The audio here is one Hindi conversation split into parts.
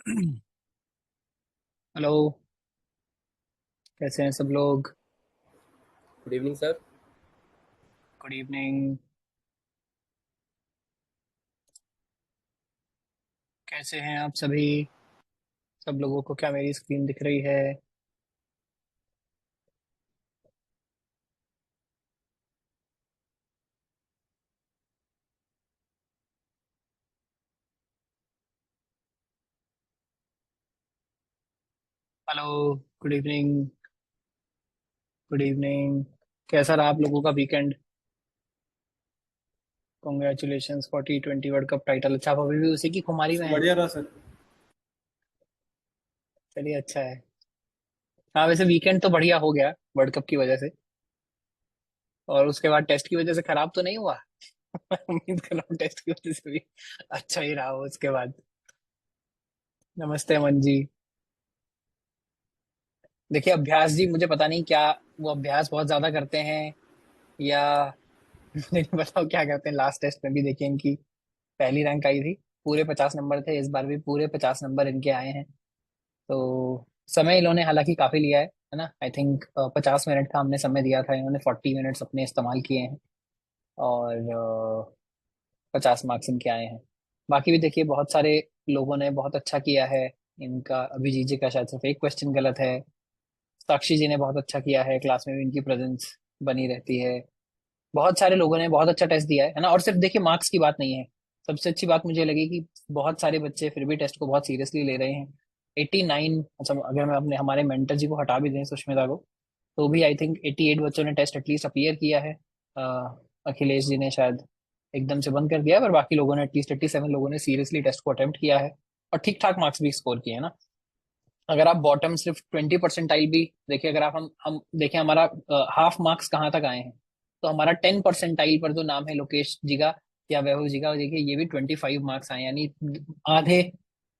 हेलो। कैसे हैं सब लोग? Good evening sir. Good evening. कैसे हैं आप सभी? सब लोगों को क्या मेरी स्क्रीन दिख रही है? Hello. Good evening. Good evening. कैसा रहा आप लोगों का weekend? Congratulations for T20 world cup title. अच्छा, आप अभी भी उसी की खुमारी में हैं? बढ़िया रहा सर। चलिए, अच्छा है। हाँ, वैसे वीकेंड तो बढ़िया हो गया वर्ल्ड कप की वजह से। और उसके बाद टेस्ट की वजह से खराब तो नहीं हुआ। उम्मीद कर रहा हूँ टेस्ट की वजह से भी अच्छा ही रहा हो उसके बाद। नमस्ते अमन जी। देखिए, अभ्यास जी, मुझे पता नहीं क्या वो अभ्यास बहुत ज्यादा करते हैं या मुझे नहीं पता वो क्या करते हैं। लास्ट टेस्ट में भी देखिए इनकी पहली रैंक आई थी। पूरे 50 नंबर थे, इस बार भी पूरे 50 नंबर इनके आए हैं। तो समय इन्होंने हालांकि काफी लिया है ना। आई थिंक 50 मिनट का हमने समय दिया था, इन्होंने 40 मिनट्स अपने इस्तेमाल किए हैं। और 50 मार्क्स इनके आए हैं। बाकी भी देखिए बहुत सारे लोगों ने बहुत अच्छा किया है। इनका अभिजीत जी का शायद सिर्फ एक क्वेश्चन गलत है। साक्षी जी ने बहुत अच्छा किया है, क्लास में भी इनकी प्रेजेंस बनी रहती है। बहुत सारे लोगों ने बहुत अच्छा टेस्ट दिया है ना। और सिर्फ देखिए मार्क्स की बात नहीं है। सबसे अच्छी बात मुझे लगी कि बहुत सारे बच्चे फिर भी टेस्ट को बहुत सीरियसली ले रहे हैं। 89, अच्छा अगर मैं अपने हमारे मेंटर जी को हटा भी दें, सुष्मिता को, तो भी आई थिंक 88 बच्चों ने टेस्ट एटलीस्ट अपीयर किया है। अखिलेश जी ने शायद एकदम से बंद कर दिया है, पर बाकी लोगों ने एटलीस्ट 87 लोगों ने सीरियसली टेस्ट को अटेम्प्ट किया है। और ठीक ठाक मार्क्स भी स्कोर किए हैं ना। अगर आप बॉटम सिर्फ 20 परसेंटाइल भी देखिए, अगर आप हम देखें हमारा हाफ मार्क्स कहाँ तक आए हैं, तो हमारा 10 परसेंटाइल पर जो नाम है लोकेश जी का या वैभव जी का, देखिए ये भी 25 मार्क्स आए, यानी आधे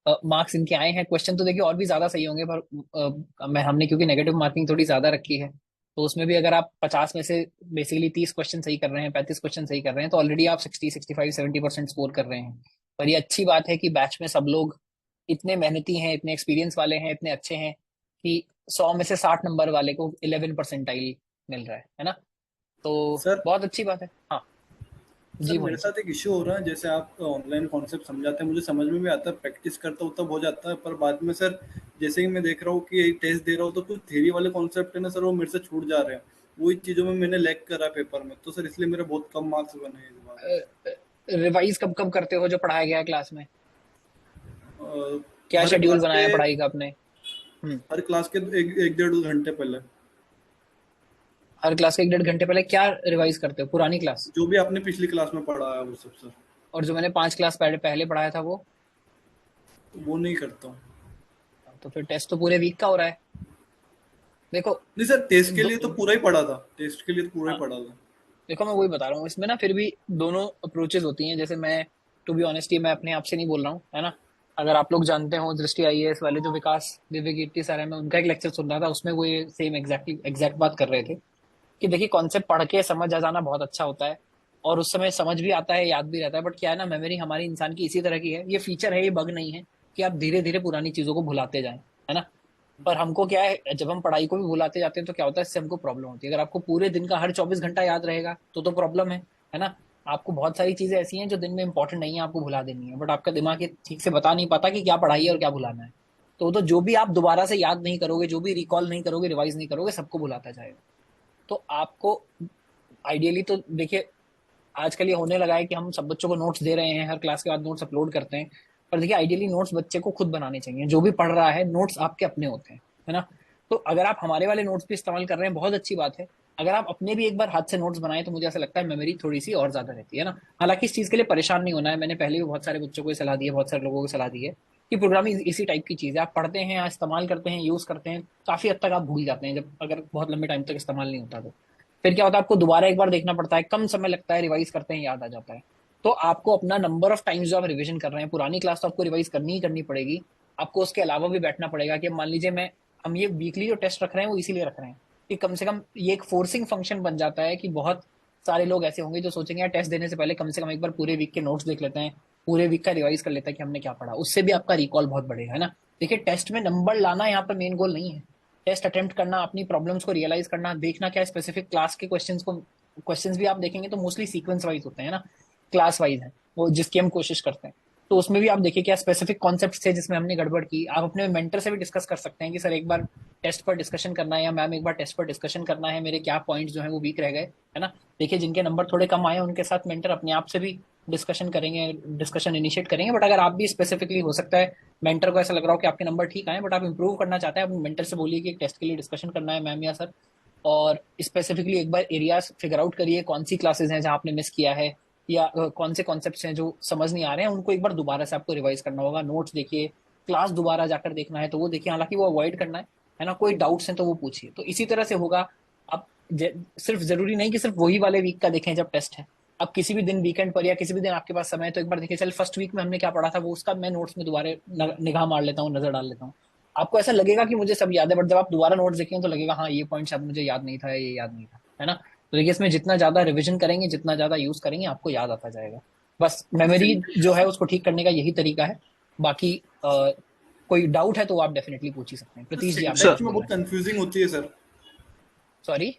मार्क्स इनके आए हैं। क्वेश्चन तो देखिए और भी ज्यादा सही होंगे, पर मैं हमने क्योंकि नेगेटिव मार्किंग थोड़ी ज्यादा रखी है, तो उसमें भी अगर आप 50 में से बेसिकली 30 क्वेश्चन सही कर रहे हैं, 35 क्वेश्चन सही कर रहे हैं, तो ऑलरेडी आप 60, 65, 70% स्कोर कर रहे हैं। पर ये अच्छी बात है कि बैच में सब लोग इतने मेहनती हैं, इतने एक्सपीरियंस वाले हैं, इतने अच्छे हैं कि 100 में से 60 नंबर वाले को 11 परसेंटाइल मिल रहा है ना। तो सर बहुत अच्छी बात है। हाँ सर जी, मेरे मोहित जी। साथ एक इश्यू हो रहा है। जैसे आप ऑनलाइन कॉन्सेप्ट समझाते हैं, मुझे समझ में भी आता है, प्रैक्टिस करता हूँ तब हो जाता है, पर बाद में सर जैसे ही मैं देख रहा हूँ कि टेस्ट दे रहा हूँ तो कुछ थ्योरी वाले कॉन्सेप्ट है ना सर, वो मेरे से छूट जा रहे हैं। वही चीज़ों में मैंने लैग करा है पेपर में, तो सर इसलिए मेरे बहुत कम मार्क्स बने हैं इस बार। रिवाइज कब कब करते हो जो पढ़ाया गया है क्लास में? क्या हर शेड्यूल क्लास बनाया के है पढ़ाई का आपने? हम्म। हर क्लास के एक एक 1.5 घंटे पहले हर क्लास के 1 1.5 घंटे पहले क्या रिवाइज करते हो? पुरानी क्लास? जो भी आपने पिछली क्लास में पढ़ा है वो सब सर। और जो मैंने 5 क्लास पहले पहले पढ़ाया था वो? तो वो नहीं करता हूँ। तो फिर टेस्ट तो पूरे वीक का हो रहा है। देखो, नहीं सर, टेस्ट के दो, लिए तो पूरा ही पढ़ा था, टेस्ट के लिए तो पूरा ही हाँ, पढ़ा था। देखो मैं वही बता रहा हूँ, इसमें ना फिर भी दोनों अप्रोचेस होती हैं। जैसे मैं, टू बी ऑनेस्टली, मैं अपने आप से नहीं बोल रहा हूँ, है ना। अगर आप लोग जानते हो, दृष्टि आईएएस वाले जो विकास दिव्य कीर्ति सर है, मैं उनका एक लेक्चर सुन रहा था, उसमें वो ये सेम एग्जैक्ट बात कर रहे थे कि देखिए कॉन्सेप्ट पढ़ के समझ आ जाना बहुत अच्छा होता है। और उस समय समझ भी आता है, याद भी रहता है, बट क्या है ना, मेमोरी हमारी इंसान की इसी तरह की है, ये फीचर है, ये बग नहीं है कि आप धीरे धीरे पुरानी चीजों को भुलाते जाएं, है ना। पर हमको क्या है, जब हम पढ़ाई को भी भुलाते जाते हैं तो क्या होता है, इससे हमको प्रॉब्लम होती है। अगर आपको पूरे दिन का हर 24 घंटा याद रहेगा तो प्रॉब्लम है ना। आपको बहुत सारी चीजें ऐसी हैं जो दिन में इंपॉर्टेंट नहीं है, आपको भुला देनी है, बट आपका दिमाग ये ठीक से बता नहीं पाता कि क्या पढ़ाई है और क्या भुलाना है। तो जो भी आप दोबारा से याद नहीं करोगे, जो भी रिकॉल नहीं करोगे, रिवाइज नहीं करोगे, सबको भुलाता जाएगा। तो आपको आइडियली तो देखिए, आजकल ये होने लगा है कि हम सब बच्चों को नोट्स दे रहे हैं, हर क्लास के बाद नोट्स अपलोड करते हैं। पर देखिए आइडियली नोट्स बच्चे को खुद बनाने चाहिए, जो भी पढ़ रहा है नोट्स आपके अपने होते हैं, है ना। तो अगर आप हमारे वाले नोट्स भी इस्तेमाल कर रहे हैं, बहुत अच्छी बात है। अगर आप अपने भी एक बार हाथ से नोट्स बनाए तो मुझे ऐसा लगता है मेमोरी थोड़ी सी और ज्यादा रहती है ना। हालांकि इस चीज के लिए परेशान नहीं होना है, मैंने पहले भी बहुत सारे बच्चों को ये सलाह दी है, बहुत सारे लोगों को सलाह दी है कि प्रोग्रामिंग इसी टाइप की चीज है, आप पढ़ते हैं, इस्तेमाल करते हैं, यूज करते हैं, काफी हद तक आप भूल जाते हैं जब अगर बहुत लंबे टाइम तक इस्तेमाल नहीं होता तो। फिर क्या होता है, आपको दोबारा एक बार देखना पड़ता है, कम समय लगता है, रिवाइज करते हैं, याद आ जाता है। तो आपको अपना नंबर ऑफ टाइम्स जो आप रिवीजन कर रहे हैं, पुरानी क्लास तो आपको रिवाइज करनी ही करनी पड़ेगी। आपको उसके अलावा भी बैठना पड़ेगा कि मान लीजिए मैं, हम ये वीकली जो टेस्ट रख रहे हैं वो इसीलिए रख रहे हैं कि कम से कम ये एक फोर्सिंग फंक्शन बन जाता है कि बहुत सारे लोग ऐसे होंगे जो सोचेंगे यार टेस्ट देने से पहले कम से कम एक बार पूरे वीक के नोट्स देख लेते हैं, पूरे वीक का रिवाइज कर लेता है कि हमने क्या पढ़ा, उससे भी आपका रिकॉल बहुत बढ़ेगा, है ना। देखिए टेस्ट में नंबर लाना यहाँ पर मेन गोल नहीं है। टेस्ट अटेम्प्ट करना, अपनी प्रॉब्लम्स को रियलाइज करना, देखना क्या स्पेसिफिक क्लास के क्वेश्चंस भी आप देखेंगे तो मोस्टली सीक्वेंस वाइज होते हैं ना, क्लास वाइज है वो जिसकी हम कोशिश करते हैं। तो उसमें भी आप देखिए क्या स्पेसिफिक कॉन्सेप्ट थे जिसमें हमने गड़बड़ की। आप अपने मेंटर से भी डिस्कस कर सकते हैं कि सर एक बार टेस्ट पर डिस्कशन करना है, या मैम एक बार टेस्ट पर डिस्कशन करना है, मेरे क्या पॉइंट्स जो है वो वीक रह गए, है ना। देखिए जिनके नंबर थोड़े कम आए उनके साथ मेंटर अपने आप से भी डिस्कशन करेंगे, डिस्कशन इनिशिएट करेंगे। बट अगर आप भी स्पेसिफिकली, हो सकता है मेंटर को ऐसा लग रहा हो कि आपके नंबर ठीक आए बट आप इंप्रूव करना चाहते हैं, आप मेंटर से बोलिए कि एक टेस्ट के लिए डिस्कशन करना है मैम या सर, और स्पेसिफिकली एक बार एरियाज फिगर आउट करिए, कौन सी क्लासेस हैं जहां आपने मिस किया है, या कौन से कॉन्सेप्ट्स हैं जो समझ नहीं आ रहे हैं, उनको एक बार दोबारा से आपको रिवाइज करना होगा। नोट्स देखिए, क्लास दोबारा जाकर देखना है तो वो देखिए, हालांकि वो अवॉइड करना है ना। कोई डाउट्स हैं तो वो पूछिए। तो इसी तरह से होगा। आप सिर्फ जरूरी नहीं कि सिर्फ वही वाले वीक का देखें जब टेस्ट है। आप किसी भी दिन वीकेंड पर या किसी भी दिन आपके पास समय है तो एक बार देखिए, चल फर्स्ट वीक में हमने क्या पढ़ा था वो उसका मैं नोट्स में दोबारा निगाह मार लेता हूँ, नजर डाल लेता हूँ। आपको ऐसा लगेगा कि मुझे सब याद है, बट जब आप दोबारा नोट्स देखेंगे तो लगेगा हाँ ये पॉइंट शायद मुझे याद नहीं था, ये याद नहीं था, है ना। तो देखिए इसमें जितना ज्यादा रिविजन करेंगे, जितना ज्यादा यूज करेंगे, आपको याद आता जाएगा। बस मेमोरी जो है उसको ठीक करने का यही तरीका है। बाकी कोई डाउट है तो आप डेफिनेटली पूछ ही सकते हैं। प्रतीश जी आप सिंटेक्स कुछ में बोल बहुत रहे हैं। कंफ्यूजिंग होती है सर। सॉरी।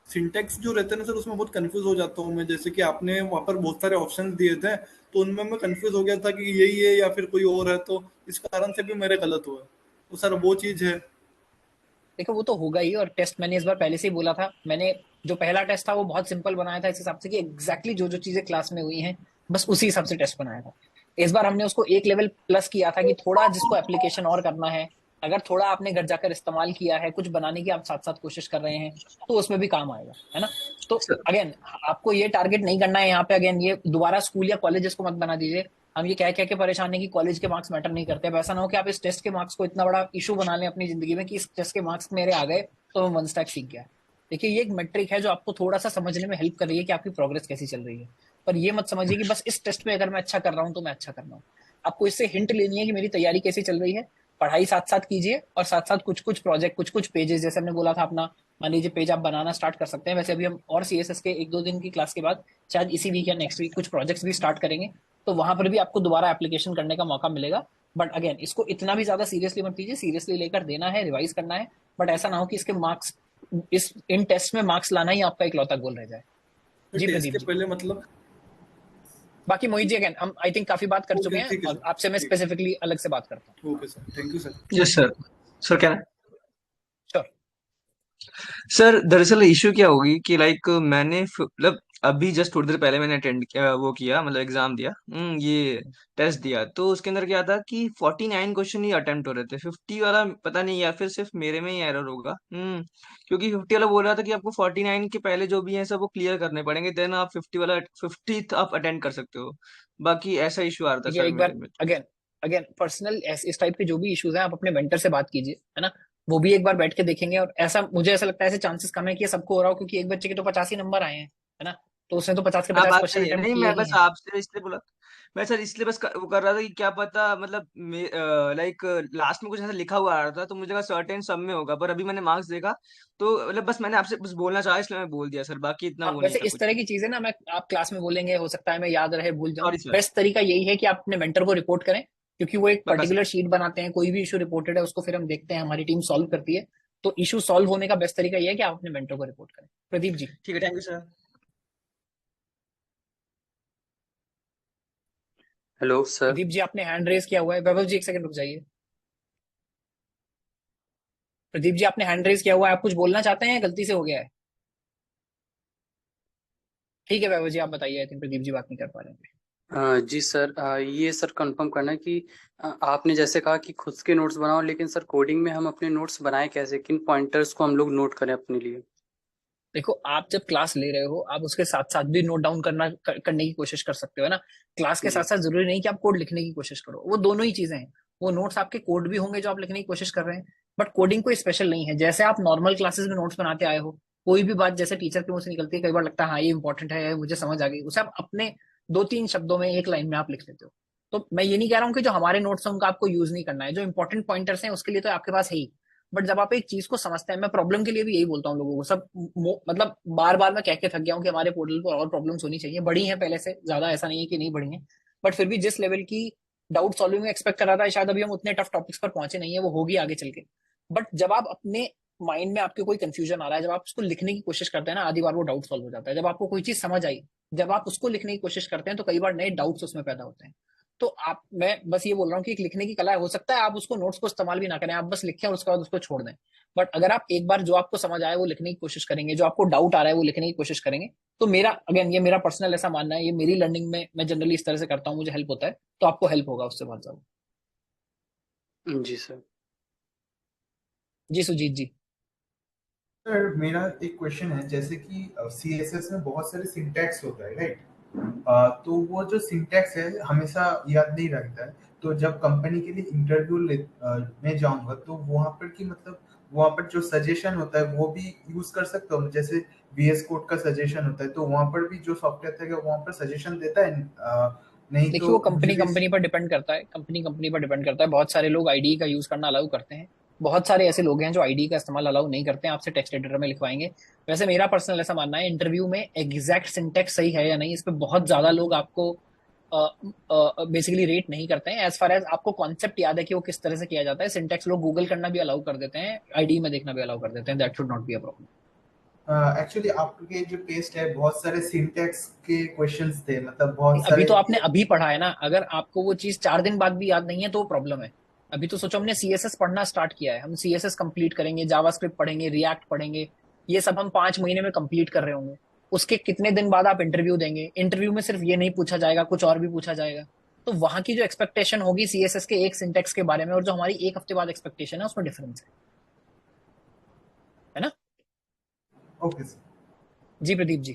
सिंटेक्स जो रहते हैं ना सर, उसमें बहुत कंफ्यूज हो जाता हूँ मैं। जैसे कि आपने वहाँ पर बहुत सारे ऑप्शंस दिए थे, तो उनमें मैं कंफ्यूज हो गया था कि यही है या फिर कोई और है, तो इस कारण से भी मेरे गलत हुआ। तो सर वो चीज़ है। देखो वो तो होगा ही, और टेस्ट मैंने इस बार पहले से ही बोला था। मैंने जो पहला टेस्ट था वो बहुत सिंपल बनाया था इस हिसाब से कि एग्जैक्टली जो जो चीजें क्लास में हुई हैं बस उसी हिसाब से टेस्ट बनाया था। इस बार हमने उसको एक लेवल प्लस किया था कि थोड़ा जिसको एप्लीकेशन और करना है, अगर थोड़ा आपने घर जाकर इस्तेमाल किया है, कुछ बनाने की आप साथ साथ कोशिश कर रहे हैं, तो उसमें भी काम आएगा, है ना। तो सर अगेन आपको ये टारगेट नहीं करना है यहाँ पे। अगेन ये दोबारा स्कूल या कॉलेज को मत बना दीजिए। हम ये कह कह के परेशान है कि कॉलेज के मार्क्स मैटर नहीं करते। अब ऐसा ना हो कि आप इस टेस्ट के मार्क्स को इतना बड़ा इशू बना लें अपनी जिंदगी में कि इस टेस्ट के मार्क्स मेरे आ गए तो मैं वन स्टैक सीख गया। देखिए ये एक मेट्रिक है जो आपको थोड़ा सा समझने में हेल्प कर रही है कि आपकी प्रोग्रेस कैसी चल रही है। पर ये मत समझिए कि बस इस टेस्ट में अगर मैं अच्छा कर रहा हूं तो मैं अच्छा कर रहा हूँ। आपको इससे हिंट लेनी है कि मेरी तैयारी कैसी चल रही है। पढ़ाई साथ साथ कीजिए, और साथ साथ कुछ कुछ प्रोजेक्ट, कुछ कुछ पेजेस, जैसे हमने बोला था अपना, मान लीजिए पेज आप बनाना स्टार्ट कर सकते हैं। वैसे अभी हम और सीएसएस के एक दो दिन की क्लास के बाद शायद इसी वीक या नेक्स्ट वीक कुछ प्रोजेक्ट्स भी स्टार्ट करेंगे। तो वहां पर भी आपको दोबारा एप्लीकेशन करने का मौका मिलेगा। बट अगेन इसको इतना भी ज्यादा सीरियसली मत लीजिए। सीरियसली लेकर देना है, रिवाइज करना है, बट ऐसा ना हो कि इसके मार्क्स, इस इन टेस्ट में मार्क्स लाना ही आपका इकलौता गोल रह जाए। फिर जी टेस्ट प्रदीप के जी। पहले मतलब। बाकी मोहित जी अगेन हम आई थिंक काफी बात कर चुके ओके हैं, ठीक है और सर। आपसे मैं ठीक। स्पेसिफिकली अलग से बात करता हूँ। Okay sir, thank you sir. Yes sir. Sir क्या है? श्योर। सर दरअसल इशू क्या होगी कि लाइक मैंने मतलब अभी जस्ट थोड़ी देर पहले मैंने अटेंड किया, वो किया मतलब एग्जाम दिया, ये टेस्ट दिया। तो उसके अंदर क्या था कि 49 क्वेश्चन ही अटेम्प्ट हो रहे थे। 50 वाला पता नहीं, या फिर सिर्फ मेरे में ही एरर होगा। क्योंकि 50 वाला बोल रहा था कि आपको 49 के पहले जो भी है सब वो क्लियर करने पड़ेंगे, देन आप 50 आप अटेंड कर सकते हो। बाकी ऐसा इशू आ रहा था ठीक है, सर एक मेरे बार में। अगेन अगेन पर्सनल इस टाइप के जो भी इश्यूज हैं आप अपने मेंटर से बात कीजिए, है ना। वो भी एक बार बैठ के देखेंगे, और ऐसा मुझे ऐसा लगता है ऐसे चांसेस कम है कि ये सबको हो रहा हो, क्योंकि एक बच्चे के तो 85 नंबर आए हैं, है ना। तो उसने तो 50 के हाँ 50 बात क्वेश्चन सही है। अटेम्प्ट नहीं किए मैं ही बस हैं। आपसे इसलिए बोला, मैं सर इसलिए बस वो कर रहा था कि क्या पता मतलब लाइक लास्ट में कुछ ऐसा लिखा हुआ आ रहा था तो मुझे लगा सर्टेन सब में होगा, पर अभी मैंने मार्क्स देखा तो मतलब बस मैंने आपसे बस बोलना चाहा इसलिए मैं बोल दिया सर, बाकी इतना हाँ वो नहीं वैसे था इस कुछ। तरह की चीजें ना, मैं आप क्लास में बोलेंगे, हो सकता है मैं याद रहे भूल जाऊं। Sorry sir. बेस्ट तरीका यही है कि आप अपने मेंटर को रिपोर्ट करें, क्योंकि वो एक पक्का पर्टिकुलर सर। शीट बनाते हैं, कोई भी इशू रिपोर्टेड है उसको फिर हम देखते हैं, हमारी टीम सॉल्व करती है। तो इशू सॉल्व होने का बेस्ट तरीका यह है कि आप अपने मेंटर को रिपोर्ट करें। प्रदीप जी। ठीक है, thank you sir. Hello sir. Pradeep ji आपने हैंड रेज किया हुआ है। वैभव जी एक सेकंड रुक जाइए। प्रदीप जी आपने हैंड रेज किया हुआ है, आप कुछ बोलना चाहते हैं या गलती से हो गया है? ठीक है वैभव जी आप बताइए, आई थिंक प्रदीप जी बात नहीं कर पा रहे हैं। जी सर, ये सर कंफर्म करना है कि आपने जैसे कहा कि खुद के नोट्स बनाओ, लेकिन सर कोडिंग में हम अपने नोट्स बनाए कैसे, किन पॉइंटर्स को हम लोग नोट करें अपने लिए? देखो आप जब क्लास ले रहे हो आप उसके साथ साथ भी नोट डाउन करने की कोशिश कर सकते हो, है ना। क्लास के साथ जी। साथ जरूरी नहीं कि आप कोड लिखने की कोशिश करो, वो दोनों ही चीजें हैं। वो नोट्स आपके कोड भी होंगे जो आप लिखने की कोशिश कर रहे हैं। बट कोडिंग कोई स्पेशल नहीं है। जैसे आप नॉर्मल क्लासेस में नोट्स बनाते आए हो, कोई भी बात जैसे टीचर के मुंह से निकलती है, कई बार लगता है हाँ ये इंपॉर्टेंट है, मुझे समझ आ गई, उसे आप अपने दो तीन शब्दों में, एक लाइन में आप लिख लेते हो। तो मैं ये नहीं कह रहा हूँ कि जो हमारे नोट्स हैं उनका आपको यूज नहीं करना है, जो इंपॉर्टेंट पॉइंटर्स हैं उसके लिए तो आपके पास है ही। बट जब आप एक चीज को समझते हैं, मैं प्रॉब्लम के लिए भी यही बोलता हूँ लोगों को, सब मतलब बार बार मैं कह के थक गया हूँ कि हमारे पोर्टल पर और प्रॉब्लम्स होनी चाहिए, बढ़ी हैं पहले से ज्यादा, ऐसा नहीं है कि नहीं बढ़ी हैं। बट फिर भी जिस लेवल की डाउट सॉल्विंग में एक्सपेक्ट कर रहा था, शायद अभी हम उतने टफ टॉपिक्स पर पहुंचे नहीं है, वो होगी आगे चल के। बट जब आप अपने माइंड में आपके कोई कंफ्यूजन आ रहा है, जब आप उसको लिखने की कोशिश करते हैं ना, आधी बार वो डाउट सॉल्व हो जाता है। जब आपको कोई चीज समझ आई, जब आप उसको लिखने की कोशिश करते हैं, तो कई बार नए डाउट्स उसमें पैदा होते हैं। तो आप, मैं बस ये बोल रहा हूँ कि एक लिखने की कला है, हो सकता है आप उसको नोट्स को इस्तेमाल भी ना करें, आप बस लिखें और उसके बाद उसको छोड़ दें। बट अगर आप एक बार जो आपको समझ आए वो लिखने की कोशिश करेंगे, जो आपको डाउट आ रहा है वो लिखने की कोशिश करेंगे, तो मेरा अगेन ये मेरा पर्सनल ऐसा मानना है, ये मेरी लर्निंग में मैं जनरली इस तरह से करता हूँ, मुझे हेल्प होता है, तो आपको हेल्प होगा उससे बहुत ज्यादा। जी सर। जी सुजीत जी। सर मेरा एक क्वेश्चन है, जैसे कि सीएसएस में बहुत सारे सिंटैक्स होता है, राइट? तो वो जो सिंटैक्स है हमेशा याद नहीं रहता है, तो जब कंपनी के लिए इंटरव्यू में जाऊंगा तो वहां पर की मतलब वहां पर जो सजेशन होता है वो भी यूज कर सकता हूँ, जैसे VS कोड का सजेशन होता है, तो वहां पर भी जो सॉफ्टवेयर था वहां पर सजेशन देता है, नहीं देखिए तो वो मुझे कंपनी भी। कंपनी पर डिपेंड करता है, कंपनी कंपनी पर डिपेंड करता है। बहुत सारे लोग आईडी का यूज करना अलाउ करते हैं, बहुत सारे ऐसे लोग हैं जो आईडी का इस्तेमाल अलाउ नहीं करते हैं, आपसे टेक्स्ट एडिटर में लिखवाएंगे। वैसे मेरा पर्सनल ऐसा मानना है, इंटरव्यू में एग्जैक्ट सिंटेक्स सही है या नहीं, इस पे बहुत ज्यादा लोग आपको बेसिकली रेट नहीं करते हैं। एज फार एज आपको कॉन्सेप्ट याद है कि वो किस तरह से किया जाता है, सिंटेक्स लोग गूगल करना भी अलाउ कर देते हैं, आईडी में देखना भी अलाउ कर देते हैं, that should not be a problem. Actually आपके जो टेस्ट है बहुत सारे सिंटैक्स के क्वेश्चंस थे, मतलब बहुत अभी सारे। तो आपने अभी पढ़ा है ना, अगर आपको वो चीज 4 दिन बाद भी याद नहीं है तो प्रॉब्लम है। अभी तो सोचो हमने सीएसएस पढ़ना स्टार्ट किया है, हम सीएसएस कंप्लीट करेंगे, जावास्क्रिप्ट पढ़ेंगे, रिएक्ट पढ़ेंगे, ये सब हम 5 महीने में कंप्लीट कर रहे होंगे। उसके कितने दिन बाद आप इंटरव्यू देंगे, इंटरव्यू में सिर्फ ये नहीं पूछा जाएगा, कुछ और भी पूछा जाएगा। तो वहां की जो एक्सपेक्टेशन होगी सीएसएस के एक सिंटेक्स के बारे में, और जो हमारी एक हफ्ते बाद एक्सपेक्टेशन है, उसमें डिफरेंस है ना। Okay sir. जी प्रदीप जी।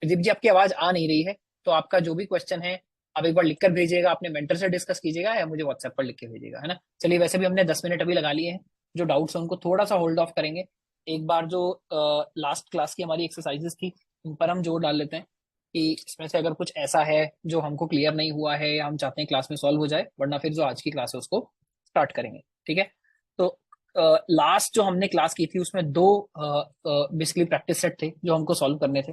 प्रदीप जी आपकी आवाज आ नहीं रही है, तो आपका जो भी क्वेश्चन है आप एक बार लिखकर भेजिएगा, अपने मेंटर से डिस्कस कीजिएगा या मुझे व्हाट्सएप पर लिख के भेजिएगा, है ना। चलिए, वैसे भी हमने 10 मिनट अभी लगा लिए हैं, जो डाउट्स हैं उनको थोड़ा सा होल्ड ऑफ करेंगे। एक बार जो लास्ट क्लास की हमारी एक्सरसाइजेस थी उन पर हम जोर डाल लेते हैं, कि इसमें से अगर कुछ ऐसा है जो हमको क्लियर नहीं हुआ है या हम चाहते हैं क्लास में सॉल्व हो जाए, वरना फिर जो आज की क्लास है उसको स्टार्ट करेंगे, ठीक है। तो लास्ट जो हमने क्लास की थी उसमें दो बेसिकली प्रैक्टिस सेट थे जो हमको सॉल्व करने थे।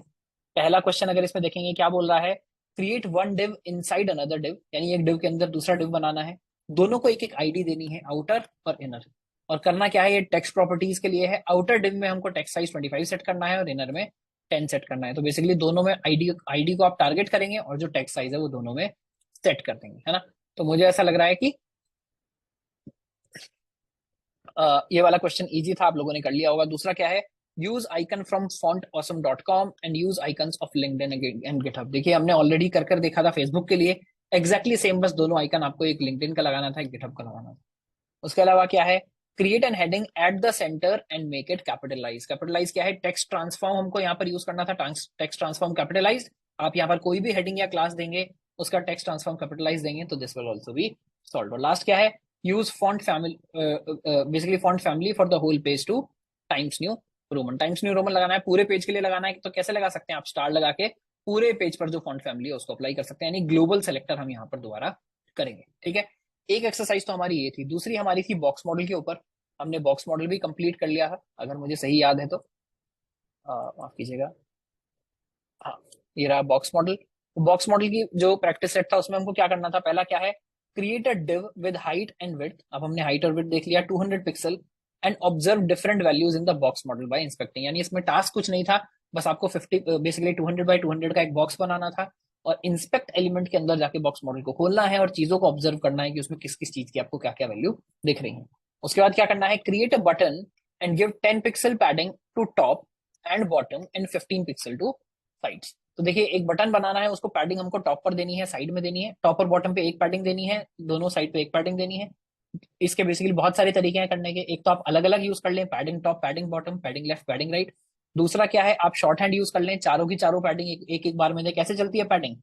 पहला क्वेश्चन अगर इसमें देखेंगे, क्या बोल रहा है, create one div inside another div, यानी एक डिव के अंदर दूसरा डिव बनाना है, दोनों को एक एक आईडी देनी है, आउटर और इनर। और करना क्या है, ये टेक्स्ट प्रॉपर्टीज के लिए है। आउटर डिव में हमको टेक्स्ट साइज 25 सेट करना है और इनर में 10 सेट करना है। तो बेसिकली दोनों में आईडी आईडी को आप टारगेट करेंगे और जो टेक्स्ट साइज है वो दोनों में सेट कर देंगे, है ना। तो मुझे ऐसा लग रहा है कि ये वाला क्वेश्चन इजी था, आप लोगों ने कर लिया होगा। दूसरा क्या है, use icon from fontawesome.com and use icons of LinkedIn and GitHub. देखिए हमने ऑलरेडी कर कर देखा था फेसबुक के लिए, एग्जैक्टली सेम, बस दोनों आइकन आपको एक लिंक्डइन का लगाना था, एक गिटहब का लगाना था। उसके अलावा क्या है, create an heading at the centre and make it capitalize. Capitalize क्या है, टेक्स्ट ट्रांसफॉर्म हमको यहाँ पर यूज करना था, टेक्स्ट ट्रांसफॉर्म कैपिटलाइज। आप यहाँ पर कोई भी हेडिंग या क्लास देंगे, उसका टेक्स्ट ट्रांसफॉर्म कैपिटलाइज देंगे, तो this will also be solve. और लास्ट क्या है, use font family, basically font family for the whole page to Times New Roman. Times New Roman लगाना है, पूरे पेज के लिए लगाना है, तो कैसे लगा सकते हैं आप, स्टार लगा के पूरे पेज पर जो फॉन्ट फैमिली है उसको अप्लाई कर सकते हैं, यानी ग्लोबल सेलेक्टर हम यहाँ पर दोबारा करेंगे, ठीक है। एक एक्सरसाइज तो हमारी ये थी। दूसरी हमारी थी बॉक्स मॉडल के ऊपर, हमने बॉक्स मॉडल भी कंप्लीट कर लिया था, अगर मुझे सही याद है तो, माफ कीजिएगा, हाँ, ये रहा बॉक्स मॉडल। बॉक्स मॉडल की जो प्रैक्टिस सेट था उसमें हमको क्या करना था, पहला क्या है, create a div with height and width. अब हमने हाइट और विड्थ देख लिया, 200 pixel, and observe different values in the box model by inspecting. यानी इसमें टास्क कुछ नहीं था, बस आपको 50 बेसिकली 200 बाय 200 का एक बॉक्स बनाना था, और इंस्पेक्ट एलिमेंट के अंदर जाके बॉक्स मॉडल को खोलना है और चीजों को ऑब्जर्व करना है कि उसमें किस किस चीज की आपको क्या क्या वैल्यू दिख रही है। उसके बाद क्या करना है, create a button and give 10 pixel padding to top and bottom and 15 pixel to sides. तो देखिए एक बटन बनाना है, उसको पैडिंग हमको टॉप पर देनी है, साइड में देनी है, टॉप और बॉटम पे एक पैडिंग देनी है, दोनों साइड पे एक पैडिंग देनी है। इसके बेसिकली बहुत सारे तरीके हैं करने के, एक तो आप अलग अलग यूज कर लें, padding top, padding bottom, padding left, padding right. दूसरा क्या है, आप शॉर्ट हैंड यूज कर लें, चारों की चारों पैडिंग एक एक बार में दें। कैसे चलती है पैडिंग,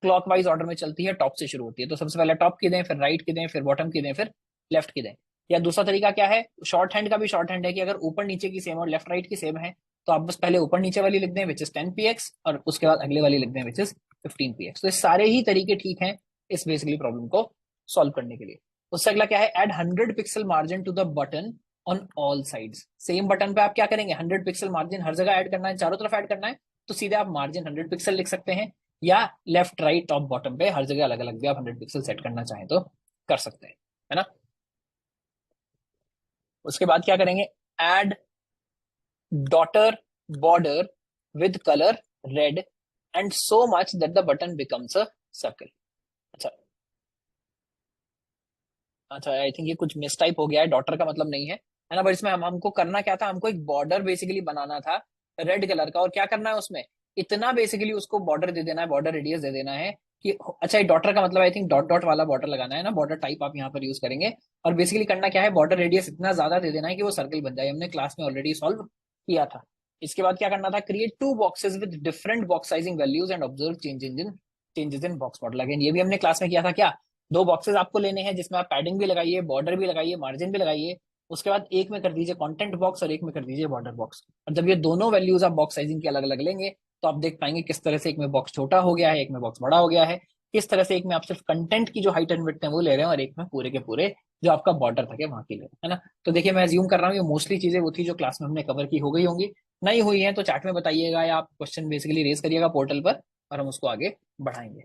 क्लॉकवाइज ऑर्डर में चलती है, टॉप से शुरू होती है, तो सबसे पहले टॉप की दें, फिर राइट की दें, फिर बॉटम की दें, फिर लेफ्ट की दें। या दूसरा तरीका क्या है, शॉर्ट हैंड का भी शॉर्ट हैंड है कि अगर ऊपर नीचे की सेम और लेफ्ट राइट की सेम है, तो आप बस पहले ऊपर नीचे वाली लिख दें विच इज 10 px, और उसके बाद अगले वाली लिख दें विच इज 15 px। तो ये सारे ही तरीके ठीक हैं इस बेसिकली प्रॉब्लम को सॉल्व करने के लिए। उससे अगला क्या है, add 100 pixel margin to the button on all sides. Same button पे आप क्या करेंगे, 100 पिक्सल मार्जिन हर जगह ऐड करना है, चारों तरफ ऐड करना है, तो सीधे आप मार्जिन 100 पिक्सल लिख सकते हैं, या लेफ्ट राइट टॉप बॉटम पे हर जगह अलग अलग भी आप 100 पिक्सल सेट करना चाहें तो कर सकते हैं, है ना। उसके बाद क्या करेंगे, add dotted border with colour red and so much that the button becomes a circle. अच्छा अच्छा, आई थिंक ये कुछ मिस टाइप हो गया है, डॉटर का मतलब नहीं है ना, बट इसमें हमको करना क्या था, हमको एक बॉर्डर बेसिकली बनाना था रेड कलर का, और क्या करना है उसमें, इतना बेसिकली उसको बॉर्डर दे देना है, बॉर्डर रेडियस दे देना है कि, अच्छा ये डॉटर का मतलब आई थिंक डॉट डॉट वाला बॉर्डर लगाना है ना, बॉर्डर टाइप आप यहाँ पर यूज करेंगे, और बेसिकली करना क्या है, बॉर्डर रेडियस इतना ज्यादा दे देना है कि वो सर्कल बन जाए, हमने क्लास में ऑलरेडी सॉल्व किया था। इसके बाद क्या करना था, create 2 boxes with different box sizing values and observe changes in box model. Again ये भी हमने क्लास में किया था, क्या 2 बॉक्सेस आपको लेने हैं जिसमें आप पैडिंग भी लगाइए, बॉर्डर भी लगाइए, मार्जिन भी लगाइए, उसके बाद एक में कर दीजिए कंटेंट बॉक्स और एक में कर दीजिए बॉर्डर बॉक्स, और जब ये दोनों वैल्यूज आप बॉक्स साइजिंग के अलग अलग लेंगे तो आप देख पाएंगे किस तरह से एक में बॉक्स छोटा हो गया है, एक में बॉक्स बड़ा हो गया है, किस तरह से एक में आप सिर्फ कंटेंट की जो हाइट एंड विड्थ है वो ले रहे हैं और एक में पूरे के पूरे जो आपका बॉर्डर था वहां की ले रहे हैं, है ना। तो देखिए मैं अज्यूम कर रहा हूँ ये मोस्टली चीजें वो थी जो क्लास में हमने कवर की हो गई होंगी, नहीं हुई है तो चैट में बताइएगा या आप क्वेश्चन बेसिकली रेज करिएगा पोर्टल पर और हम उसको आगे बढ़ाएंगे।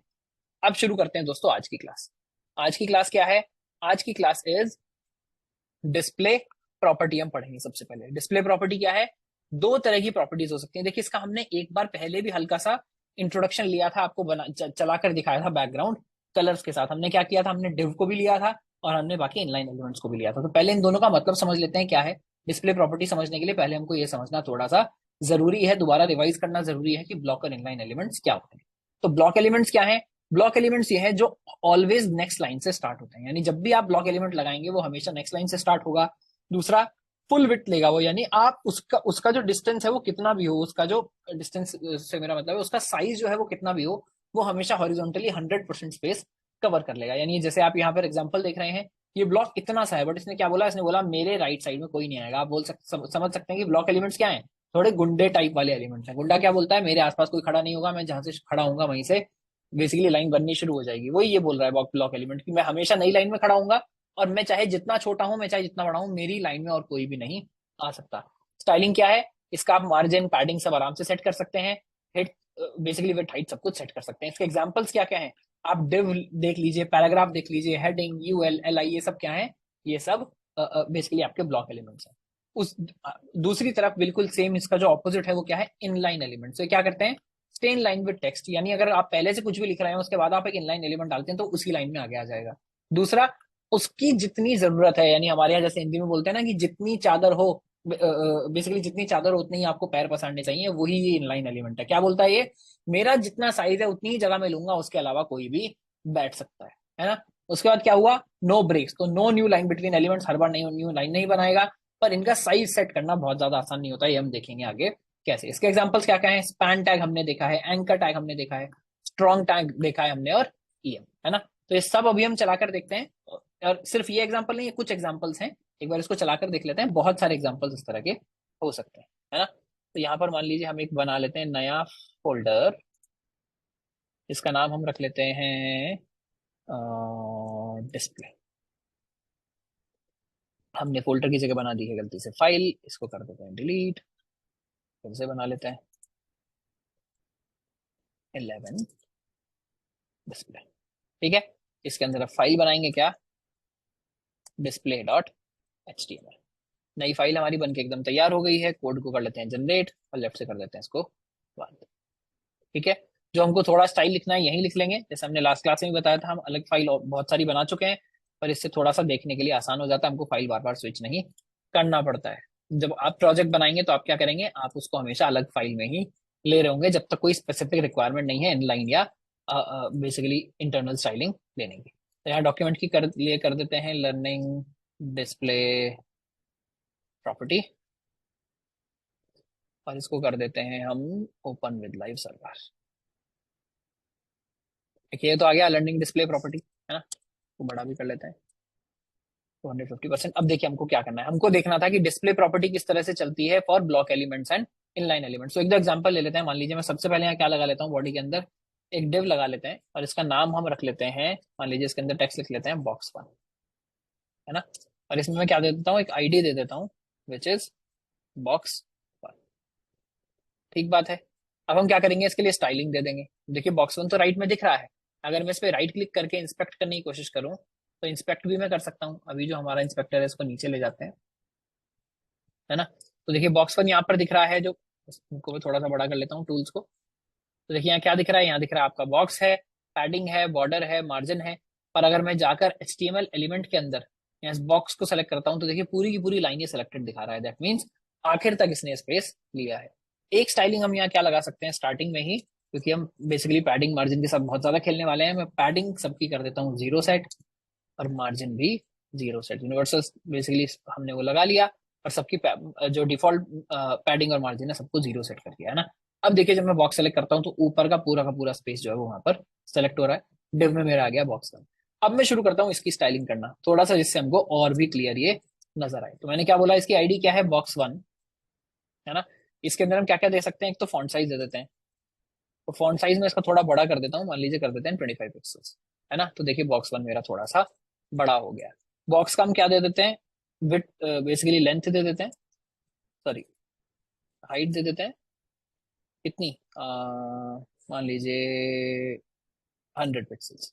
अब शुरू करते हैं दोस्तों आज की क्लास। आज की क्लास क्या है, आज की क्लास इज डिस्प्ले प्रॉपर्टी। हम पढ़ेंगे सबसे पहले डिस्प्ले प्रॉपर्टी क्या है, 2 तरह की प्रॉपर्टीज हो सकती हैं। देखिए इसका हमने एक बार पहले भी हल्का सा इंट्रोडक्शन लिया था, आपको चलाकर दिखाया था बैकग्राउंड कलर्स के साथ। हमने क्या किया था, हमने डिव को भी लिया था और हमने बाकी इनलाइन एलिमेंट्स को भी लिया था। तो पहले इन दोनों का मतलब समझ लेते हैं क्या है। डिस्प्ले प्रॉपर्टी समझने के लिए पहले हमको ये समझना थोड़ा सा जरूरी है, दोबारा रिवाइज करना जरूरी है कि ब्लॉक और इनलाइन एलिमेंट्स क्या होते हैं। तो ब्लॉक एलिमेंट्स क्या है, ब्लॉक एलिमेंट्स ये है जो ऑलवेज नेक्स्ट लाइन से स्टार्ट होते हैं, यानी जब भी आप ब्लॉक एलिमेंट लगाएंगे वो हमेशा नेक्स्ट लाइन से स्टार्ट होगा। दूसरा फुल विड्थ लेगा वो, यानी आप उसका उसका जो डिस्टेंस है वो कितना भी हो, उसका जो डिस्टेंस से मेरा मतलब है उसका साइज जो है वो कितना भी हो, वो हमेशा हॉरिजॉन्टली 100% स्पेस कवर कर लेगा। यानी जैसे आप यहाँ पर एग्जांपल देख रहे हैं, ये ब्लॉक इतना सा है बट इसने क्या बोला, इसने बोला मेरे राइट साइड में कोई नहीं आएगा। आप समझ सकते हैं कि ब्लॉक एलिमेंट्स क्या है, थोड़े गुंडे टाइप वाले एलिमेंट्स हैं। गुंडा क्या बोलता है, मेरे आसपास कोई खड़ा नहीं होगा, मैं जहां से खड़ा हूंगा वहीं से बेसिकली लाइन बननी शुरू हो जाएगी। वही ये बोल रहा है ब्लॉक एलिमेंट की मैं हमेशा नई लाइन में खड़ा हूंगा और मैं चाहे जितना छोटा हूं, मैं चाहे जितना बड़ा हूं, मेरी लाइन में और कोई भी नहीं आ सकता। स्टाइलिंग क्या है, इसका आप मार्जिन पैडिंग सब आराम से सेट कर सकते हैं, हिट बेसिकली विथ हाइट सब कुछ सेट कर सकते हैं। इसके एग्जांपल्स क्या क्या हैं, आप डिव देख लीजिए, पैराग्राफ देख लीजिए, हेडिंग, यूएल, एलआई, ये सब क्या है, ये सब बेसिकली आपके ब्लॉक एलिमेंट्स हैं। उस दूसरी तरफ बिल्कुल सेम इसका जो ऑपोजिट है वो क्या है, इनलाइन एलिमेंट्स। तो क्या करते हैं, stay in line with text, यानी अगर आप पहले से कुछ भी लिख रहे हैं उसके बाद आप एक इनलाइन एलिमेंट डालते हैं तो उसी लाइन में आगे आ जाएगा। दूसरा, उसकी जितनी जरूरत है, यानी हमारे यहाँ जैसे हिंदी में बोलते हैं ना कि जितनी चादर हो, बेसिकली जितनी चादर हो उतनी ही आपको पैर पसारने चाहिए, वही ये इनलाइन एलिमेंट है। क्या बोलता है ये, मेरा जितना साइज है उतनी ही जगह में लूंगा, उसके अलावा कोई भी बैठ सकता है ना। उसके बाद क्या हुआ, नो ब्रेक्स, तो no new line between elements, हर बार नहीं न्यू लाइन नहीं बनाएगा, पर इनका साइज सेट करना बहुत ज्यादा आसान नहीं होता, ये हम देखेंगे आगे कैसे। इसके एग्जांपल्स क्या क्या है, स्पैन टैग हमने देखा है, एंकर टैग हमने देखा है, स्ट्रॉन्ग टैग देखा है हमने, और ईएम, है ना। तो ये सब अभी हम चलाकर देखते हैं, और सिर्फ ये एग्जांपल नहीं, ये कुछ एग्जांपल्स हैं, एक बार इसको चलाकर देख लेते हैं। बहुत सारे एग्जांपल्स इस तरह के हो सकते हैं, है ना। तो यहाँ पर मान लीजिए हम एक बना लेते हैं नया फोल्डर, इसका नाम हम रख लेते हैं डिस्प्ले। हमने फोल्डर की जगह बना दी है गलती से फाइल, इसको कर देते हैं डिलीट, फिर से बना लेते हैं 11 डिस्प्ले, ठीक है। इसके अंदर अब फाइल बनाएंगे क्या, डिस्प्ले डॉट एचटीएमएल। नई फाइल हमारी बनके एकदम तैयार हो गई है, कोड को कर लेते हैं जनरेट और लेफ्ट से कर देते हैं इसको बंद, ठीक है। जो हमको थोड़ा स्टाइल लिखना है यही लिख लेंगे, जैसे हमने लास्ट क्लास में भी बताया था, हम अलग फाइल बहुत सारी बना चुके हैं, पर इससे थोड़ा सा देखने के लिए आसान हो जाता है, हमको फाइल बार बार स्विच नहीं करना पड़ता है। जब आप प्रोजेक्ट बनाएंगे तो आप क्या करेंगे, आप उसको हमेशा अलग फाइल में ही ले रहे होंगे जब तक कोई स्पेसिफिक रिक्वायरमेंट नहीं है इनलाइन या बेसिकली इंटरनल स्टाइलिंग लेने की। तो यहाँ डॉक्यूमेंट की लिए कर देते हैं लर्निंग डिस्प्ले प्रॉपर्टी, और इसको कर देते हैं हम ओपन विद लाइव सर्वर। देखिए तो आ गया लर्निंग डिस्प्ले प्रॉपर्टी, है ना। तो बड़ा भी कर लेते हैं 250%। अब देखिए हमको क्या करना है, हमको देखना था कि डिस्प्ले प्रॉपर्टी किस तरह से चलती है for block elements and inline elements. तो एक दो एग्जांपल ले लेते हैं। मान लीजिए मैं सबसे पहले यहाँ क्या लगा लेता हूँ, बॉडी के अंदर एक डिव लगा लेते हैं और इसका नाम हम रख लेते हैं, मान लीजिए इसके अंदर टेक्स्ट लिख लेते हैं box1, है ना। और इसमें मैं क्या दे देता हूँ, एक आईडी दे देता हूँ विच इज बॉक्स 1। ठीक बात है। अब हम क्या करेंगे, इसके लिए स्टाइलिंग दे देंगे। देखिए बॉक्स 1 तो राइट में दिख रहा है, अगर मैं इस पर राइट क्लिक करके इंस्पेक्ट करने की कोशिश करूँ तो इंस्पेक्ट भी मैं कर सकता हूँ। अभी जो हमारा इंस्पेक्टर है इसको नीचे ले जाते हैं, है ना। तो देखिए बॉक्स 1 यहाँ पर दिख रहा है, जो इसको मैं थोड़ा सा बड़ा कर लेता हूँ टूल्स को। तो देखिए यहाँ क्या दिख रहा है, यहाँ दिख रहा है आपका बॉक्स है, पैडिंग है, बॉर्डर है, मार्जिन है। पर अगर मैं जाकर HTML एलिमेंट के अंदर यहाँ इस बॉक्स को सेलेक्ट करता हूँ तो देखिए पूरी की पूरी लाइन ये सिलेक्टेड दिखा रहा है। दैट मीन्स आखिर तक इसने स्पेस लिया है। एक स्टाइलिंग हम यहाँ क्या लगा सकते हैं स्टार्टिंग में ही, क्योंकि हम बेसिकली पैडिंग मार्जिन के साथ बहुत ज्यादा खेलने वाले हैं। मैं पैडिंग सबकी कर देता हूँ 0 सेट और मार्जिन भी 0 सेट। यूनिवर्सल बेसिकली हमने वो लगा लिया और सबकी जो डिफॉल्ट पैडिंग और मार्जिन है सबको 0 सेट कर दिया, है ना। अब देखिए जब मैं बॉक्स सेलेक्ट करता हूँ तो ऊपर का पूरा स्पेस जो है वो वहां पर सेलेक्ट हो रहा है। डिव में मेरा आ गया बॉक्स का। अब मैं शुरू करता हूँ इसकी स्टाइलिंग करना थोड़ा सा, जिससे हमको और भी क्लियर ये नजर आए। तो मैंने क्या बोला, इसकी आईडी क्या है, बॉक्स 1, है ना। इसके अंदर हम क्या क्या दे सकते हैं, एक तो फॉन्ट साइज दे देते हैं। तो फॉन्ट साइज में इसका थोड़ा बड़ा कर देता हूँ, मान लीजिए कर देते हैं 25 पिक्सल्स, है ना। तो देखिए बॉक्स 1 मेरा थोड़ा सा बड़ा हो गया। बॉक्स का हम क्या दे देते हैं, विथ बेसिकली लेंथ दे देते हैं, सॉरी हाइट दे देते हैं। कितनी, मान लीजिए 100 पिक्सल्स,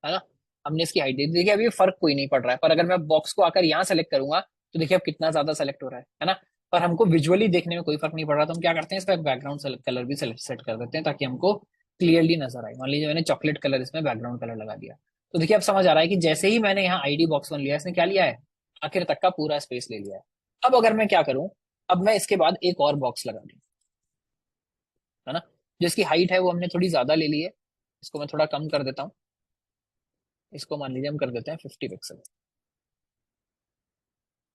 है ना। हमने इसकी हाइट दे दी। देखिए अभी फर्क कोई नहीं पड़ रहा है, पर अगर मैं बॉक्स को आकर यहाँ सेलेक्ट करूंगा तो देखिए अब कितना ज्यादा सेलेक्ट हो रहा है ना। पर हमको विजुअली देखने में कोई फर्क नहीं पड़ रहा, तो हम क्या करते हैं, इस पर बैकग्राउंड कलर भी सेट कर देते हैं ताकि हमको क्लियरली नजर आए। मान लीजिए मैंने चॉकलेट कलर इसमें बैकग्राउंड कलर लगा दिया। तो देखिए अब समझ आ रहा है कि जैसे ही मैंने यहाँ आईडी बॉक्स 1 लिया, इसने क्या लिया है, आखिर तक का पूरा स्पेस ले लिया है। अब अगर मैं क्या करूं, अब मैं इसके बाद एक और बॉक्स लगा दूं, है ना। जिसकी हाइट है वो हमने थोड़ी ज्यादा ले ली है, इसको मैं थोड़ा कम कर देता हूँ। इसको मान लीजिए हम कर देते हैं 50 पिक्सल,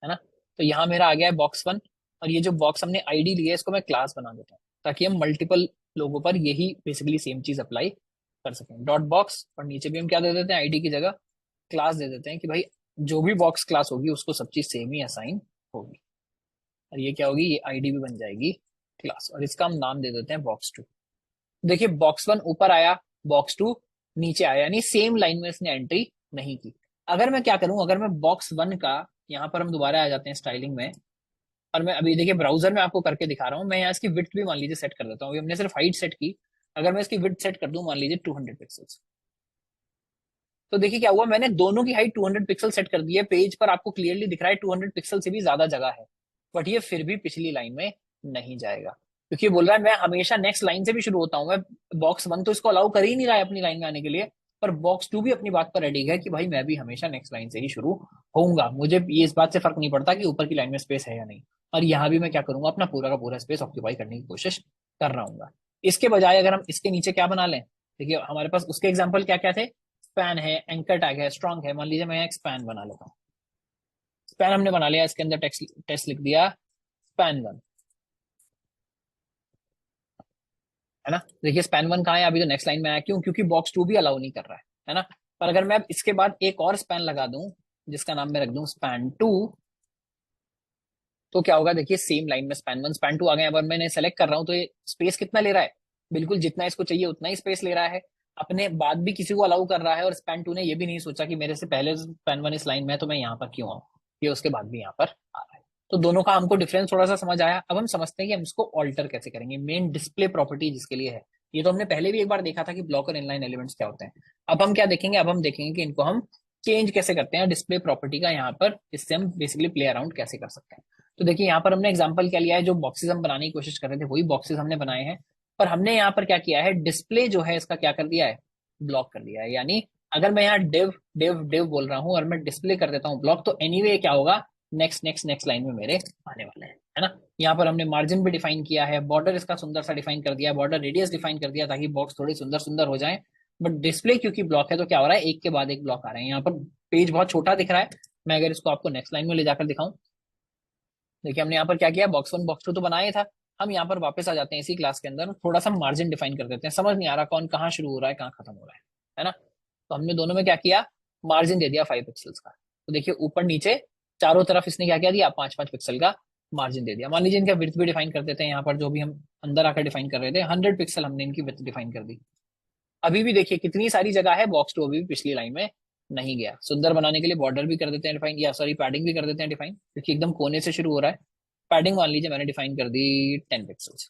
है ना। तो यहाँ मेरा आ गया है बॉक्स 1। और ये जो बॉक्स हमने आईडी लिया है इसको मैं क्लास बना देता हूँ ताकि हम मल्टीपल लोगों पर यही बेसिकली सेम चीज अप्लाई कर सकें। डॉट बॉक्स, और नीचे भी हम क्या दे देते हैं, आईडी की जगह क्लास दे देते हैं कि भाई जो भी बॉक्स क्लास होगी उसको सब चीज सेम ही असाइन होगी। और ये क्या होगी, ये आईडी भी बन जाएगी क्लास, और इसका हम नाम दे देते हैं बॉक्स 2। देखिए बॉक्स 1 ऊपर आया, बॉक्स 2 नीचे आया, यानी सेम लाइन में इसने एंट्री नहीं की। अगर मैं क्या करूं, अगर मैं बॉक्स 1 का, यहाँ पर हम दोबारा आ जाते हैं स्टाइलिंग में, और मैं अभी देखिए ब्राउजर में आपको करके दिखा रहा हूँ। मैं यहाँ इसकी विड्थ भी मान लीजिए सेट कर देता हूँ। अभी हमने सिर्फ हाइट सेट की, अगर मैं इसकी विड्थ सेट कर दूं मान लीजिए 200 पिक्सल्स, तो देखिए क्या हुआ, मैंने दोनों की हाइट 200 पिक्सल सेट कर दी है। पेज पर आपको क्लियरली दिख रहा है 200 पिक्सल से भी ज्यादा जगह है, बट ये फिर भी पिछली लाइन में नहीं जाएगा, क्योंकि बोल रहा है मैं हमेशा नेक्स्ट लाइन से भी शुरू होता हूँ। मैं बॉक्स 1 तो इसको अलाउ कर ही नहीं रहा है अपनी लाइन में आने के लिए, पर बॉक्स 2 भी अपनी बात पर रेडी है कि भाई मैं भी हमेशा नेक्स्ट लाइन से ही शुरू होऊंगा। मुझे ये इस बात से फर्क नहीं पड़ता कि ऊपर की लाइन में स्पेस है या नहीं। और यहाँ भी मैं क्या करूंगा, अपना पूरा का पूरा स्पेस ऑक्यूपाई करने की कोशिश कर रहा हूँ। इसके बजाय अगर हम इसके नीचे क्या बना लें, देखिए हमारे पास उसके एग्जाम्पल क्या क्या थे, स्पैन है, एंकर टैग है, स्ट्रॉन्ग है। मान लीजिए मैं एक स्पैन बना लेता हूँ। स्पैन हमने बना लिया, इसके अंदर टेक्स्ट लिख दिया स्पैन 1, है ना। देखिए स्पैन 1 कहाँ है, अभी तो नेक्स्ट लाइन में आया, क्यों, क्योंकि बॉक्स 2 भी अलाउ नहीं कर रहा है ना। पर अगर मैं इसके बाद एक और स्पैन लगा दूं जिसका नाम मैं रख दूं स्पैन 2, तो क्या होगा, देखिए सेम लाइन में स्पैन 1 स्पैन 2 आ गए। अब मैं सेलेक्ट कर रहा हूँ तो ये स्पेस कितना ले रहा है, बिल्कुल जितना इसको चाहिए उतना ही स्पेस ले रहा है। अपने बाद भी किसी को अलाउ कर रहा है, और स्पैन 2 ने ये भी नहीं सोचा कि मेरे से पहले स्पैन 1 इस लाइन में है तो मैं यहाँ पर क्यों आऊँ, ये उसके बाद भी यहाँ पर आ रहा है। तो दोनों का हमको डिफरेंस थोड़ा सा समझ आया। अब हम समझते हैं कि हम इसको ऑल्टर कैसे करेंगे। मेन डिस्प्ले प्रॉपर्टी जिसके लिए है, ये तो हमने पहले भी एक बार देखा था कि ब्लॉक और इनलाइन एलिमेंट्स क्या होते हैं। अब हम क्या देखेंगे, अब हम देखेंगे कि इनको हम चेंज कैसे करते हैं डिस्प्ले प्रॉपर्टी का यहाँ पर, इससे हम बेसिकली प्ले अराउंड कैसे कर सकते हैं। तो देखिए यहाँ पर हमने एग्जांपल क्या लिया है, जो बॉक्सेस हम बनाने की कोशिश कर रहे थे वही बॉक्सेस हमने बनाए हैं, पर हमने यहाँ पर क्या किया है, डिस्प्ले जो है इसका क्या कर दिया है, ब्लॉक कर दिया है। यानी अगर मैं यहाँ डिव डिव डिव बोल रहा हूँ और मैं डिस्प्ले कर देता हूँ ब्लॉक, तो एनीवे क्या होगा, नेक्स्ट नेक्स्ट नेक्स्ट लाइन में मेरे आने वाले हैं, है ना। यहाँ पर हमने मार्जिन भी डिफाइन किया है, बॉर्डर इसका सुंदर सा डिफाइन कर दिया, बॉर्डर रेडियस डिफाइन कर दिया ताकि बॉक्स थोड़े सुंदर सुंदर हो जाए। बट डिस्प्ले क्योंकि ब्लॉक है तो क्या हो रहा है, एक के बाद एक ब्लॉक आ रहे हैं। यहाँ पर पेज बहुत छोटा दिख रहा है। मैं अगर इसको आपको नेक्स्ट लाइन में ले जाकर दिखाऊं, देखिए हमने यहाँ पर क्या किया, बॉक्स 1 बॉक्स 2 तो बनाया था। हम यहाँ पर वापस आ जाते हैं इसी क्लास के अंदर, थोड़ा सा मार्जिन डिफाइन कर देते हैं। समझ नहीं आ रहा कौन कहाँ शुरू हो रहा है कहाँ खत्म हो रहा है ना। तो हमने दोनों में क्या किया, मार्जिन दे दिया 5 पिक्सल्स का। तो देखिए ऊपर नीचे चारों तरफ इसने क्या किया दिया, 5-5 पिक्सल का मार्जिन दे दिया। मान लीजिए इनका विड्थ भी डिफाइन कर देते हैं, यहाँ पर जो भी हम अंदर आकर डिफाइन कर रहे थे 100 पिक्सल हमने इनकी विड्थ डिफाइन कर दी। अभी भी देखिए कितनी सारी जगह है, बॉक्स 2 अभी भी पिछली लाइन में नहीं गया। सुंदर बनाने के लिए बॉर्डर भी कर देते हैं डिफाइन, या सॉरी पैडिंग भी कर देते हैं डिफाइन, क्योंकि एकदम कोने से शुरू हो रहा है। पैडिंग मान लीजिए मैंने डिफाइन कर दी 10 पिक्सल्स,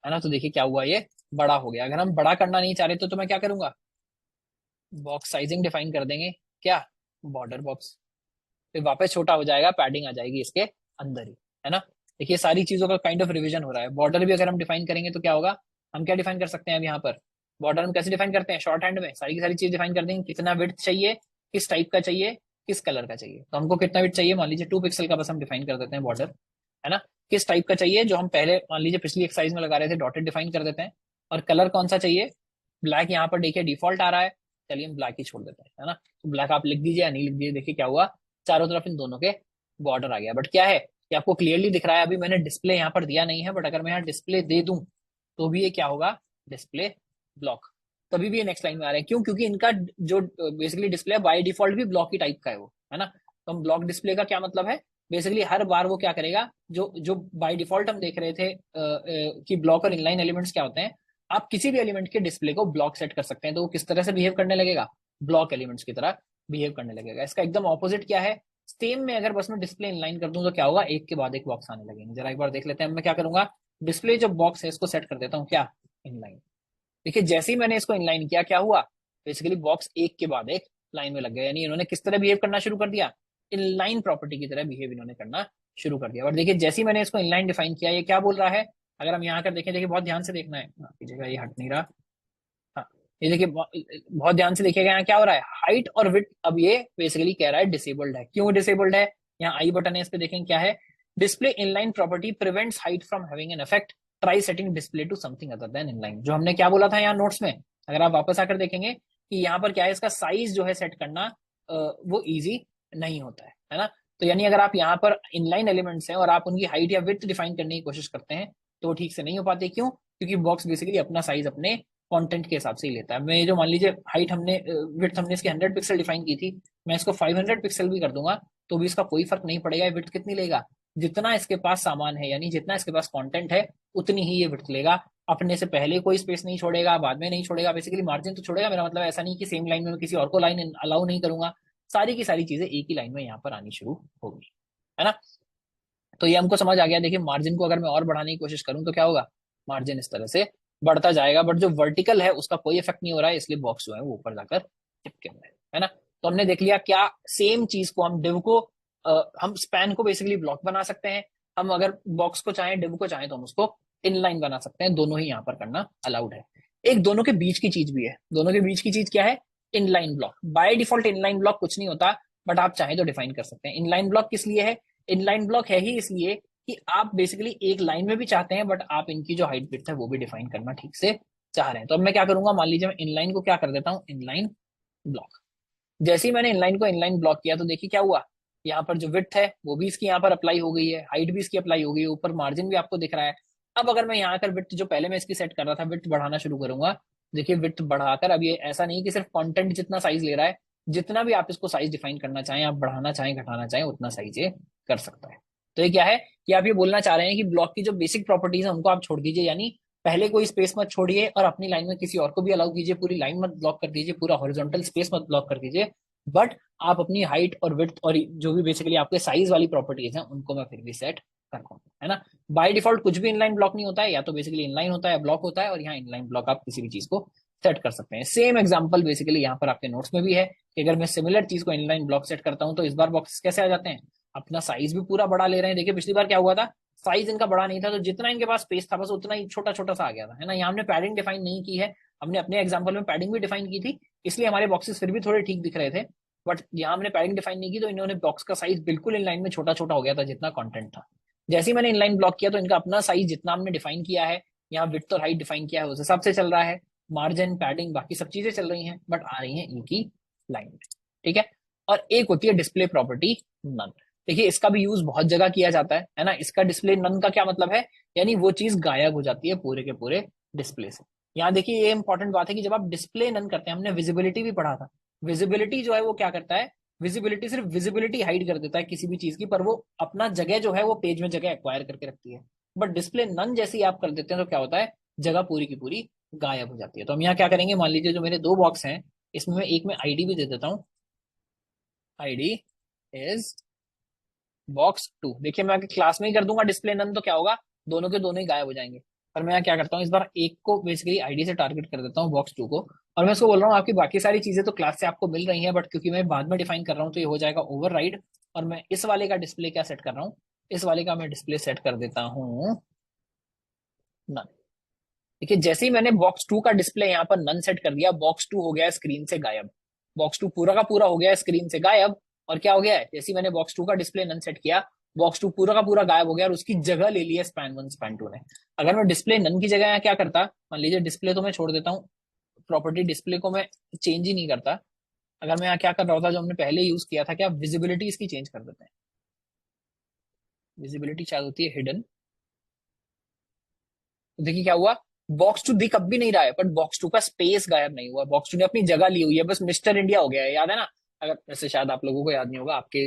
है ना। तो देखिए क्या हुआ, ये बड़ा हो गया। अगर हम बड़ा करना नहीं चाह रहे तो मैं क्या करूंगा, बॉक्स साइजिंग डिफाइन कर देंगे, क्या, बॉर्डर बॉक्स। फिर वापस छोटा हो जाएगा, पैडिंग आ जाएगी इसके अंदर ही, है ना। देखिए सारी चीजों का काइंड ऑफ रिवीजन हो रहा है। बॉर्डर भी अगर हम डिफाइन करेंगे तो क्या होगा, हम क्या डिफाइन कर सकते हैं अब यहाँ पर, बॉर्डर हम कैसे डिफाइन करते हैं, शॉर्ट हैंड में सारी की सारी चीज डिफाइन कर देंगे, कितना विड्थ चाहिए, किस टाइप का चाहिए, किस कलर का चाहिए। तो हमको कितना विड्थ चाहिए, मान लीजिए 2 पिक्सल का बस हम डिफाइन कर देते हैं बॉर्डर, है ना। किस टाइप का चाहिए, जो हम पहले मान लीजिए पिछली एक्सरसाइज में लगा रहे थे, डॉटेड डिफाइन कर देते हैं। और कलर कौन सा चाहिए, ब्लैक यहाँ पर देखिए डिफॉल्ट आ रहा है, चलिए हम ब्लैक ही छोड़ देते हैं, है ना। तो ब्लैक आप लिख दीजिए या नहीं लिख दीजिए, देखिए क्या हुआ, चारों तरफ इन दोनों के बॉर्डर आ गया। बट क्या है कि आपको क्लियरली दिख रहा है, अभी मैंने डिस्प्ले यहाँ पर दिया नहीं है, बट अगर मैं यहाँ डिस्प्ले दे दूं तो भी ये क्या होगा, डिस्प्ले ब्लॉक। तभी भी ये नेक्स्ट लाइन में आ रहे हैं, क्यों, क्योंकि इनका जो बेसिकली डिस्प्ले बाय डिफॉल्ट भी ब्लॉक की टाइप का है वो, है ना। तो हम ब्लॉक डिस्प्ले का क्या मतलब है, बेसिकली हर बार वो क्या करेगा, जो जो बाय डिफॉल्ट हम देख रहे थे कि ब्लॉक और इनलाइन एलिमेंट्स क्या होते हैं, आप किसी भी एलिमेंट के डिस्प्ले को ब्लॉक सेट कर सकते हैं, तो वो किस तरह से बिहेव करने लगेगा, ब्लॉक एलिमेंट्स की तरह बिहेव करने लगेगा। इसका एकदम ऑपोजिट क्या है, सेम में अगर बस मैं डिस्प्ले इनलाइन कर दूं तो क्या होगा, एक के बाद एक बॉक्स आने लगेंगे। जरा एक बार देख लेते हैं। मैं क्या करूंगा, डिस्प्ले जो बॉक्स है इसको सेट कर देता हूँ क्या, इनलाइन। देखिए जैसे ही मैंने इसको इनलाइन किया क्या हुआ, बेसिकली बॉक्स एक के बाद एक लाइन में लग गया, यानी इन्होंने किस तरह बिहेव करना शुरू कर दिया, इनलाइन प्रॉपर्टी की तरह बिहेव इन्होंने करना शुरू कर दिया। और देखिए जैसे ही मैंने इसको इनलाइन डिफाइन किया, ये क्या बोल रहा है, अगर हम यहाँ कर देखें, देखिए बहुत ध्यान से देखना है, माफ कीजिएगा ये हट नहीं रहा, हाँ ये देखिए बहुत ध्यान से देखिएगा, यहाँ क्या हो रहा है, हाइट और विड्थ अब ये बेसिकली कह रहा है डिसेबल्ड है। क्यों डिसेबल्ड है, यहाँ आई बटन है, इस पे देखें क्या है, display inline property prevents height from having an effect, try setting display to something other than inline. जो हमने क्या बोला था यहाँ नोट्स में, अगर आप वापस आकर देखेंगे कि यहाँ पर क्या है, इसका साइज जो है सेट करना वो इजी नहीं होता है ना। तो यानी अगर आप यहाँ पर इनलाइन एलिमेंट्स हैं और आप उनकी हाइट या विड्थ डिफाइन करने की कोशिश करते हैं तो वो ठीक से नहीं हो पाते। क्यों, क्योंकि बॉक्स बेसिकली अपना साइज अपने कंटेंट के हिसाब से ही लेता है। मैं जो मान लीजिए हाइट हमने विड्थ हमने इसकी 100 पिक्सल डिफाइन की थी, मैं इसको 500 पिक्सल भी कर दूंगा तो भी इसका कोई फर्क नहीं पड़ेगा। विड्थ कितनी लेगा, जितना इसके पास सामान है, यानी जितना इसके पास कंटेंट है उतनी ही ये विड्थ लेगा। अपने से पहले कोई स्पेस नहीं छोड़ेगा, बाद में नहीं छोड़ेगा, बेसिकली मार्जिन तो छोड़ेगा। मेरा मतलब ऐसा नहीं कि सेम लाइन में मैं किसी और को लाइन अलाउ नहीं करूंगा, सारी की सारी चीजें एक ही लाइन में यहाँ पर आनी शुरू होगी, है ना। तो ये हमको समझ आ गया। देखिए मार्जिन को अगर मैं और बढ़ाने की कोशिश करूं तो क्या होगा, मार्जिन इस तरह से बढ़ता जाएगा, बट जो वर्टिकल है उसका कोई इफेक्ट नहीं हो रहा है, इसलिए बॉक्स जो है वो ऊपर जाकर चिपके हुए है ना। तो हमने देख लिया क्या, सेम चीज को हम डिव को हम स्पैन को बेसिकली ब्लॉक बना सकते हैं, हम अगर बॉक्स को चाहें डिव को चाहें तो हम उसको इनलाइन बना सकते हैं, दोनों ही यहाँ पर करना अलाउड है। एक दोनों के बीच की चीज भी है, दोनों के बीच की चीज क्या है, inline block. By default inline block कुछ नहीं होता, बट आप चाहें तो डिफाइन कर सकते हैं। इनलाइन ब्लॉक किस लिए है, इनलाइन ब्लॉक है ही इसलिए कि आप बेसिकली एक लाइन में भी चाहते हैं, बट आप इनकी जो हाइट विड्थ है वो भी डिफाइन करना ठीक से चाह रहे हैं। तो अब मैं क्या करूंगा, मान लीजिए मैं इनलाइन को क्या कर देता हूँ, इनलाइन ब्लॉक। जैसे ही मैंने इनलाइन को इनलाइन ब्लॉक किया तो देखिए क्या हुआ, यहाँ पर जो विड्थ है वो भी इसकी यहाँ पर अप्लाई हो गई है, हाइट भी इसकी अप्लाई हो गई है, ऊपर मार्जिन भी आपको दिख रहा है। अब अगर मैं यहाँ कर विड्थ जो पहले मैं इसकी सेट कर रहा था, विड्थ बढ़ाना शुरू करूंगा, देखिए विड्थ बढ़ाकर अब ये ऐसा नहीं कि सिर्फ कंटेंट जितना साइज ले रहा है, जितना भी आप इसको साइज डिफाइन करना चाहें, आप बढ़ाना चाहें घटाना चाहें उतना साइज ये कर सकता है। तो ये क्या है कि आप ये बोलना चाह रहे हैं कि ब्लॉक की जो बेसिक प्रॉपर्टीज है उनको आप छोड़ दीजिए, यानी पहले कोई स्पेस मत छोड़िए और अपनी लाइन में किसी और को भी अलाउ कीजिए, पूरी लाइन मत ब्लॉक कर दीजिए, पूरा हॉरिजॉन्टल स्पेस मत ब्लॉक कर दीजिए, बट आप अपनी हाइट और विड्थ और जो भी बेसिकली आपके साइज वाली प्रॉपर्टीज हैं उनको मैं फिर भी सेट कर पाऊँ, है ना। बाय डिफॉल्ट कुछ भी इनलाइन ब्लॉक नहीं होता है, या तो बेसिकली इनलाइन होता है या ब्लॉक होता है, और यहाँ इनलाइन ब्लॉक आप किसी भी चीज को सेट कर सकते हैं। सेम एग्जांपल बेसिकली यहाँ पर आपके नोट्स में भी है कि अगर मैं सिमिलर चीज को इनलाइन ब्लॉक सेट करता हूँ तो इस बार बॉक्स कैसे आ जाते हैं, अपना साइज भी पूरा बड़ा ले रहे हैं। देखिए पिछली बार क्या हुआ था, साइज इनका बड़ा नहीं था, तो जितना इनके पास स्पेस था बस उतना ही छोटा छोटा सा आ गया था, है ना। यहाँ हमने पैडिंग डिफाइन नहीं की है, हमने अपने एग्जाम्पल में पैडिंग भी डिफाइन की थी, इसलिए हमारे बॉक्सेस फिर भी थोड़े ठीक दिख रहे थे। बट यहाँ हमने पैडिंग डिफाइन नहीं की तो इन्होंने बॉक्स का साइज बिल्कुल इनलाइन में छोटा छोटा हो गया था जितना कंटेंट था। जैसे ही मैंने इनलाइन ब्लॉक किया तो इनका अपना साइज जितना हमने डिफाइन किया है, यहाँ विड्थ और हाइट डिफाइन किया है उस हिसाब से चल रहा है, मार्जिन पैडिंग बाकी सब चीजें चल रही हैं, बट आ रही हैं इनकी लाइन में, ठीक है। और एक होती है डिस्प्ले प्रॉपर्टी नन। देखिए इसका भी यूज बहुत जगह किया जाता है ना। इसका डिस्प्ले नन का क्या मतलब है, यानी वो चीज गायब हो जाती है पूरे के पूरे डिस्प्ले से। यहाँ देखिए ये इंपॉर्टेंट बात है कि जब आप डिस्प्ले नन करते हैं, हमने विजिबिलिटी भी पढ़ा था, विजिबिलिटी जो है वो क्या करता है, विजिबिलिटी सिर्फ विजिबिलिटी हाइड कर देता है किसी भी चीज की, पर वो अपना जगह जो है वो पेज में जगह एक्वायर करके रखती है। बट डिस्प्ले नन जैसे ही आप कर देते हैं तो क्या होता है, जगह पूरी की पूरी गायब हो जाती है। तो हम यहाँ क्या करेंगे, मान लीजिए जो मेरे दो बॉक्स हैं, इसमें मैं एक में आईडी भी दे देता हूँ, आईडी इज बॉक्स 2। देखिए मैं क्लास में ही कर दूंगा डिस्प्ले नन, तो क्या होगा, दोनों के दोनों ही गायब हो जाएंगे। पर मैं यहाँ क्या करता हूँ, इस बार एक को बेसिकली आईडी से टारगेट कर देता हूँ, बॉक्स 2 को, और मैं उसको बोल रहा हूँ आपकी बाकी सारी चीजें तो क्लास से आपको मिल रही हैं, बट क्योंकि मैं बाद में डिफाइन कर रहा हूँ तो ये हो जाएगा ओवरराइड। और मैं इस वाले का डिस्प्ले क्या सेट कर रहा हूँ, इस वाले का मैं डिस्प्ले सेट कर देता हूँ नन। देखिए जैसे ही मैंने बॉक्स 2 का डिस्प्ले यहाँ पर नन सेट कर दिया, बॉक्स 2 हो गया स्क्रीन से गायब, बॉक्स 2 पूरा का पूरा हो गया स्क्रीन से गायब। और क्या हो गया है, जैसे ही मैंने बॉक्स 2 का डिस्प्ले नन सेट किया, बॉक्स 2 पूरा का पूरा गायब हो गया और उसकी जगह ले ली है स्पैन 1 स्पैन 2 ने। अगर मैं डिस्प्ले नन की जगह यहाँ क्या करता, मान लीजिए डिस्प्ले तो मैं छोड़ देता हूँ, प्रॉपर्टी डिस्प्ले को मैं चेंज ही नहीं करता। अगर मैं यहाँ क्या कर रहा होता, जो हमने पहले यूज किया था, क्या विजिबिलिटी इसकी चेंज कर देते हैं, विजिबिलिटी शायद होती है हिडन। तो देखिए क्या हुआ, बॉक्स 2 दिख अब भी नहीं रहा है, बट बॉक्स 2 का स्पेस गायब नहीं हुआ, बॉक्स 2 ने अपनी जगह ली हुई है, बस मिस्टर इंडिया हो गया है, याद है ना। अगर वैसे शायद आप लोगों को याद नहीं होगा, आपके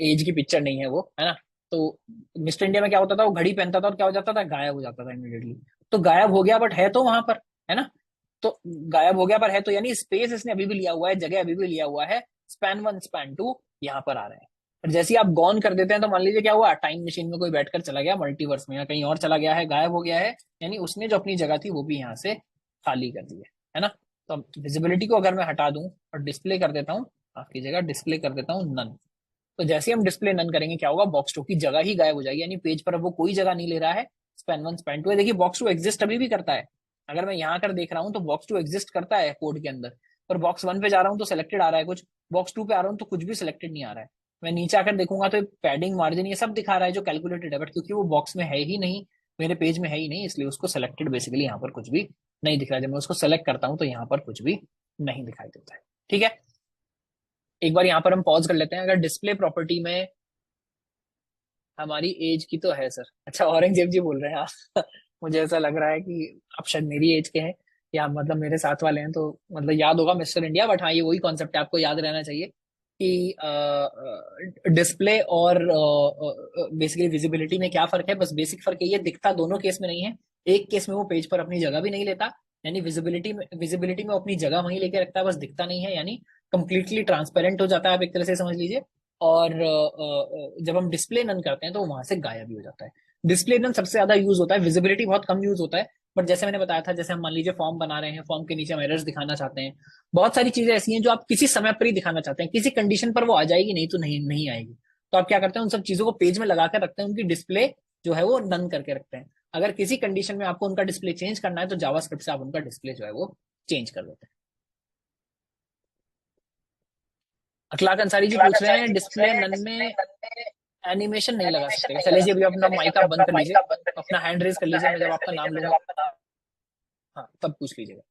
एज की पिक्चर नहीं है वो, है ना। तो मिस्टर इंडिया में क्या होता था, वो घड़ी पहनता था और क्या हो जाता था, गायब हो जाता था इमीडिएटली। तो गायब हो गया बट है तो वहां पर, है ना। तो गायब हो गया पर है तो, यानी स्पेस इसने अभी भी लिया हुआ है, जगह अभी भी लिया हुआ है, स्पैन 1 स्पैन 2 यहाँ पर आ रहे हैं। और जैसे ही आप गॉन कर देते हैं, तो मान लीजिए क्या हुआ, टाइम मशीन में कोई बैठकर चला गया मल्टीवर्स में या कहीं और चला गया है, गायब हो गया है, यानी उसने जो अपनी जगह थी वो भी यहाँ से खाली कर दी है ना। तो अब विजिबिलिटी को अगर मैं हटा दूं और डिस्प्ले कर देता हूँ, आपकी जगह डिस्प्ले कर देता हूँ नन, तो जैसे ही हम डिस्प्ले नन करेंगे क्या होगा, बॉक्स 2 की जगह ही गायब हो जाएगी, यानी पेज पर अब वो कोई जगह नहीं ले रहा है। स्पैन 1 स्पैन 2 है, देखिए बॉक्स 2 एग्जिस्ट अभी भी करता है। अगर मैं यहाँ कर देख रहा हूँ तो बॉक्स 2 एग्जिस्ट करता है कोड के अंदर, पर बॉक्स 1 पे जा रहा हूँ तो सिलेक्टेड आ रहा है कुछ, बॉक्स 2 पे आ रहा हूँ तो कुछ भी सिलेक्टेड नहीं आ रहा है। मैं नीचे आकर देखूंगा तो पैडिंग मार्जिन ये सब दिखा रहा है जो कैलकुलेटेड है, बट क्योंकि वो बॉक्स में है ही नहीं, मेरे पेज में है ही नहीं, इसलिए उसको सेलेक्टेड बेसिकली यहाँ पर कुछ भी नहीं दिख रहा है। जब मैं उसको सेलेक्ट करता हूँ तो यहाँ पर कुछ भी नहीं दिखाई देता है। ठीक है, एक बार यहाँ पर हम पॉज कर लेते हैं। अगर डिस्प्ले प्रॉपर्टी में हमारी एज की तो है सर, अच्छा औरंगजेब जी बोल रहे हैं आप मुझे ऐसा लग रहा है कि आप शायद मेरी एज के हैं या मतलब मेरे साथ वाले हैं, तो मतलब याद होगा मिस्टर इंडिया। बट हाँ, ये वही कॉन्सेप्ट है, आपको याद रहना चाहिए कि डिस्प्ले और बेसिकली विजिबिलिटी में क्या फर्क है। बस बेसिक फर्क ये है, दिखता दोनों केस में नहीं है। एक केस में वो पेज पर अपनी जगह भी नहीं लेता, यानी विजिबिलिटी में वो अपनी जगह वहीं लेके रखता है, बस दिखता नहीं है, यानी कंप्लीटली ट्रांसपेरेंट हो जाता है, आप एक तरह से समझ लीजिए। और जब हम डिस्प्ले नन करते हैं तो वहां से गायब भी हो जाता है। डिस्प्ले नन सबसे ज्यादा यूज होता है, विजिबिलिटी बहुत कम यूज होता है। बट जैसे मैंने बताया था, जैसे हम मान लीजिए फॉर्म बना रहे हैं, फॉर्म के नीचे हम एरर्स दिखाना चाहते हैं, बहुत सारी चीजें ऐसी हैं जो आप किसी समय पर ही दिखाना चाहते हैं, किसी कंडीशन पर वो आ जाएगी, नहीं तो नहीं नहीं आएगी। तो आप क्या करते हैं, उन सब चीजों को पेज में लगा कर रखते हैं, उनकी डिस्प्ले जो है वो नन करके रखते हैं। अगर किसी कंडीशन में आपको उनका डिस्प्ले चेंज करना है तो जावास्क्रिप्ट से आप उनका डिस्प्ले जो है वो चेंज कर देते हैं। अखलाक अंसारी जी पूछ रहे हैं डिस्प्ले नन में एनिमेशन नहीं लगा सकते, चलिए जी अभी अपना माइक आप बंद कर लीजिए, अपना हैंड रेज कर लीजिए, मैं जब आपका नाम लूंगा हाँ तब पूछ लीजिएगा।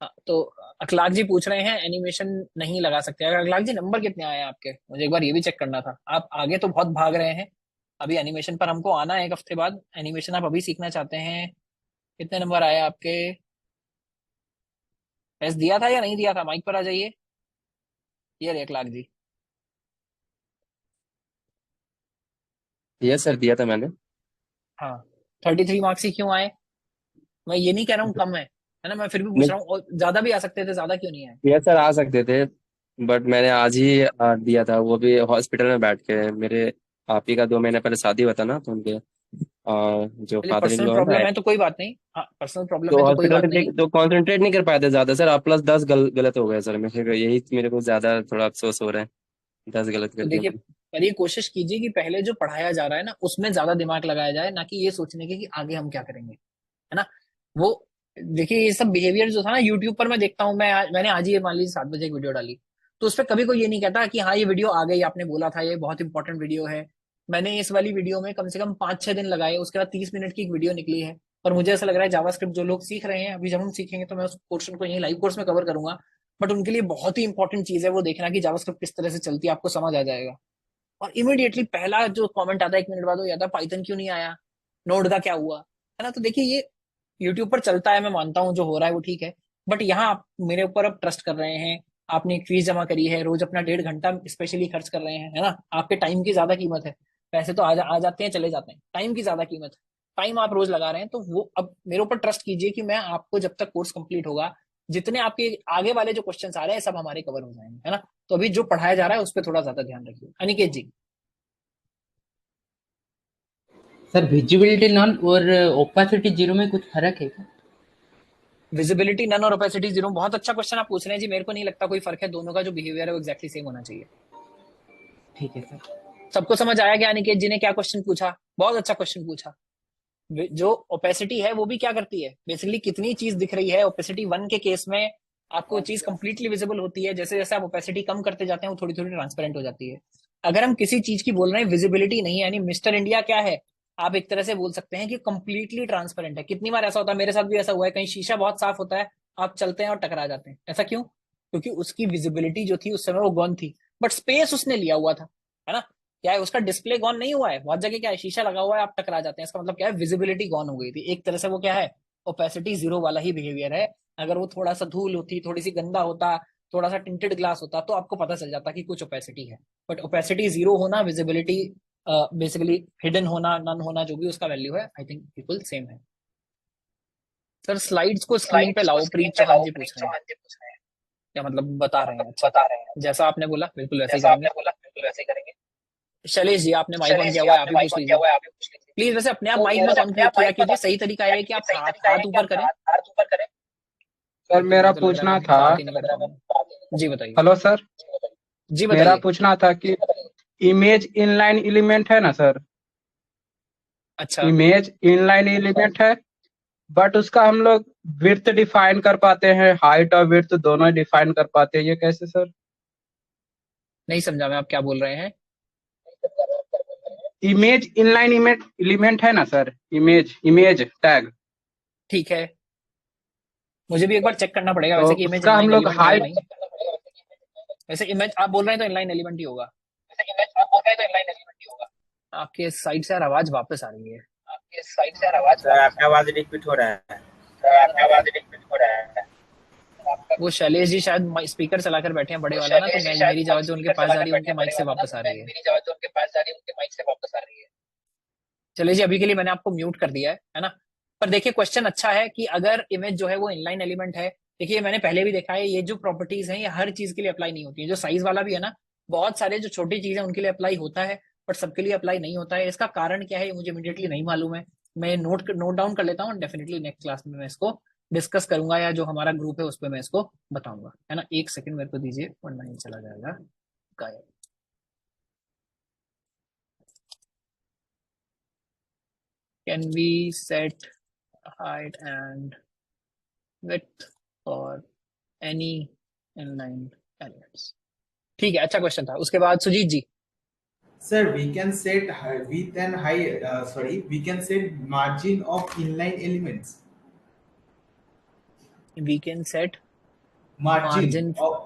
हाँ तो अखलाक जी पूछ रहे हैं एनिमेशन नहीं लगा सकते। अगर अखलाक जी नंबर कितने आए हैं आपके, मुझे एक बार ये भी चेक करना था। आप आगे तो बहुत भाग रहे हैं, अभी एनिमेशन पर हमको आना है एक हफ्ते बाद, एनिमेशन आप अभी सीखना चाहते हैं। कितने नंबर आए आपके, टेस्ट दिया था या नहीं दिया था, माइक पर आ जाइए। ये रे अखलाक जी। यस सर, दिया था मैंने। हाँ, 33 मार्क्स ही क्यों आए, मैं ये नहीं कह रहा हूँ कम है ना, मैं फिर भी पूछ नहीं, रहा हूँ, और ज्यादा भी आ सकते थे, ज्यादा क्यों नहीं आए। यस सर आ सकते थे, बट मैंने आज ही दिया था, वो भी हॉस्पिटल में बैठ के। मेरे आप ही का 2 महीने पहले शादी हुआ था ना, तो उनके जो चलिए फादर इन पर्सनल लॉ है प्रॉब्लम ना, है तो कोई बात नहीं, हाँ पर्सनल प्रॉब्लम तो है तो कोई हॉस्पिटल बात में नहीं। तो कॉन्सेंट्रेट नहीं कर पाए थे ज्यादा सर। आप प्लस 10 गलत हो गए सर, यही मेरे को ज्यादा थोड़ा अफसोस हो रहा है, 10 गलत कर तो दिया देखिए, मैंने। पर ये कोशिश कीजिए कि पहले जो पढ़ाया जा रहा है ना उसमें ज्यादा दिमाग लगाया जाए, ना कि ये सोचने के कि आगे हम क्या करेंगे, है ना। वो देखिए ये सब बिहेवियर जो था ना यूट्यूब पर मैं देखता हूँ, मैंने आज ही ये मान लीजिए 7 बजे एक वीडियो डाली, तो उस पर कभी कोई ये नहीं कहता कि हाँ ये वीडियो आ गई, आपने बोला था ये बहुत इंपॉर्टेंट वीडियो है। मैंने इस वाली वीडियो में कम से कम 5-6 दिन लगाए, उसके बाद 30 मिनट की एक वीडियो निकली है। और मुझे ऐसा लग रहा है जावास्क्रिप्ट जो लोग सीख रहे हैं, अभी जब हम सीखेंगे तो मैं उस पोर्शन को यही लाइव कोर्स में कवर करूंगा, बट उनके लिए बहुत ही इंपॉर्टेंट चीज है वो देखना कि जावास्क्रिप्ट किस तरह से चलती है, आपको समझ आ जाएगा। और इमीडिएटली पहला जो कमेंट आता है 1 मिनट बाद, वो आता है पाइथन क्यों नहीं आया, नोड का क्या हुआ, है ना। तो देखिए ये यूट्यूब पर चलता है, मैं मानता हूँ जो हो रहा है वो ठीक है, बट यहाँ आप मेरे ऊपर अब ट्रस्ट कर रहे हैं, आपने एक फीस जमा करी है, रोज अपना 1.5 घंटा स्पेशली खर्च कर रहे हैं, है ना। आपके टाइम की ज्यादा कीमत है, पैसे तो आ जाते हैं चले जाते हैं, टाइम की ज्यादा कीमत है। टाइम आप रोज लगा रहे हैं, तो वो अब मेरे ऊपर ट्रस्ट कीजिए कि मैं आपको जब तक कोर्स कंप्लीट होगा, जितने आपके आगे वाले जो क्वेश्चन आ रहे हैं सब हमारे कवर हो जाएंगे, है ना। तो अभी जो पढ़ाया जा रहा है उस पर थोड़ा ज्यादा ध्यान रखिए। अनिकेत जी। सर विजिबिलिटी नॉन और ओपेसिटी जीरो में कुछ फर्क है क्या? विजिबिलिटी नन और ओपेसिटी जीरो, बहुत अच्छा क्वेश्चन आप पूछ रहे हैं जी। मेरे को नहीं लगता कोई फर्क है, दोनों का जो बिहेवियर है वो एक्जैक्टली सेम होना चाहिए। ठीक है सर। सबको समझ आया क्या अनिकेत जी ने क्या क्वेश्चन पूछा? बहुत अच्छा क्वेश्चन पूछा। जो ओपेसिटी है वो भी क्या करती है, बेसिकली कितनी चीज दिख रही है। ओपेसिटी 1 के केस में आपको चीज कंप्लीटली विजिबल होती है, जैसे जैसे आप ओपेसिटी कम करते जाते हैं वो थोड़ी थोड़ी ट्रांसपेरेंट हो जाती है। अगर हम किसी चीज की बोल रहे हैं विजिबिलिटी नहीं है, यानी मिस्टर इंडिया क्या है, आप एक तरह से बोल सकते हैं कि कंप्लीटली ट्रांसपेरेंट है। कितनी बार ऐसा होता है, मेरे साथ भी ऐसा हुआ है, कहीं शीशा बहुत साफ होता है, आप चलते हैं और टकरा जाते हैं। ऐसा क्यों? क्योंकि उसकी विजिबिलिटी जो थी उस समय वो गॉन थी, बट स्पेस उसने लिया हुआ था, है ना। क्या है, उसका डिस्प्ले गॉन नहीं हुआ है। बहुत जगह क्या है, शीशा लगा हुआ है, आप टकरा जाते हैं, इसका मतलब क्या है, विजिबिलिटी गॉन हो गई थी। एक तरह से वो क्या है, ओपेसिटी जीरो वाला ही बिहेवियर है। अगर वो थोड़ा सा धूल होती, थोड़ी सी गंदा होता, थोड़ा सा टिंटेड ग्लास होता, तो आपको पता चल जाता कि कुछ ओपेसिटी है। बट ओपेसिटी जीरो होना, विजिबिलिटी बेसिकली हिडन होना, नन होना, जो भी उसका वैल्यू है, आई थिंक बिल्कुल सेम है। सर स्लाइड्स को स्क्रीन पे लाओ, प्रीत चौहान जी पूछ रहे हैं। क्या मतलब बता रहे हैं? अच्छा, जैसा आपने बोला बिल्कुल वैसे ही करेंगे। शैलेश जी आपने माइक ऑन किया हुआ है, आप ही पूछ लीजिए प्लीज। वैसे अपने आप माइक मत ऑन किया कीजिए, सही तरीका है कि आप हाथ हाथ ऊपर करें। सर मेरा मुझे तो लग रहा पूछना है था। बात ही नहीं कर पा रहे हैं। जी बताइए। हेलो सर, जी मेरा बताइए। पूछना था कि इमेज इनलाइन एलिमेंट है ना सर, अच्छा, इमेज इनलाइन एलिमेंट है, बट उसका हम लोग विड्थ डिफाइन कर पाते हैं, हाइट और विड्थ दोनों डिफाइन कर पाते हैं, ये कैसे सर? नहीं समझा मैं, आप क्या बोल रहे हैं? इमेज इनलाइन इमेज एलिमेंट है ना सर, इमेज इमेज टैग, ठीक है, मुझे भी एक बार चेक करना पड़ेगा तो वैसे कि इमेज उसका हम इनलाइन लोग एलिमेंट है या हाइट। नहीं। वैसे इमेज आप बोल रहे हैं तो इनलाइन एलिमेंट ही होगा। आपके साइड से यार आवाज वापस आ रही है। सर आपका आवाज रिपीट हो रहा है। वो शैलेश जी शायद स्पीकर चलाकर बैठे हैं बड़े वाला ना, तो मैं मेरी आवाज जो उनके पास जा रही है उनके माइक से वापस आ रही है। चलिए जी, अभी के लिए मैंने आपको म्यूट कर दिया है ना। पर देखिए क्वेश्चन अच्छा है कि अगर इमेज जो है वो इनलाइन एलिमेंट है। देखिए मैंने पहले भी देखा है, ये जो प्रॉपर्टीज हैं ये हर चीज के लिए अप्लाई नहीं होती है। जो साइज वाला भी है ना, बहुत सारे जो छोटी चीज है उनके लिए अप्लाई होता है, बट सबके लिए अप्लाई नहीं होता है। इसका कारण क्या है ये मुझे इमीडिएटली नहीं मालूम है। मैं नोट डाउन कर लेता हूँ, डेफिनेटली नेक्स्ट क्लास में मैं इसको डिस्कस करूंगा, या जो हमारा ग्रुप है उस पर मैं इसको बताऊंगा, है ना। एक सेकंड मेरे को दीजिए वरना ये चला जाएगा गायब। Can we set height and width for any inline elements? ठीक है, अच्छा क्वेश्चन था। उसके बाद सुजीत जी। Sir, we can set width and height. We can set margin of inline elements. We can set Margin margin। of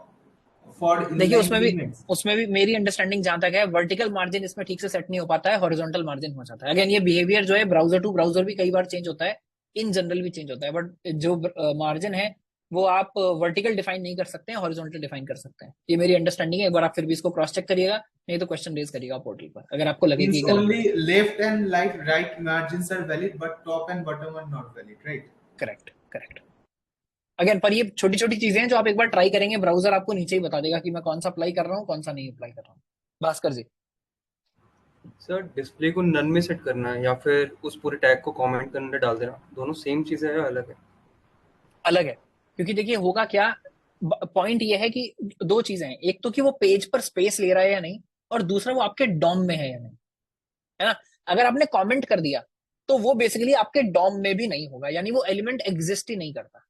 for देखिए inline elements. उसमें भी मेरी अंडरस्टैंडिंग जहां तक है, वर्टिकल मार्जिन इसमें ठीक से सेट नहीं हो पाता है, हॉरिजॉन्टल मार्जिन हो जाता है। अगेन ये बिहेवियर जो है ब्राउजर टू ब्राउजर भी कई बार चेंज होता है, इन जनरल भी चेंज होता है, बट जो मार्जिन है वो आप वर्टिकल डिफाइन नहीं कर सकते हैं, हॉरिजॉन्टल डिफाइन कर सकते हैं। ये मेरी अंडरस्टैंडिंग है। एक बार आप फिर भी इसको क्रॉस चेक करिएगा, नहीं तो क्वेश्चन रेज करिएगा पोर्टल पर अगर आपको लगे कि Means गलत है। only left and right margins are valid, but top and bottom are not valid, right? Correct correct. Again पर ये छोटी छोटी चीजें हैं जो आप एक बार ट्राई करेंगे, ब्राउजर आपको नीचे ही बता देगा कि मैं कौन सा अप्लाई कर रहा हूँ कौन सा नहीं अप्लाई कर रहा हूँ। भास्कर जी। सर डिस्प्ले को नन में सेट करना है या फिर उस पूरे टैग को कमेंट के अंदर डाल देना, दोनों सेम चीजें है या अलग है? अलग है, क्योंकि देखिए होगा क्या, पॉइंट ये है कि दो चीजें हैं, एक तो कि वो पेज पर स्पेस ले रहा है या नहीं, और दूसरा वो आपके डॉम में है या नहीं, है ना। अगर आपने कमेंट कर दिया तो वो बेसिकली आपके डॉम में भी नहीं होगा, यानी वो एलिमेंट एग्जिस्ट ही नहीं करता,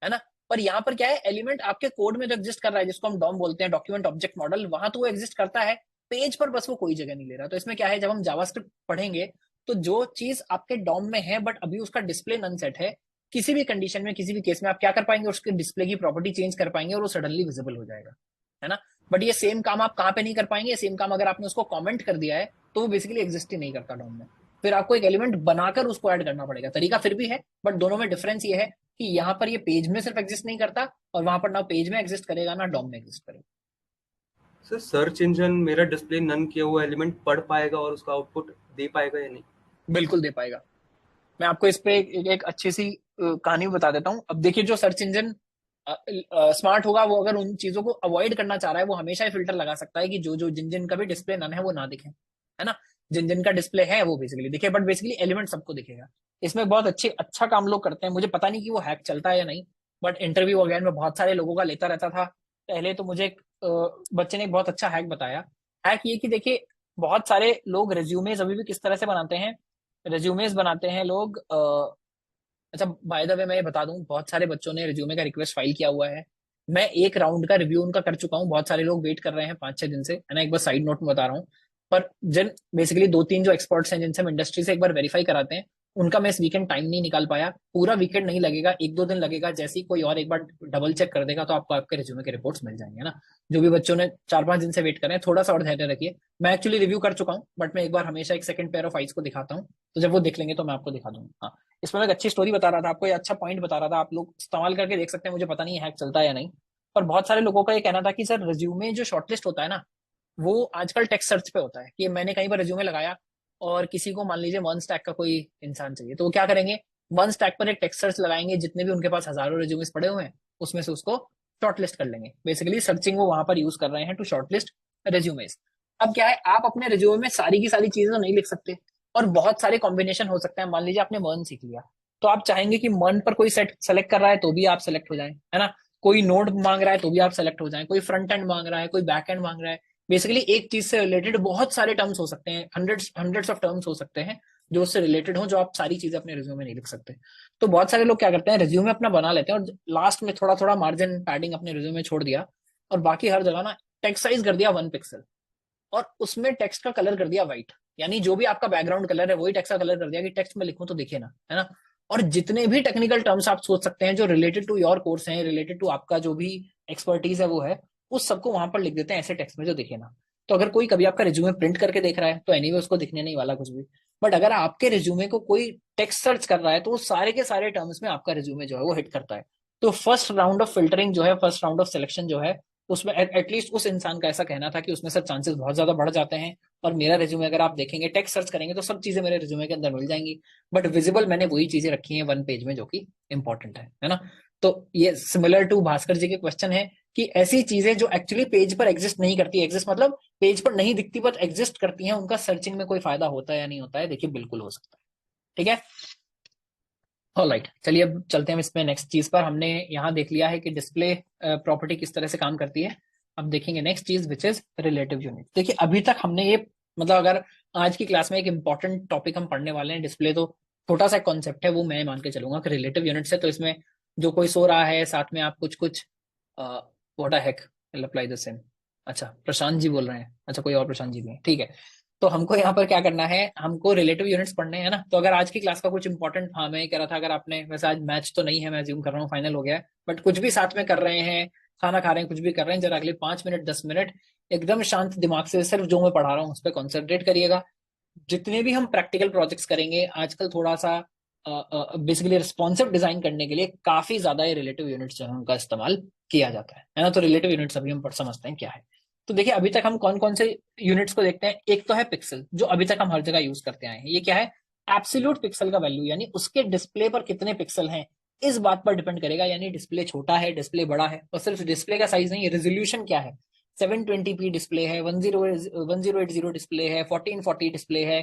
है ना। पर यहाँ पर क्या है, एलिमेंट आपके कोड में जो एग्जिस्ट कर रहा है, जिसको हम डॉम बोलते हैं, डॉक्यूमेंट ऑब्जेक्ट मॉडल, वहां तो वो एग्जिस्ट करता है, पेज पर बस वो कोई जगह नहीं ले रहा। तो इसमें क्या है, जब हम जावास्क्रिप्ट पढ़ेंगे तो जो चीज आपके डॉम में है बट अभी उसका डिस्प्ले नन सेट है, किसी भी कंडीशन में किसी भी केस में आप क्या कर पाएंगे, उसके डिस्प्ले की प्रॉपर्टी चेंज कर पाएंगे और वो सडनली विजिबल हो जाएगा, है ना। बट ये सेम काम आप कहाँ पे नहीं कर पाएंगे, सेम काम अगर आपने उसको कमेंट कर दिया है तो वो बेसिकली एग्जिस्ट ही नहीं करता डॉम में। फिर आपको एक एलिमेंट बनाकर उसको ऐड करना पड़ेगा। तरीका फिर भी है, बट दोनों में डिफरेंस ये है कि यहाँ पर ये पेज में सिर्फ एग्जिस्ट नहीं करता, और वहां पर ना पेज में एग्जिस्ट करेगा ना डॉम में एग्जिस्ट करेगा। सर सर्च इंजन मेरा डिस्प्ले नन किया हुआ एलिमेंट पढ़ पाएगा और उसका आउटपुट दे पाएगा या नहीं? बिल्कुल दे पाएगा। मैं आपको इस पे एक अच्छी सी कहानी बता देता हूँ। अब देखिए, जो सर्च इंजन स्मार्ट होगा, वो अगर उन चीजों को अवॉइड करना चाह रहा है, वो हमेशा ही फिल्टर लगा सकता है कि जो जो जिन जिन का भी डिस्प्ले नन है वो ना दिखे, है ना। जिन जिन का डिस्प्ले है वो बेसिकली दिखे, बट बेसिकली एलिमेंट सबको दिखेगा। इसमें बहुत अच्छा काम लोग करते हैं। मुझे पता नहीं कि वो हैक चलता है या नहीं, बट इंटरव्यू वगैरह में बहुत सारे लोगों का लेता रहता था पहले। तो मुझे एक बच्चे ने एक बहुत अच्छा हैक बताया। हैक ये कि देखिए, बहुत सारे लोग रेज्यूमेज अभी भी किस तरह से बनाते हैं। रेज्यूमेज बनाते हैं लोग अच्छा, बाय द वे मैं ये बता दूं, बहुत सारे बच्चों ने रिज्यूमे का रिक्वेस्ट फाइल किया हुआ है। मैं एक राउंड का रिव्यू उनका कर चुका हूँ। बहुत सारे लोग वेट कर रहे हैं 5-6 दिन से, है ना। एक बार साइड नोट में बता रहा हूँ। पर जिन बेसिकली 2-3 जो एक्सपर्ट्स हैं जिनसे हम इंडस्ट्री से एक बार वेरीफाई कराते हैं, उनका मैं इस वीकेंड टाइम नहीं निकाल पाया। पूरा वीकेंड नहीं लगेगा, 1-2 दिन लगेगा। जैसे ही कोई और एक बार डबल चेक कर देगा तो आपको आपके रिज्यूमे के रिपोर्ट्स मिल जाएंगे ना। जो भी बच्चों ने 4-5 दिन से वेट कर रहे हैं, थोड़ा सा और धैर्य रखिए। मैं एक्चुअली रिव्यू कर चुका हूँ, बट मैं एक बार हमेशा एक सेकंड पेयर ऑफ आइज को दिखाता हूँ। तो जब वो देख लेंगे तो मैं आपको दिखा दूंगा। हाँ, इसमें मैं एक अच्छी स्टोरी बता रहा था आपको, ये अच्छा पॉइंट बता रहा था। आप लोग इस्तेमाल करके देख सकते हैं। मुझे पता नहीं हैक चलता है या नहीं, पर बहुत सारे लोगों का ये कहना था कि सर, रिज्यूमे जो शॉर्टलिस्ट होता है ना, वो आजकल टेक्स्ट सर्च पे होता है। कि मैंने कहीं पर रिज्यूमे लगाया और किसी को मान लीजिए वन स्टैक का कोई इंसान चाहिए, तो वो क्या करेंगे, वन स्टैक पर एक टेक्स्ट सर्च लगाएंगे, जितने भी उनके पास हजारों रिज्यूमेस पड़े हुए हैं उसमें से उसको शॉर्टलिस्ट कर लेंगे। बेसिकली सर्चिंग वो वहां पर यूज कर रहे हैं टू शॉर्टलिस्ट रिज्यूमेस। अब क्या है, आप अपने रिज्यूमे में सारी की सारी चीजें तो नहीं लिख सकते, और बहुत सारे कॉम्बिनेशन हो सकते हैं। मान लीजिए आपने मर्न सीख लिया, तो आप चाहेंगे कि मर्न पर कोई सेट सेलेक्ट कर रहा है तो भी आप सेलेक्ट हो जाएं, है ना। कोई नोड मांग रहा है तो भी आप सेलेक्ट हो जाएं, कोई फ्रंट एंड मांग रहा है, कोई बैक एंड मांग रहा है। बेसिकली एक चीज से रिलेटेड बहुत सारे टर्म्स हो सकते हैं, हंड्रेड्स ऑफ टर्म्स हो सकते हैं जो उससे रिलेटेड हो, जो आप सारी चीजें अपने रिज्यूमे में नहीं लिख सकते। तो बहुत सारे लोग क्या करते हैं, रिज्यूमे अपना बना लेते हैं और लास्ट में थोड़ा थोड़ा मार्जिन पैडिंग अपने रिज्यूमे में छोड़ दिया, और बाकी हर जगह ना टेक्स्ट साइज कर दिया 1 पिक्सल, और उसमें टेक्स्ट का कलर कर दिया व्हाइट। यानी जो भी आपका बैकग्राउंड कलर है वही टेक्स्ट का कलर कर दिया कि टेक्स्ट में लिखूं तो दिखे ना, है ना। और जितने भी टेक्निकल टर्म्स आप सोच सकते हैं जो रिलेटेड टू योर कोर्स हैं, रिलेटेड टू आपका जो भी एक्सपर्टीज है वो है, उस सबको वहां पर लिख देते हैं ऐसे टेक्स्ट में जो दिखे ना। तो अगर कोई कभी आपका रिज्यूमे प्रिंट करके देख रहा है तो एनीवे उसको दिखने नहीं वाला कुछ भी। बट अगर आपके रिज्यूमे को कोई टेक्स्ट सर्च कर रहा है तो वो सारे के सारे टर्म्स में आपका रिज्यूमे जो है वो हिट करता है। तो फर्स्ट राउंड ऑफ फिल्टरिंग जो है, फर्स्ट राउंड ऑफ सिलेक्शन जो है, उसमें एटलीस्ट उस इंसान का ऐसा कहना था कि उसमें सर चांसेस बहुत ज्यादा बढ़ जाते हैं। और मेरा रिज्यूमे अगर आप देखेंगे, टेक्स्ट सर्च करेंगे तो सब चीजें मेरे रिज्यूमे के अंदर मिल जाएंगी, बट विजिबल मैंने वही चीजें रखी हैं 1 पेज में जो कि इंपॉर्टेंट है ना। तो ये सिमिलर टू भास्कर जी के क्वेश्चन है कि ऐसी चीजें जो एक्चुअली पेज पर एग्जिस्ट नहीं करती, एग्जिस्ट मतलब पेज पर नहीं दिखती बट एग्जिस्ट करती हैं, उनका सर्चिंग में कोई फायदा होता है या नहीं होता है, देखिए बिल्कुल हो सकता है। ठीक है, ऑलराइट, चलिए अब चलते हैं इसमें नेक्स्ट चीज पर। हमने यहाँ देख लिया है कि डिस्प्ले प्रॉपर्टी किस तरह से काम करती है। अब देखेंगे नेक्स्ट चीज विच इज रिलेटिव यूनिट। देखिए अभी तक हमने ये, मतलब अगर आज की क्लास में एक इंपॉर्टेंट टॉपिक हम पढ़ने वाले हैं डिस्प्ले, तो छोटा सा कॉन्सेप्ट है वो मैं मान के चलूंगा कि रिलेटिव यूनिट है। तो इसमें जो कोई सो रहा है साथ में आप कुछ कुछ what hack apply the same. अच्छा, प्रशांत जी बोल रहे हैं, अच्छा कोई और प्रशांत जी भी है, ठीक है। तो हमको यहाँ पर क्या करना है, हमको रिलेटिव यूनिट्स पढ़ने हैं ना। तो अगर आज की क्लास का कुछ इंपॉर्टेंट, हाँ मैं ये कह रहा था, अगर आपने, वैसे आज मैच तो नहीं है, मैं ज्यूम कर रहा हूँ फाइनल हो गया है, बट कुछ भी साथ में कर रहे हैं, खाना खा रहे हैं, कुछ भी कर रहे हैं, जरा अगले 5 मिनट 10 मिनट एकदम शांत दिमाग से सिर्फ जो मैं पढ़ा रहा हूँ उस पर कॉन्सेंट्रेट करिएगा। जितने भी हम प्रैक्टिकल प्रोजेक्ट्स करेंगे आजकल, थोड़ा सा बेसिकली रिस्पॉन्सिव डिजाइन करने के लिए काफी ज्यादा ये रिलेटिव यूनिट्स जो है उनका इस्तेमाल किया जाता है ना। तो रिलेटिव यूनिट्स अभी हम समझते हैं क्या है। तो देखिए अभी तक हम कौन कौन से यूनिट्स को देखते हैं। एक तो है पिक्सल, जो अभी तक हम हर जगह यूज करते आए हैं। ये क्या है, एब्सोल्यूट पिक्सल का वैल्यू, यानी उसके डिस्प्ले पर कितने पिक्सल हैं इस बात पर डिपेंड करेगा। यानी डिस्प्ले छोटा है, डिस्प्ले बड़ा है, और सिर्फ डिस्प्ले का साइज नहीं, रेजोल्यूशन क्या है, 720p डिस्प्ले है, 1080 डिस्प्ले है, 1440 डिस्प्ले है,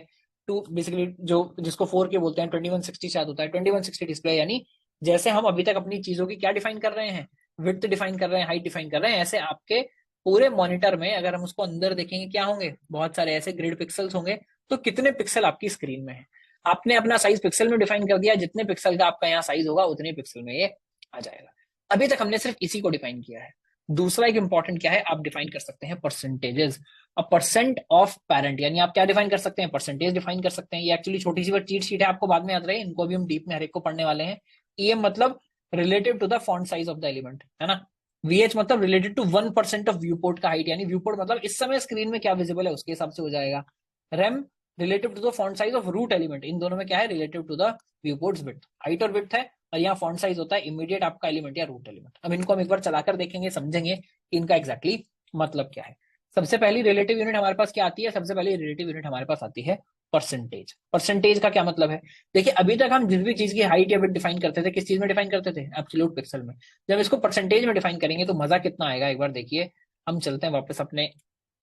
टू बेसिकली जो जिसको 4K बोलते हैं, 2160 शायद होता है, 2160 डिस्प्ले। यानी जैसे हम अभी तक अपनी चीजों की क्या डिफाइन कर रहे हैं, विड्थ डिफाइन कर रहे हैं, हाइट डिफाइन कर रहे हैं, ऐसे आपके पूरे मॉनिटर में अगर हम उसको अंदर देखेंगे क्या होंगे, बहुत सारे ऐसे ग्रिड पिक्सल्स होंगे। तो कितने पिक्सल आपकी स्क्रीन में है, आपने अपना साइज पिक्सल में डिफाइन कर दिया, जितने पिक्सल का आपका यहाँ साइज होगा उतने पिक्सल में ये आ जाएगा। अभी तक हमने सिर्फ इसी को डिफाइन किया है। दूसरा एक इंपॉर्टेंट क्या है, आप डिफाइन कर सकते हैं percentages, a percent of parent. यानी आप क्या डिफाइन कर सकते हैं, परसेंटेज डिफाइन कर सकते हैं। ये एक्चुअली छोटी सी चीट शीट है, आपको बाद में याद रहे, इनको भी हम डीप में हर एक को पढ़ने वाले हैं। EM मतलब relative to the font size of the element, है ना। VH मतलब related to 1% of viewport का हाइट, यानी व्यू पोर्ट मतलब इस समय स्क्रीन में क्या विजिबल है उसके हिसाब से हो जाएगा। Rem relative to the font size of root element, इन दोनों में क्या है, relative to the view ports width, height और विड्थ है, और यहाँ फॉन्ट साइज होता है इमीडिएट आपका एलिमेंट या रूट एलिमेंट। अब इनको हम एक बार चलाकर देखेंगे, समझेंगे कि इनका एग्जैक्टली मतलब क्या है। सबसे पहली रिलेटिव यूनिट हमारे पास क्या आती है, सबसे पहली रिलेटिव यूनिट हमारे पास आती है परसेंटेज। परसेंटेज का क्या मतलब है? देखिए अभी तक हम जिस भी चीज की हाइट या विड्थ डिफाइन करते थे, किस चीज में डिफाइन करते थे? एब्सोल्यूट पिक्सल में। जब इसको परसेंटेज में डिफाइन करेंगे तो मजा कितना आएगा, एक बार देखिए। हम चलते हैं वापस अपने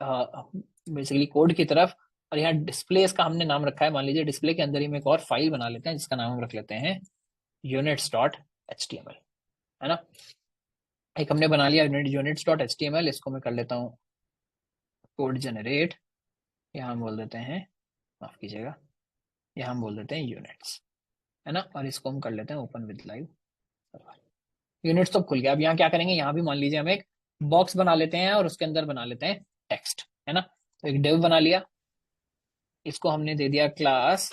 बेसिकली कोड की तरफ, और यहाँ डिस्प्ले इसका हमने नाम रखा है। मान लीजिए डिस्प्ले के अंदर ही में एक और फाइल बना लेते हैं जिसका नाम हम रख लेते हैं units.html, है ना। एक हमने बना लिया units.html, इसको मैं कर लेता हूँ कोड जनरेट। यहाँ हम बोल देते हैं, माफ कीजिएगा, यहाँ हम बोल देते हैं यूनिट्स, है ना। और इसको हम कर लेते हैं open with live server. Units तो खुल गया। अब यहाँ क्या करेंगे, यहाँ भी मान लीजिए हम एक बॉक्स बना लेते हैं और उसके अंदर बना लेते हैं टेक्स्ट, है ना। तो एक डिव बना लिया, इसको हमने दे दिया क्लास।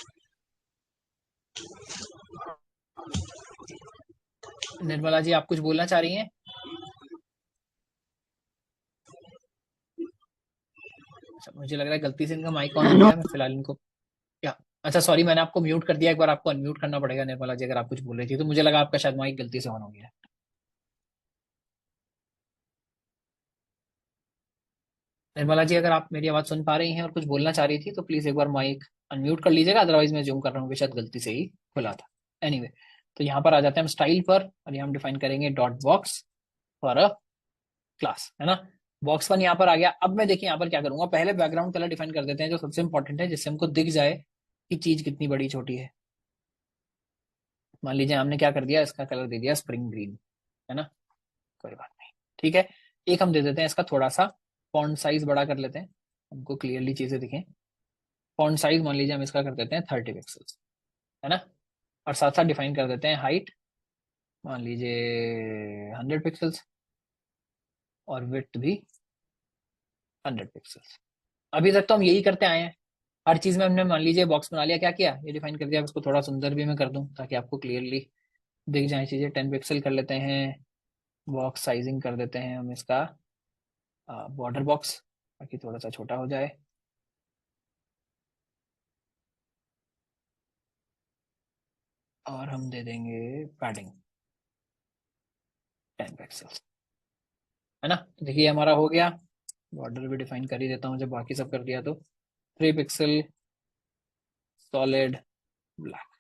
निर्मला जी आप कुछ बोलना चाह रही हैं? मुझे लग रहा है गलती से इनका माइक ऑन हो गया है। मैं फिलहाल इनको क्या, अच्छा सॉरी, मैंने आपको म्यूट कर दिया। एक बार आपको अनम्यूट करना पड़ेगा निर्मला जी, अगर आप कुछ बोल रही थी तो मुझे लगा आपका शायद माइक गलती से ऑन हो गया है। निर्मला जी अगर आप मेरी आवाज सुन पा रही हैं और कुछ बोलना चाह रही थी तो प्लीज एक बार माइक अनम्यूट कर लीजिएगा, अदरवाइज मैं जूम कर रहा हूँ कि शायद गलती से ही खुला था। एनीवे तो यहाँ पर आ जाते हैं हम स्टाइल पर, और यहाँ हम डिफाइन करेंगे dot box for a class, है ना। बॉक्स वन यहाँ पर आ गया। अब मैं देखिए यहाँ पर क्या करूंगा, पहले बैकग्राउंड कलर डिफाइन कर देते हैं जो सबसे इंपॉर्टेंट है, जिससे हमको दिख जाए कि चीज कितनी बड़ी छोटी है। मान लीजिए हमने क्या कर दिया, इसका कलर दे दिया स्प्रिंग ग्रीन, है ना, कोई बात नहीं, ठीक है। एक हम दे देते हैं इसका थोड़ा सा फॉन्ट साइज बड़ा कर लेते हैं, हमको क्लियरली चीजें दिखें। फॉन्ट साइज मान लीजिए हम इसका कर देते हैं 30 पिक्सल्स, है ना। और साथ साथ डिफाइन कर देते हैं हाइट, मान लीजिए 100 पिक्सल्स, और विड्थ भी 100 पिक्सल्स। अभी तक तो हम यही करते आए हैं, हर चीज में हमने मान लीजिए बॉक्स बना लिया, क्या किया, ये डिफाइन कर दिया। इसको थोड़ा सुंदर भी मैं कर दूं ताकि आपको क्लियरली दिख जाए चीजें। 10 पिक्सल कर लेते हैं, बॉक्स साइजिंग कर देते हैं हम इसका बॉर्डर बॉक्स, ताकि थोड़ा सा छोटा हो जाए। और हम दे देंगे पैडिंग 10 पिक्सल्स, है ना। तो देखिए हमारा हो गया। बॉर्डर भी डिफाइन कर ही देता हूँ जब बाकी सब कर दिया तो 3 पिक्सल सॉलिड ब्लैक,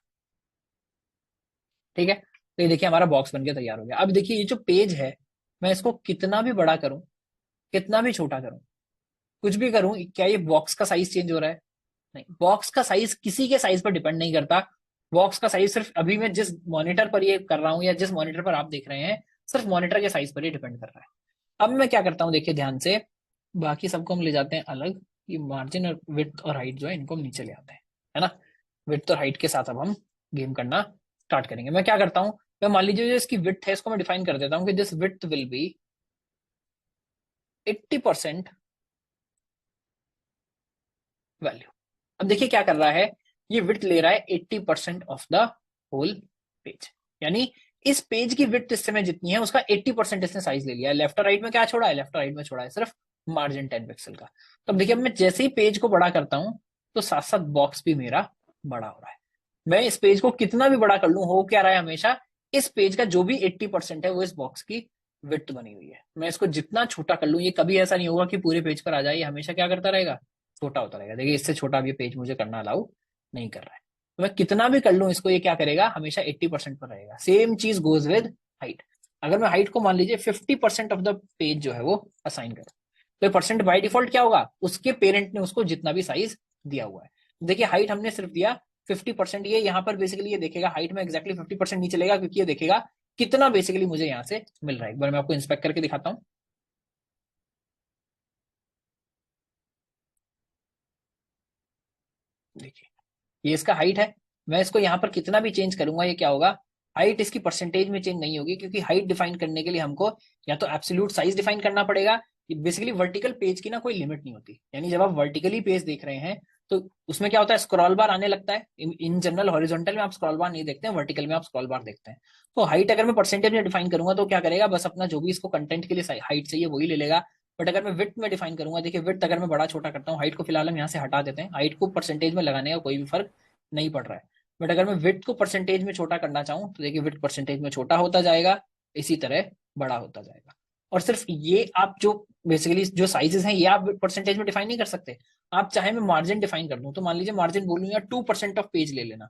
ठीक है। तो ये देखिए हमारा बॉक्स बन के तैयार हो गया। अब देखिए ये जो पेज है, मैं इसको कितना भी बड़ा करूं, कितना भी छोटा करूं, कुछ भी करूं, क्या ये बॉक्स का साइज चेंज हो रहा है? नहीं, बॉक्स का साइज किसी के साइज पर डिपेंड नहीं करता। बॉक्स का साइज सिर्फ अभी मैं जिस मॉनिटर पर ये कर रहा हूं या जिस मॉनिटर पर आप देख रहे हैं, सिर्फ मॉनिटर के साइज पर ही डिपेंड कर रहा है। अब मैं क्या करता हूं, देखिए ध्यान से, बाकी सबको हम ले जाते हैं अलग। ये मार्जिन और विड्थ और हाइट जो है इनको हम नीचे ले आते हैं, है ना। विड्थ और हाइट के साथ अब हम गेम करना स्टार्ट करेंगे। मैं क्या करता हूं, मैं मान लीजिए जो इसकी विड्थ है इसको मैं डिफाइन कर देता हूं कि this width will be 80% value. अब देखिए क्या कर रहा है, ये विड्थ ले रहा है 80% ऑफ द होल पेज, यानी इस पेज की विड्थ इस समय जितनी है उसका 80% इसने साइज ले लिया है। लेफ्ट और राइट में क्या छोड़ा है, लेफ्ट और राइट में छोड़ा है सिर्फ मार्जिन 10 पिक्सल का। तो अब देखिए, अब मैं जैसे ही पेज को बड़ा करता हूं तो साथ साथ बॉक्स भी मेरा बड़ा हो रहा है। मैं इस पेज को कितना भी बड़ा कर लूं, हो क्या रहा है, हमेशा इस पेज का जो भी 80% है वो इस बॉक्स की विड्थ बनी हुई है। मैं इसको जितना छोटा कर लूं, ये कभी ऐसा नहीं होगा कि पूरे पेज पर आ जाए, ये हमेशा क्या करता रहेगा, छोटा होता रहेगा। देखिए इससे छोटा भी पेज मुझे करना अलाउ नहीं कर रहा है, तो मैं कितना भी कर लूं इसको, ये क्या करेगा, हमेशा 80% पर रहेगा। सेम चीज गोज विद हाइट। अगर मैं हाइट को मान लीजिए 50% ऑफ द पेज जो है वो असाइन करूं, तो परसेंट बाय डिफॉल्ट क्या होगा, उसके पेरेंट ने उसको जितना भी साइज दिया हुआ है। देखिए हाइट हमने सिर्फ दिया 50%, ये यहाँ पर बेसिकली ये देखेगा हाइट में एक्जैक्टली 50% नहीं चलेगा, क्योंकि ये देखेगा कितना बेसिकली मुझे यहाँ से मिल रहा है। एक बार मैं आपको इंस्पेक्ट करके दिखाता हूँ। देखिए ये इसका हाइट है, मैं इसको यहाँ पर कितना भी चेंज करूंगा ये क्या होगा, हाइट इसकी परसेंटेज में चेंज नहीं होगी, क्योंकि हाइट डिफाइन करने के लिए हमको या तो एब्सोल्यूट साइज डिफाइन करना पड़ेगा। बेसिकली वर्टिकल पेज की ना कोई लिमिट नहीं होती, यानी जब आप वर्टिकली पेज देख रहे हैं तो उसमें क्या होता है, स्क्रॉल बार आने लगता है। इन जनरल हॉरिजॉन्टल में आप स्क्रॉल बार नहीं देखते हैं, वर्टिकल में आप स्क्रॉल बार देखते हैं। तो हाइट अगर मैं परसेंटेज में डिफाइन करूंगा तो क्या करेगा, बस अपना जो भी इसको कंटेंट के लिए हाइट चाहिए वही ले लेगा। बट अगर मैं विड्थ में डिफाइन करूंगा, देखिए विड्थ अगर मैं बड़ा छोटा करता हूँ, हाइट को फिलहाल हम यहाँ से हटा देते हैं, हाइट को परसेंटेज में लगाने का कोई भी फर्क नहीं पड़ रहा है। बट अगर मैं विड्थ को परसेंटेज में छोटा करना चाहूँ तो देखिए विड्थ परसेंटेज में छोटा होता जाएगा, इसी तरह बड़ा होता जाएगा। और सिर्फ ये आप जो बेसिकली जो साइजेस हैं ये आप परसेंटेज में डिफाइन नहीं कर सकते। आप चाहे मैं मार्जिन डिफाइन कर दूं, तो मान लीजिए मार्जिन बोलूं या 2% ऑफ पेज ले लेना,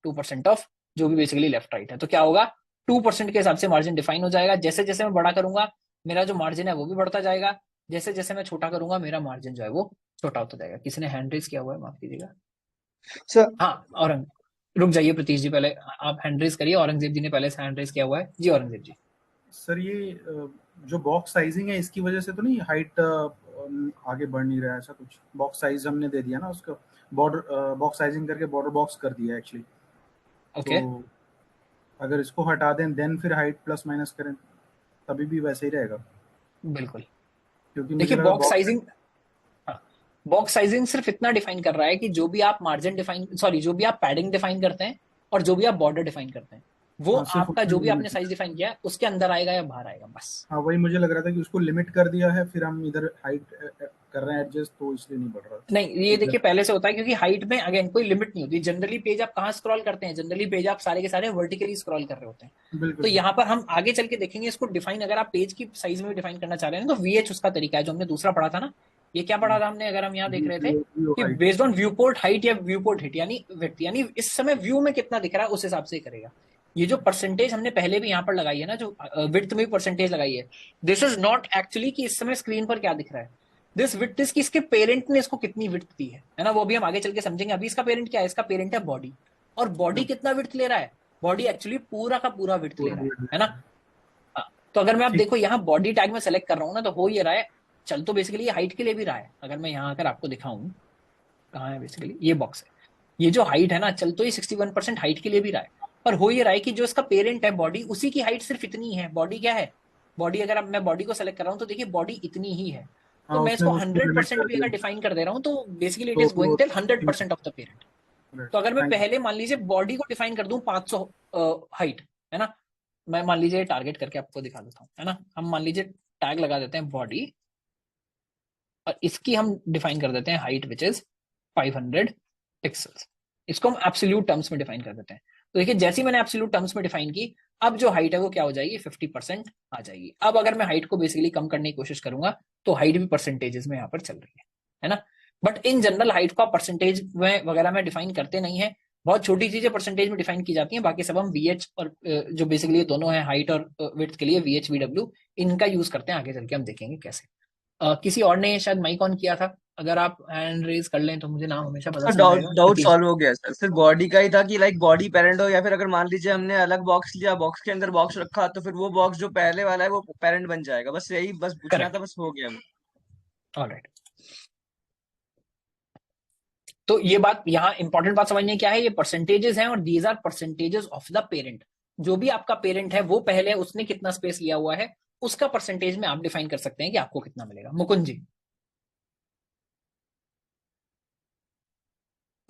2% ऑफ जो भी बेसिकली लेफ्ट राइट है, तो क्या होगा 2% के हिसाब से मार्जिन डिफाइन हो जाएगा। जैसे जैसे मैं बड़ा करूंगा मेरा जो मार्जिन है वो भी बढ़ता जाएगा, जैसे जैसे मैं छोटा करूंगा मेरा मार्जिन जो है वो छोटा होता जाएगा। किसी ने हैंड रेज किया हुआ है, माफ कीजिएगा। सर हाँ औरंग, रुक जाइए प्रतीश जी, पहले आप हैंड रेज करिए। औरंगजेब जी ने पहले से हैंड रेज किया हुआ है जी। औरंगजेब जी सर ये जो बॉक्स साइजिंग है इसकी वजह से तो नहीं हाइट आगे बढ़ नहीं रहा है ऐसा कुछ? बॉक्स साइज हमने दे दिया ना उसका, बॉर्डर बॉक्स साइजिंग करके बॉर्डर बॉक्स कर दिया एक्चुअली। ओके तो अगर इसको हटा दें देन फिर हाइट प्लस माइनस करें तभी भी वैसे ही रहेगा, बिल्कुल। क्योंकि मुझे देखिए लगा बॉक्स साइजिंग, बॉक्स साइजिंग सिर्फ इतना डिफाइन कर रहा है कि जो भी आप मार्जिन डिफाइन, सॉरी जो भी आप पैडिंग डिफाइन करते हैं और जो भी आप बॉर्डर डिफाइन करते हैं वो हाँ, सिर्फ आपका उसमें जो भी आपने लिमिट, साइज डिफाइन किया है उसके अंदर आएगा या बाहर आएगा, बस। हाँ वही मुझे लग रहा था कि उसको लिमिट कर दिया है, फिर हम इधर हाइट कर रहे हैं एडजस्ट, तो इसलिए नहीं बढ़ रहा। नहीं ये देखिए पहले से होता है, क्योंकि हाइट में अगेन कोई लिमिट नहीं होती। जनरली पेज आप कहाँ स्क्रॉल करते हैं, जनरली पेज आप सारे के सारे वर्टिकली स्क्रॉल कर रहे होते हैं। बिल्कुल तो यहाँ पर हम आगे चल के देखेंगे इसको डिफाइन, अगर आप पेज की साइज में भी डिफाइन करना चाह रहे हैं तो VH उसका तरीका है जो हमने दूसरा पढ़ा था ना। ये क्या पढ़ा था हमने, अगर हम यहाँ देख रहे थे कि height. Based on view port height या व्यू पोर्ट हिट यानी विड्थ, यानी इस समय व्यू में कितना दिख रहा है उस हिसाब से करेगा। ये जो परसेंटेज हमने पहले भी यहाँ पर लगाई है ना, जो विड्थ में परसेंटेज लगाई है, दिस इज नॉट एक्चुअली कि इस समय स्क्रीन पर क्या दिख रहा है, दिस विड्थ इज कि इसके पेरेंट ने इसको कितनी विड्थ दी है ना, वो भी हम आगे चल के समझेंगे। अभी इसका पेरेंट क्या है, इसका पेरेंट है बॉडी, और बॉडी कितना विड्थ ले रहा है, बॉडी एक्चुअली पूरा का पूरा विड्थ ले रहा है ना। तो अगर मैं आप देखो यहाँ बॉडी टैग में सेलेक्ट कर रहा हूँ ना, तो हो ये रहा है, चल तो बेसिकली ये हाइट के लिए भी रहा है। अगर मैं यहाँ आकर आपको दिखाऊं, कहाँ है बेसिकली ये बॉक्स है, ये जो हाइट है ना, चल तो ये 61% हाइट के लिए भी रहा है। पर हो ये रहा है कि जो इसका पेरेंट है बॉडी, उसी की हाइट सिर्फ इतनी है। बॉडी क्या है, बॉडी अगर अब मैं बॉडी को सेलेक्ट कर रहा हूँ तो देखिए बॉडी इतनी ही है। तो मैं इसको 100% भी अगर डिफाइन कर दे रहा हूँ तो basically it is going till 100% of the parent. तो अगर मैं पहले मान लीजिए बॉडी को डिफाइन कर दूं 500 हाइट, है ना, मैं मान लीजिए टारगेट करके आपको दिखा देता हूँ, है ना। हम मान लीजिए टैग लगा देते हैं बॉडी, और इसकी हम डिफाइन कर देते हैं हाइट विच इज 500 पिक्सल्स। इसको हम एब्सोल्यूट टर्म्स में डिफाइन कर देते हैं। तो देखिए जैसे मैंने एब्सोल्यूट टर्म्स में डिफाइन की, अब जो हाइट है वो क्या हो जाएगी, 50% आ जाएगी। अब अगर मैं हाइट को बेसिकली कम करने की कोशिश करूंगा तो हाइट भी परसेंटेजेस में यहाँ पर चल रही है ना। बट इन जनरल हाइट को आप परसेंटेज में वगैरह में डिफाइन करते नहीं है, बहुत छोटी चीजें परसेंटेज में डिफाइन की जाती हैं, बाकी सब हम VH और जो बेसिकली दोनों है हाइट और विड्थ के लिए VH VW इनका यूज करते हैं। आगे चल के हम देखेंगे कैसे। किसी और ने शायद माइक ऑन किया था, अगर आप हैंड रेज कर लें तो मुझे नाम हमेशा पता चल डाउट जाएगा। डाउट प्रतीश, सॉल्व हो गया सर। सिर्फ बॉडी का ही था कि लाइक बॉडी पेरेंट हो, या फिर अगर मान लीजिए हमने अलग बॉक्स लिया, बॉक्स के अंदर बॉक्स रखा, तो फिर वो बॉक्स जो पहले वाला है वो पेरेंट बन जाएगा। बस यही बस पूछना था, बस हो गया। ऑलराइट। तो ये बात यहाँ इंपॉर्टेंट बात समझने क्या है, ये परसेंटेजेस हैं और these are percentages of the parent. जो भी आपका पेरेंट है वो पहले उसने कितना स्पेस लिया हुआ है उसका परसेंटेज में आप डिफाइन कर सकते हैं कि आपको कितना मिलेगा। मुकुंद जी।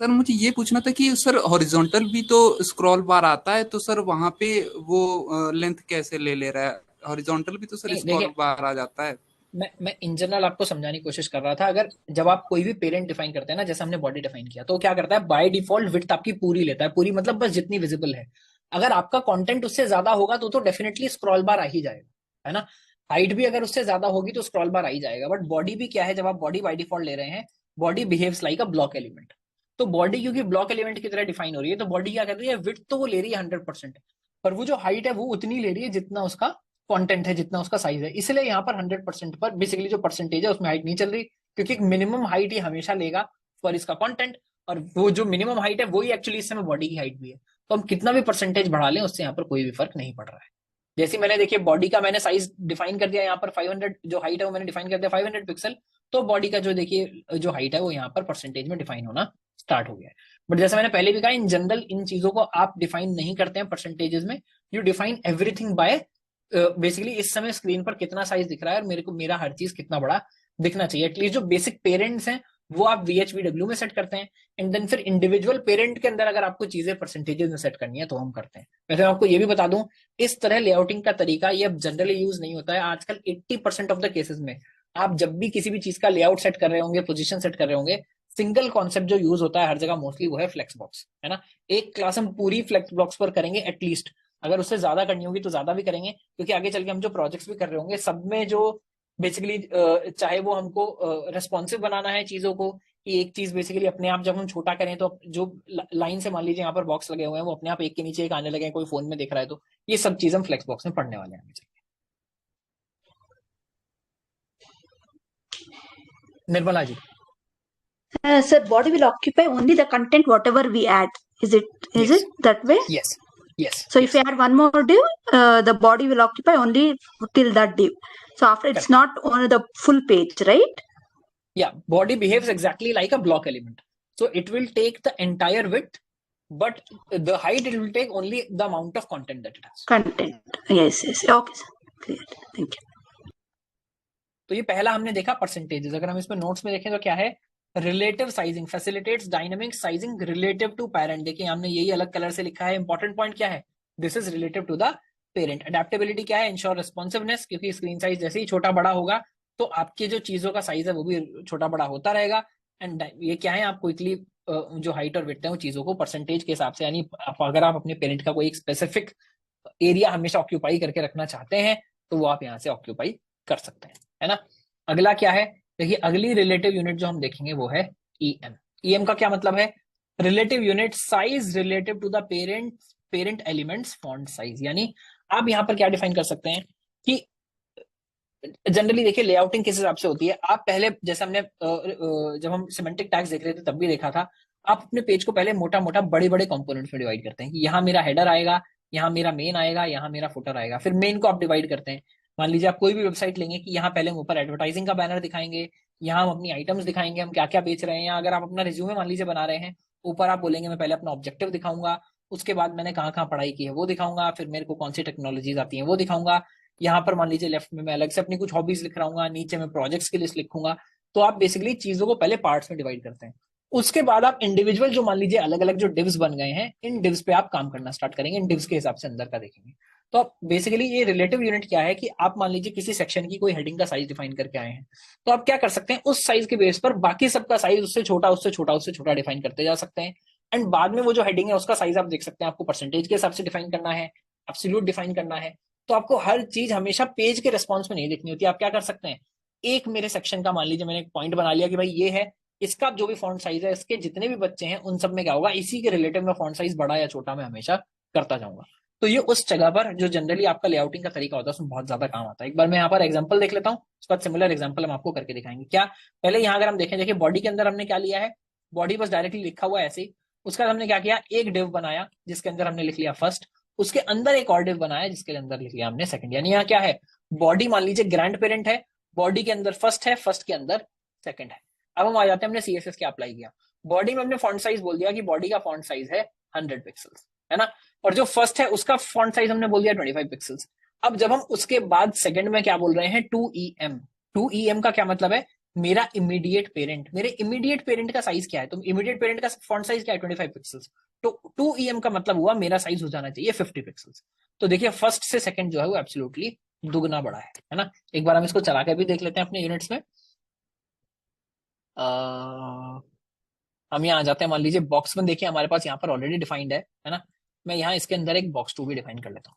सर मुझे ये पूछना था कि सर हॉरिजॉन्टल भी तो स्क्रॉल बार आता है, तो सर वहां पे वो लेंथ कैसे ले रहा है? हॉरिजॉन्टल भी तो सर स्क्रॉल बार आ जाता है। मैं इन जनरल आपको समझाने की कोशिश कर रहा था। अगर जब आप कोई भी पेरेंट डिफाइन करते हैं ना, जैसे हमने बॉडी डिफाइन किया, तो क्या करता है बाय डिफॉल्ट विड्थ आपकी पूरी लेता है, पूरी मतलब बस जितनी विजिबल है। अगर आपका कंटेंट उससे ज्यादा होगा तो डेफिनेटली स्क्रॉल बार आ ही जाएगा, है ना। हाइट भी अगर उससे ज्यादा होगी तो स्क्रॉल बार आ ही जाएगा। बट बॉडी भी क्या है, जब आप बॉडी बाय डिफॉल्ट ले रहे हैं, body behaves like a block element. तो बॉडी क्योंकि ब्लॉक एलिमेंट की तरह डिफाइन हो रही है, तो बॉडी क्या कर रही है, विड्थ तो वो ले रही है 100%, पर वो जो हाइट है वो उतनी ले रही है जितना उसका कंटेंट है, जितना उसका साइज है। इसलिए यहाँ पर 100% पर बेसिकली जो परसेंटेज है उसमें हाइट नहीं चल रही, क्योंकि एक मिनिमम हाइट ही हमेशा लेगा फॉर इसका कंटेंट, और वो जो मिनिमम हाइट है वही एक्चुअली इस समय बॉडी की हाइट भी है। तो हम कितना भी परसेंटेज बढ़ा लें उससे यहाँ पर कोई भी फर्क नहीं पड़ रहा है। जैसे मैंने देखिए बॉडी का मैंने साइज डिफाइन कर दिया यहाँ पर 500, जो हाइट है वो मैंने डिफाइन कर दिया 500 पिक्सल, तो बॉडी का जो देखिए जो हाइट है वो यहाँ पर परसेंटेज में डिफाइन होना स्टार्ट हो गया है। बट जैसे मैंने पहले भी कहा, इन जनरल इन चीजों को आप डिफाइन नहीं करते हैं परसेंटेजेस में, you define everything by basically इस समय स्क्रीन पर कितना साइज दिख रहा है और मेरा हर चीज कितना बड़ा दिखना चाहिए। एटलीस्ट जो बेसिक पेरेंट्स हैं वो आप VH VW में सेट करते हैं, एंड देन फिर इंडिविजुअल पेरेंट के अंदर अगर आपको चीजें परसेंटेजेस में सेट करनी है तो हम करते हैं। वैसे मैं आपको ये भी बता दूं, इस तरह लेआउटिंग का तरीका ये अब जनरली यूज नहीं होता है आजकल। 80% ऑफ द केसेस में आप जब भी किसी भी चीज का लेआउट सेट कर रहे होंगे, पोजीशन सेट कर रहे होंगे, सिंगल कॉन्सेप्ट जो यूज होता है हर जगह मोस्टली वो है फ्लेक्स बॉक्स, है ना। एक क्लास हम पूरी फ्लेक्स बॉक्स पर करेंगे एटलीस्ट, अगर उससे ज्यादा करनी होगी तो ज्यादा भी करेंगे, क्योंकि आगे चल के हम जो प्रोजेक्ट्स भी कर रहे होंगे सब में जो बेसिकली चाहे वो हमको रेस्पॉन्सिव बनाना है चीजों को, कि एक चीज बेसिकली अपने आप जब हम छोटा करें तो जो लाइन से मान लीजिए यहाँ पर बॉक्स लगे हुए हैं वो अपने आप एक के नीचे एक आने लगे, कोई फोन में देख रहा है, तो ये सब चीज हम फ्लेक्स बॉक्स में पढ़ने वाले हैं आगे चल के। Nirmala ji. Sir, body will occupy only the content whatever we add. Is Yes. it that way? Yes. Yes. So if we add one more div, the body will occupy only till that div. So after it's not on the full page, right? Yeah, body behaves exactly like a block element. So it will take the entire width, but the height it will take only the amount of content that it has. Content. Yes, yes. Okay, sir. Clear. Thank you. तो ये पहला हमने देखा परसेंटेजेस। अगर हम इसमें नोट्स में देखें तो क्या है, relative sizing facilitates dynamic sizing relative to parent. देखिए हमने यही अलग कलर से लिखा है। इंपॉर्टेंट पॉइंट क्या है, this is relative to the parent. Adaptability क्या है, इंश्योर रिस्पॉन्सिवनेस, क्योंकि स्क्रीन साइज जैसे ही छोटा बड़ा होगा तो आपके जो चीजों का साइज है वो भी छोटा बड़ा होता रहेगा। एंड ये क्या है, आप क्विकली जो हाइट और विड्थ है वो चीजों को परसेंटेज के हिसाब से, यानी अगर आप अपने पेरेंट का कोई एक स्पेसिफिक एरिया हमेशा ऑक्यूपाई करके रखना चाहते हैं तो वो आप यहाँ से ऑक्यूपाई कर सकते हैं, है ना। अगला क्या है, देखिए अगली रिलेटिव यूनिट जो हम देखेंगे वो है EM। EM का क्या मतलब है, relative unit size relative to the parent elements font size. यानी आप यहाँ पर क्या डिफाइन कर सकते हैं कि जनरली देखिए लेआउटिंग किस हिसाब से होती है। आप पहले जैसे हमने जब हम सिमेंटिक टैग्स देख रहे थे तब भी देखा था, आप अपने पेज को पहले मोटा मोटा बड़े बड़े कंपोनेंट्स में डिवाइड करते हैं कि यहाँ मेरा हेडर आएगा, यहाँ मेरा मेन आएगा, यहाँ मेरा फुटर आएगा। फिर मेन को आप डिवाइड करते हैं। मान लीजिए आप कोई भी वेबसाइट लेंगे कि यहाँ पहले हम ऊपर एडवर्टाइजिंग का बैनर दिखाएंगे, यहाँ हम अपनी आइटम्स दिखाएंगे, हम क्या क्या बेच रहे हैं। या अगर आप अपना रिज्यूमे मान लीजिए बना रहे हैं, ऊपर आप बोलेंगे मैं पहले अपना ऑब्जेक्टिव दिखाऊंगा, उसके बाद मैंने कहाँ कहाँ पढ़ाई की है वो दिखाऊंगा, फिर मेरे को कौन सी टेक्नोलॉजीज आती हैं वो दिखाऊंगा। यहाँ पर मान लीजिए लेफ्ट में मैं अलग से अपनी कुछ हॉबीज लिख रहा हूँ, नीचे में प्रोजेक्ट्स की लिस्ट लिखूंगा। तो आप बेसिकली चीजों को पहले पार्ट्स में डिवाइड करते हैं। उसके बाद आप इंडिविजुअल जो मान लीजिए अलग अलग जो डिव्स बन गए हैं, इन डिव्स पे आप काम करना स्टार्ट करेंगे, इन डिव्स के हिसाब से अंदर का देखेंगे। तो आप बेसिकली ये रिलेटिव यूनिट क्या है कि आप मान लीजिए किसी सेक्शन की कोई हेडिंग का साइज डिफाइन करके आए हैं, तो आप क्या कर सकते हैं, उस साइज के बेस पर बाकी सबका साइज उससे छोटा उससे छोटा उससे छोटा डिफाइन करते जा सकते हैं। एंड बाद में वो जो हेडिंग है उसका साइज आप देख सकते हैं, आपको परसेंटेज के हिसाब से डिफाइन करना है, एब्सोल्यूट डिफाइन करना है। तो आपको हर चीज हमेशा पेज के रिस्पॉन्स में नहीं देखनी होती। आप क्या कर सकते हैं, एक मेरे सेक्शन का मान लीजिए मैंने एक पॉइंट बना लिया कि भाई ये है, इसका जो भी फॉन्ट साइज है, इसके जितने भी बच्चे हैं उन सब में क्या होगा, इसी के रिलेटिव में फॉन्ट साइज बड़ा या छोटा मैं हमेशा करता जाऊंगा। तो ये उस जगह पर जो जनरली आपका लेआउटिंग का तरीका होता है उसमें बहुत ज्यादा काम आता है। एक बार मैं यहाँ पर एग्जांपल देख लेता हूँ, उसके बाद सिमिलर एग्जांपल हम आपको करके दिखाएंगे। क्या पहले यहाँ अगर हम देखें, देखिए बॉडी के अंदर हमने क्या लिया है, बॉडी बस डायरेक्टली लिखा हुआ है ऐसे ही। उसके बाद हमने क्या किया, एक डिव बनाया जिसके अंदर हमने लिख लिया फर्स्ट, उसके अंदर एक और डिव बनाया जिसके अंदर लिख लिया हमने सेकंड। यानी यहाँ क्या है, बॉडी मान लीजिए ग्रैंड पेरेंट है, बॉडी के अंदर फर्स्ट है, फर्स्ट के अंदर सेकंड है। अब हम आ जाते हैं, हमने CSS क्या अप्लाई किया, बॉडी में हमने फॉन्ट साइज बोल दिया कि बॉडी का फॉन्ट साइज है 100 पिक्सल्स, है ना। और जो फर्स्ट है उसका फॉन्ट साइज हमने बोल दिया 25 पिक्सल्स। अब जब हम उसके बाद सेकंड में क्या बोल रहे हैं, 2EM। 2EM का क्या मतलब है, मेरा इमीडिएट पेरेंट, मेरे इमीडिएट पेरेंट का साइज क्या है, तो इमीडिएट पेरेंट का फॉन्ट साइज क्या है 25 पिक्सल्स। तो 2EM का मतलब हुआ मेरा साइज हो जाना चाहिए 50 पिक्सल्स। तो देखिए फर्स्ट से सेकंड जो है वो एब्सोल्युटली दुगना बड़ा है ना। एक बार हम इसको चला के भी देख लेते हैं अपने यूनिट्स में। हम यहाँ आ जाते हैं, मान लीजिए बॉक्स 1 देखिए हमारे पास यहाँ पर ऑलरेडी डिफाइंड है ना। मैं यहाँ इसके अंदर एक बॉक्स 2 भी डिफाइन कर लेता हूँ।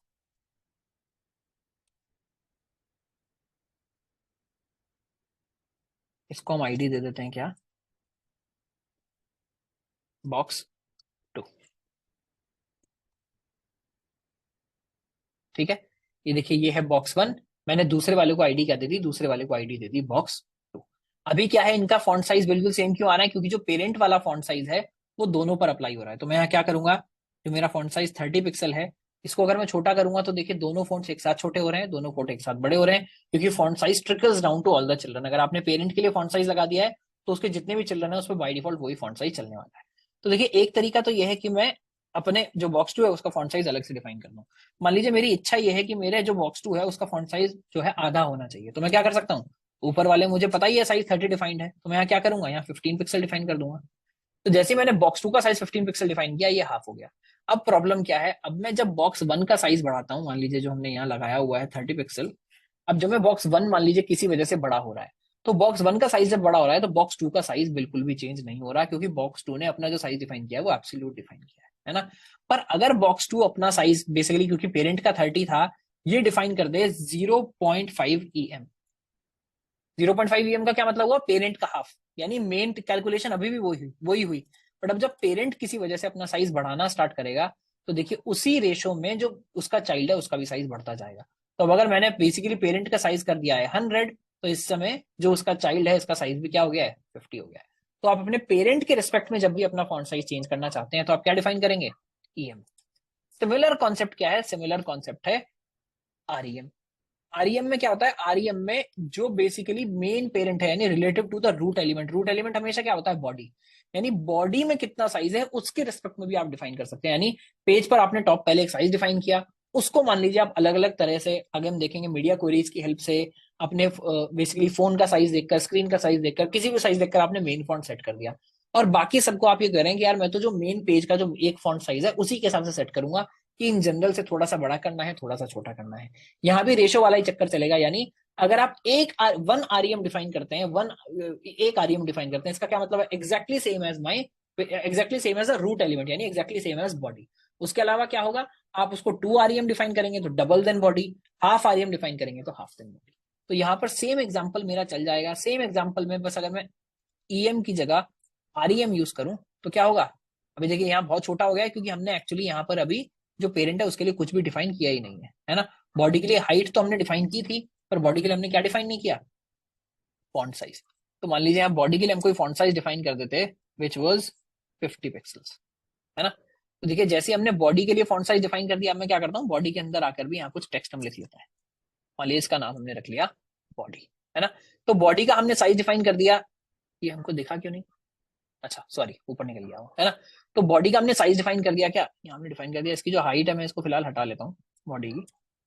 इसको हम आईडी दे देते हैं क्या, बॉक्स 2। ठीक है, ये देखिए ये है बॉक्स 1। मैंने दूसरे वाले को आईडी क्या दे दी, दूसरे वाले को आईडी दे दी बॉक्स 2। अभी क्या है, इनका फॉन्ट साइज बिल्कुल सेम क्यों आ रहा है, क्योंकि जो पेरेंट वाला फॉन्ट साइज है वो दोनों पर अप्लाई हो रहा है। तो मैं यहाँ क्या करूंगा, जो मेरा फॉन्ट साइज 30 पिक्सल है, इसको अगर मैं छोटा करूंगा तो देखिए दोनों फॉन्ट्स एक साथ छोटे हो रहे हैं, दोनों फॉन्ट एक साथ बड़े हो रहे हैं, क्योंकि font size trickles down to all the children. अगर आपने पेरेंट के लिए फॉन्ट साइज लगा दिया है तो उसके जितने भी चिल्ड्रन है उस पर बाय डिफॉल्ट वही फॉन्ट साइज चलने वाला है। तो देखिए एक तरीका तो यह है कि मैं अपने जो बॉक्स 2 है उसका फॉन्ट साइज अलग से डिफाइन कर लूं। मान लीजिए मेरी इच्छा ये है कि मेरे जो बॉक्स 2 है उसका फॉन्ट साइज जो है आधा होना चाहिए, तो मैं क्या कर सकता हूँ, ऊपर वाले मुझे पता ही है साइज 30 डिफाइंड है, तो मैं यहाँ क्या करूंगा, यहाँ 15 पिक्सल डिफाइन कर दूंगा। तो जैसे मैंने बॉक्स 2 का साइज 15 पिक्सल डिफाइन किया, ये हाफ हो गया। अब प्रॉब्लम क्या है, अब मैं जब बॉक्स 1 का साइज बढ़ाता हूँ, मान लीजिए जो हमने यहाँ लगाया हुआ है 30 पिक्सल, अब जब मैं बॉक्स 1 मान लीजिए किसी वजह से बड़ा हो रहा है, तो बॉक्स 1 का साइज जब बड़ा हो रहा है तो बॉक्स 2 का साइज बिल्कुल भी चेंज नहीं हो रहा, क्योंकि बॉक्स 2 ने अपना जो साइज डिफाइन किया है वो एब्सोल्यूट डिफाइन किया है। है ना। पर अगर बॉक्स 2 अपना साइज बेसिकली क्योंकि पेरेंट का 30 था, ये डिफाइन कर दे 0.5 EM। 0.5 EM का क्या मतलब हुआ, पेरेंट का हाफ, यानी मेन कैलकुलेशन अभी भी वही हुई। बट अब जब पेरेंट किसी वजह से अपना साइज बढ़ाना स्टार्ट करेगा तो देखिए उसी रेशो में जो उसका चाइल्ड है उसका भी साइज बढ़ता जाएगा। तो अब अगर मैंने बेसिकली पेरेंट का साइज कर दिया है 100, तो इस समय जो उसका चाइल्ड है इसका साइज भी क्या हो गया है, 50 हो गया है। तो आप अपने पेरेंट के रिस्पेक्ट में जब भी अपना फॉन्ट साइज चेंज करना चाहते हैं तो आप क्या डिफाइन करेंगे, EM। सिमिलर कॉन्सेप्ट क्या है, सिमिलर कॉन्सेप्ट है REM। REM में क्या होता है, REM में जो बेसिकली मेन पेरेंट है यानी relative to the root element, root element हमेशा क्या होता है, बॉडी, यानी बॉडी में कितना साइज है उसके रिस्पेक्ट में भी आप डिफाइन कर सकते हैं। यानी पेज पर आपने टॉप पहले एक साइज डिफाइन किया, उसको मान लीजिए आप अलग अलग तरह से, आगे हम देखेंगे मीडिया क्वेरीज की हेल्प से, अपने बेसिकली फोन का साइज देखकर, स्क्रीन का साइज देखकर, किसी भी साइज देखकर आपने मेन फॉन्ट सेट कर दिया, और बाकी सबको आप ये करें कि यार मैं तो जो मेन पेज का जो एक फॉन्ट साइज है उसी के हिसाब से सेट करूंगा कि इन जनरल से थोड़ा सा बड़ा करना है, थोड़ा सा छोटा करना है। यहाँ भी रेशो वाला ही चक्कर चलेगा, यानी अगर आप वन REM डिफाइन करते हैं, एक REM डिफाइन करते हैं, इसका क्या मतलब है, exactly same as exactly same as a root element, यानी एग्जैक्टली सेम एज बॉडी। उसके अलावा क्या होगा, आप उसको 2 REM डिफाइन करेंगे तो double then body, half REM define करेंगे तो हाफ देन बॉडी। तो यहाँ पर सेम एग्जाम्पल मेरा चल जाएगा, सेम एग्जाम्पल में बस अगर मैं EM की जगह REM यूज करूं तो क्या होगा। अभी देखिए यहाँ बहुत छोटा हो गया है क्योंकि हमने एक्चुअली यहाँ पर अभी जो पेरेंट है उसके लिए कुछ भी डिफाइन किया ही नहीं है ना। बॉडी के लिए हाइट तो हमने डिफाइन की थी, पर बॉडी के लिए हमने क्या डिफाइन नहीं किया, फॉन्ट साइज। तो मान लीजिए आप बॉडी के लिए हम कोई फॉन्ट साइज डिफाइन कर देते विच वाज 50 पिक्सल्स, है ना। तो देखिए जैसे हमने बॉडी के लिए फॉन्ट साइज डिफाइन कर दिया, अब मैं क्या करता हूँ, बॉडी के अंदर आकर भी यहाँ कुछ टेक्स्ट हम लिख लेते हैं, मान लीजिए इसका नाम हमने रख लिया बॉडी, है ना। तो बॉडी का हमने साइज डिफाइन कर दिया, ये हमको दिखा क्यों नहीं, अच्छा सॉरी ऊपर निकल गया है ना। तो बॉडी का हमने साइज डिफाइन कर दिया, क्या यहाँ हमने डिफाइन कर दिया, इसकी जो हाइट है मैं इसको फिलहाल हटा लेता हूँ बॉडी की,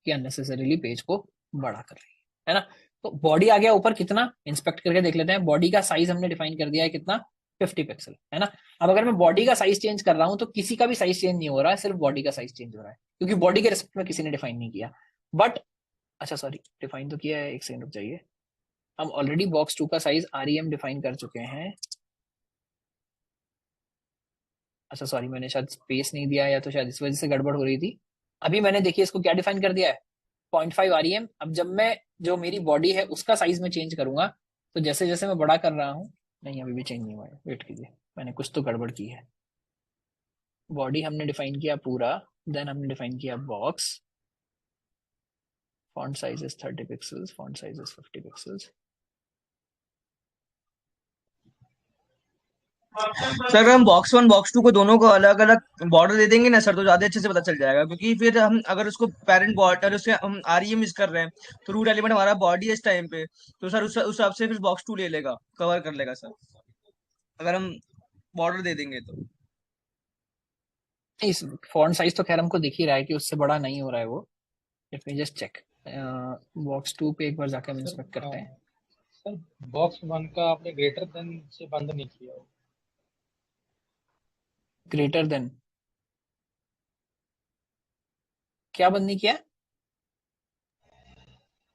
कि अननेसेसरीली पेज को बड़ा कर रही है ना। तो बॉडी आ गया ऊपर, कितना इंस्पेक्ट करके देख लेते हैं, बॉडी का साइज हमने डिफाइन कर दिया है कितना, 50 पिक्सल, है ना। अब अगर मैं बॉडी का साइज चेंज कर रहा हूं तो किसी का भी साइज चेंज नहीं हो रहा है, सिर्फ बॉडी का साइज चेंज हो रहा है, क्योंकि बॉडी के रिस्पेक्ट में किसी ने डिफाइन नहीं किया। बट अच्छा सॉरी, डिफाइन तो किया है, एक सेकंड रुक जाइए, हम ऑलरेडी बॉक्स 2 का साइज REM डिफाइन कर चुके हैं। अच्छा सॉरी, मैंने शायद स्पेस नहीं दिया या तो शायद इस वजह से गड़बड़ हो रही थी। अभी मैंने देखिए इसको क्या डिफाइन कर दिया है, 0.5 REM। अब जब मैं जो मेरी बॉडी है उसका साइज में चेंज करूंगा तो जैसे जैसे मैं बड़ा कर रहा हूँ, नहीं अभी भी चेंज नहीं हुआ है, वेट कीजिए, मैंने कुछ तो गड़बड़ की है। बॉडी हमने डिफाइन किया पूरा, देन हमने डिफाइन किया box, font size is 30 pixels, font size is 50 pixels. Sir अगर हम बॉक्स 1 बॉक्स 2 को दोनों को अलग अलग बॉर्डर दे देंगे ना सर, तो ज्यादा अच्छे से पता चल जाएगा, क्योंकि फिर हम अगर उसको पेरेंट बॉर्डर उसके हम REM यूज कर रहे हैं तो रूट एलिमेंट हमारा बॉडी है इस टाइम पे, तो सर उस हिसाब से फिर बॉक्स 2 ले लेगा, कवर कर लेगा सर, अगर हम बॉर्डर दे देंगे तो। इस फॉन्ट साइज तो खैर हमको दिख ही रहा है कि उससे बड़ा नहीं हो रहा है वो। Let me just check, box 2 पे एक बार जाके हम इंस्पेक्ट करते हैं। सर बॉक्स 1 का आपने ग्रेटर देन से बंद नहीं किया, ग्रेटर देन क्या बंद नहीं किया,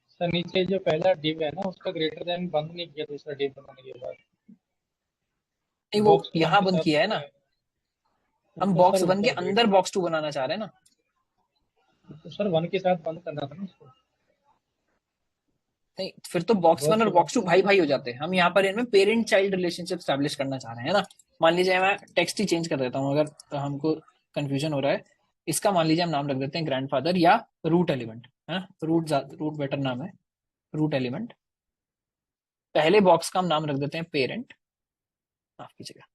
सर नीचे जो पहला डिव है ना उसका ग्रेटर देन बंद नहीं किया दूसरा डिव बनाने के बाद, नहीं वो बॉक्स 1 यहाँ के बंद साथ किया है ना, हम तो बॉक्स सर 1 के अंदर बॉक्स 2 बनाना चाह रहे हैं ना। तो सर 1 के साथ बंद करना था ना उसको। नहीं फिर तो बॉक्स 1 और बॉक्स 2 भाई भाई हो जाते हैं। हम यहाँ पर इनमें पेरेंट चाइल्ड रिलेशनशिप स्टैब्लिश करना चाह रहे हैं ना। मान लीजिए मैं टेक्स्ट ही चेंज कर देता हूँ अगर हमको कंफ्यूजन हो रहा है, इसका मान लीजिए हम नाम रख देते हैं ग्रैंडफादर या रूट एलिमेंट, है रूट बेटर नाम है, रूट एलिमेंट। पहले बॉक्स का हम नाम रख देते हैं पेरेंट, माफ कीजिएगा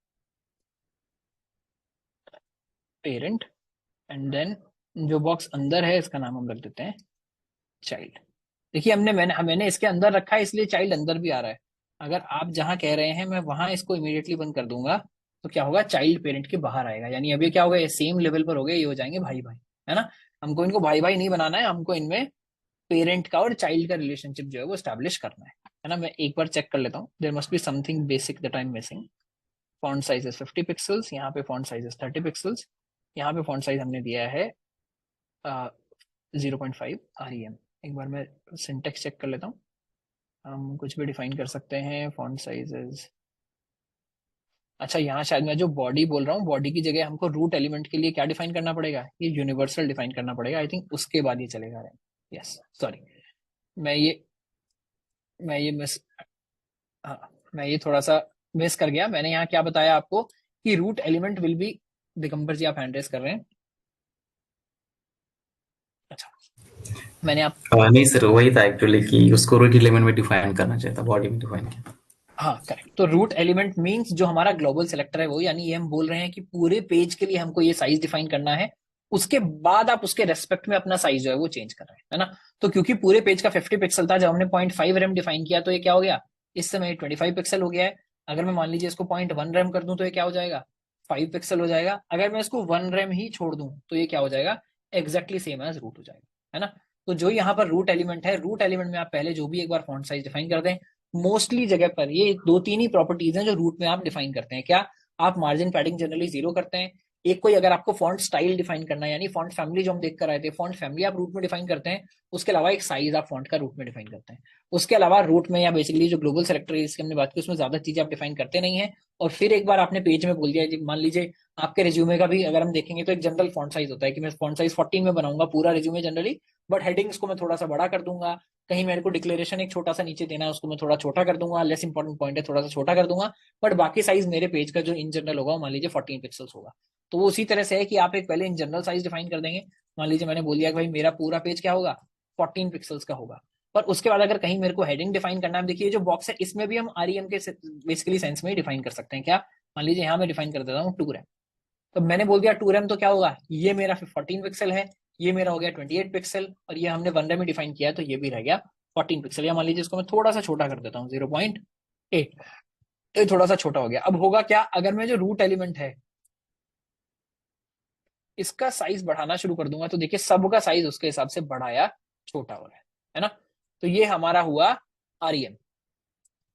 पेरेंट, एंड देन जो बॉक्स अंदर है इसका नाम हम रख देते हैं चाइल्ड। देखिए मैंने इसके अंदर रखा है इसलिए चाइल्ड अंदर भी आ रहा है। अगर आप जहां कह रहे हैं मैं वहां इसको इमीडिएटली बंद कर दूंगा तो क्या होगा, चाइल्ड पेरेंट के बाहर आएगा, यानी अभी क्या होगा, ये सेम लेवल पर हो गए, ये हो जाएंगे भाई भाई, है ना। हमको इनको भाई भाई नहीं बनाना है, हमको इनमें पेरेंट का और चाइल्ड का रिलेशनशिप जो है वो स्टैब्लिश करना है ना। मैं एक बार चेक कर लेता हूँ, there must be something basic that I am missing. Font size is 50 pixels, यहाँ पे फॉन्ट साइज इज 30 पिक्सल्स, यहाँ पे फॉन्ट साइज हमने दिया है 0.5 REM। एक बार मैं सिंटेक्स चेक कर लेता हूँ, हम कुछ भी डिफाइन कर सकते हैं, फॉन्ट साइज इज अच्छा, यहाँ शायद मैं जो बॉडी बोल रहा हूँ, बॉडी की जगह हमको रूट एलिमेंट के लिए क्या डिफाइन करना पड़ेगा, ये यूनिवर्सल डिफाइन करना पड़ेगा। आई थिंक उसके बाद ये चलेगा। यस, सॉरी, मैं ये मैं ये मिस हाँ, मैं ये थोड़ा सा मिस कर गया। मैंने यहाँ क्या बताया आपको कि root element will be, Digambar ji आप हैंड रेस कर रहे हैं। अच्छा, मैंने आप नहीं सर, वही था एक्चुअली कि उसको रूट एलिमेंट में डिफाइन करना चाहिए था, बॉडी में डिफाइन किया। हाँ करेक्ट। तो रूट एलिमेंट मींस जो हमारा ग्लोबल सेलेक्टर है वो, यानी ये हम बोल रहे हैं कि पूरे पेज के लिए हमको ये साइज डिफाइन करना है, उसके बाद आप उसके रेस्पेक्ट में अपना साइज जो है वो चेंज कर रहे हैं, है ना। तो क्योंकि पूरे पेज का 50 पिक्सल था, जब हमने 0.5 रेम डिफाइन किया तो ये क्या हो गया, इस समय 25 पिक्सल हो गया है। अगर मैं मान लीजिए इसको 0.1 रेम कर दूं तो ये क्या हो जाएगा, 5 पिक्सल हो जाएगा। अगर मैं इसको 1 रेम ही छोड़ दूं तो ये क्या हो जाएगा, एग्जैक्टली सेम एज रूट हो जाएगा, है ना। तो जो यहाँ पर रूट एलिमेंट है, रूट एलिमेंट में आप पहले जो भी एक बार फॉन्ट साइज डिफाइन कर दें, मोस्टली जगह पर ये 2-3 ही प्रॉपर्टीज हैं जो रूट में आप डिफाइन करते हैं। क्या, आप मार्जिन पैडिंग जनरली 0 करते हैं। एक कोई अगर आपको फॉन्ट स्टाइल डिफाइन करना है, यानी फॉन्ट फैमिली जो हम देख कर आए थे, फॉन्ट फैमिली आप रूट में डिफाइन करते हैं। उसके अलावा एक साइज आप फॉन्ट का रूट में डिफाइन करते हैं। उसके अलावा रूट में या बेसिकली जो ग्लोबल सेलेक्टर जिसकी हमने बात की, उसमें ज्यादा चीजें आप डिफाइन करते नहीं है। और फिर एक बार आपने पेज में बोल दिया, मान लीजिए आपके रिज्यूमे का भी अगर हम देखेंगे तो एक जनरल फॉन्ट साइज होता है कि मैं फॉन्ट साइज 14 में बनाऊंगा पूरा रिज्यूमे जनरली, बट हेडिंग्स को मैं थोड़ा सा बड़ा कर दूंगा। कहीं मेरे को डिक्लेरेशन एक छोटा सा नीचे देना है, उसको मैं थोड़ा छोटा कर दूंगा। लेस इंपॉर्टेंट पॉइंट है, थोड़ा सा छोटा कर दूंगा। बट बाकी साइज मेरे पेज का जो इन जनरल होगा, मान लीजिए 14 पिक्सल्स होगा। तो वो उसी तरह से है कि आप एक पहले इन जनरल साइज डिफाइन कर देंगे। मान लीजिए मैंने बोल दिया कि भाई मेरा पूरा पेज क्या होगा, 14 पिक्सल्स का होगा। पर उसके बाद अगर कहीं मेरे को हेडिंग डिफाइन करना है, देखिए जो बॉक्स है इसमें भी हम आरईएम के बेसिकली सेंस में ही डिफाइन कर सकते हैं। क्या, मान लीजिए यहाँ मैं डिफाइन कर देता हूँ 2 रैम। तो मैंने बोल दिया 2 रैम, तो क्या होगा, ये मेरा 14 पिक्सल है, ये मेरा हो गया 28 पिक्सल, और ये हमने 1 रैम में डिफाइन किया है तो ये भी रह गया 14 पिक्सल। या मान लीजिए इसको मैं थोड़ा सा छोटा कर देता हूँ 0.8, तो ये थोड़ा सा छोटा हो गया। अब होगा क्या, अगर मैं जो रूट एलिमेंट है इसका साइज बढ़ाना शुरू कर दूंगा तो देखिए सबका साइज उसके हिसाब से बड़ा या छोटा हो रहा है ना। तो ये हमारा हुआ आरईएम।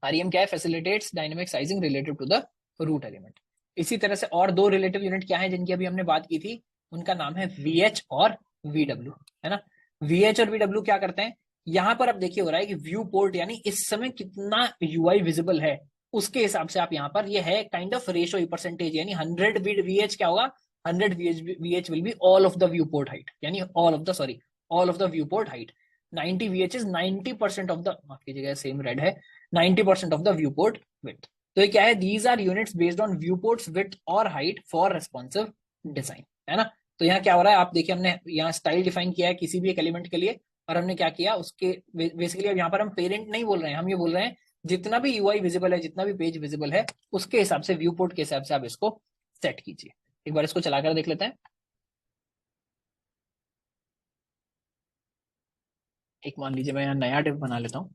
आरईएम क्या है, facilitates dynamic sizing related to the root element. इसी तरह से और 2 रिलेटिव यूनिट क्या है जिनकी अभी हमने बात की थी, उनका नाम है VH और VW, है ना। VH और VW क्या करते हैं, यहां पर अब देखिए हो रहा है कि व्यू पोर्ट यानी इस समय कितना यूआई विजिबल है, उसके हिसाब से आप यहाँ पर ये है काइंड ऑफ रेशो परसेंटेज, यानी 100 VH क्या होगा, 100 VH will be all of the viewport height, यानी all of the viewport height. 90 VH is 90% of the, माफ कीजिएगा सेम रेड है, 90% of the viewport width. तो ये क्या है, these are units based on view ports width और हाइट फॉर रेस्पॉन्सिव डिजाइन, है ना। तो यहाँ क्या हो रहा है, आप देखिए हमने यहाँ स्टाइल डिफाइन किया है किसी भी एक एलिमेंट के लिए, और हमने क्या किया उसके बेसिकली, अब यहाँ पर हम पेरेंट नहीं बोल रहे हैं, हम ये बोल रहे हैं जितना भी यूआई विजिबल है, जितना भी पेज विजिबल है, उसके हिसाब से व्यू पोर्ट के हिसाब से आप इसको सेट कीजिए। एक बार इसको चलाकर देख लेते हैं। एक मान लीजिए मैं यहाँ नया डिव बना लेता हूँ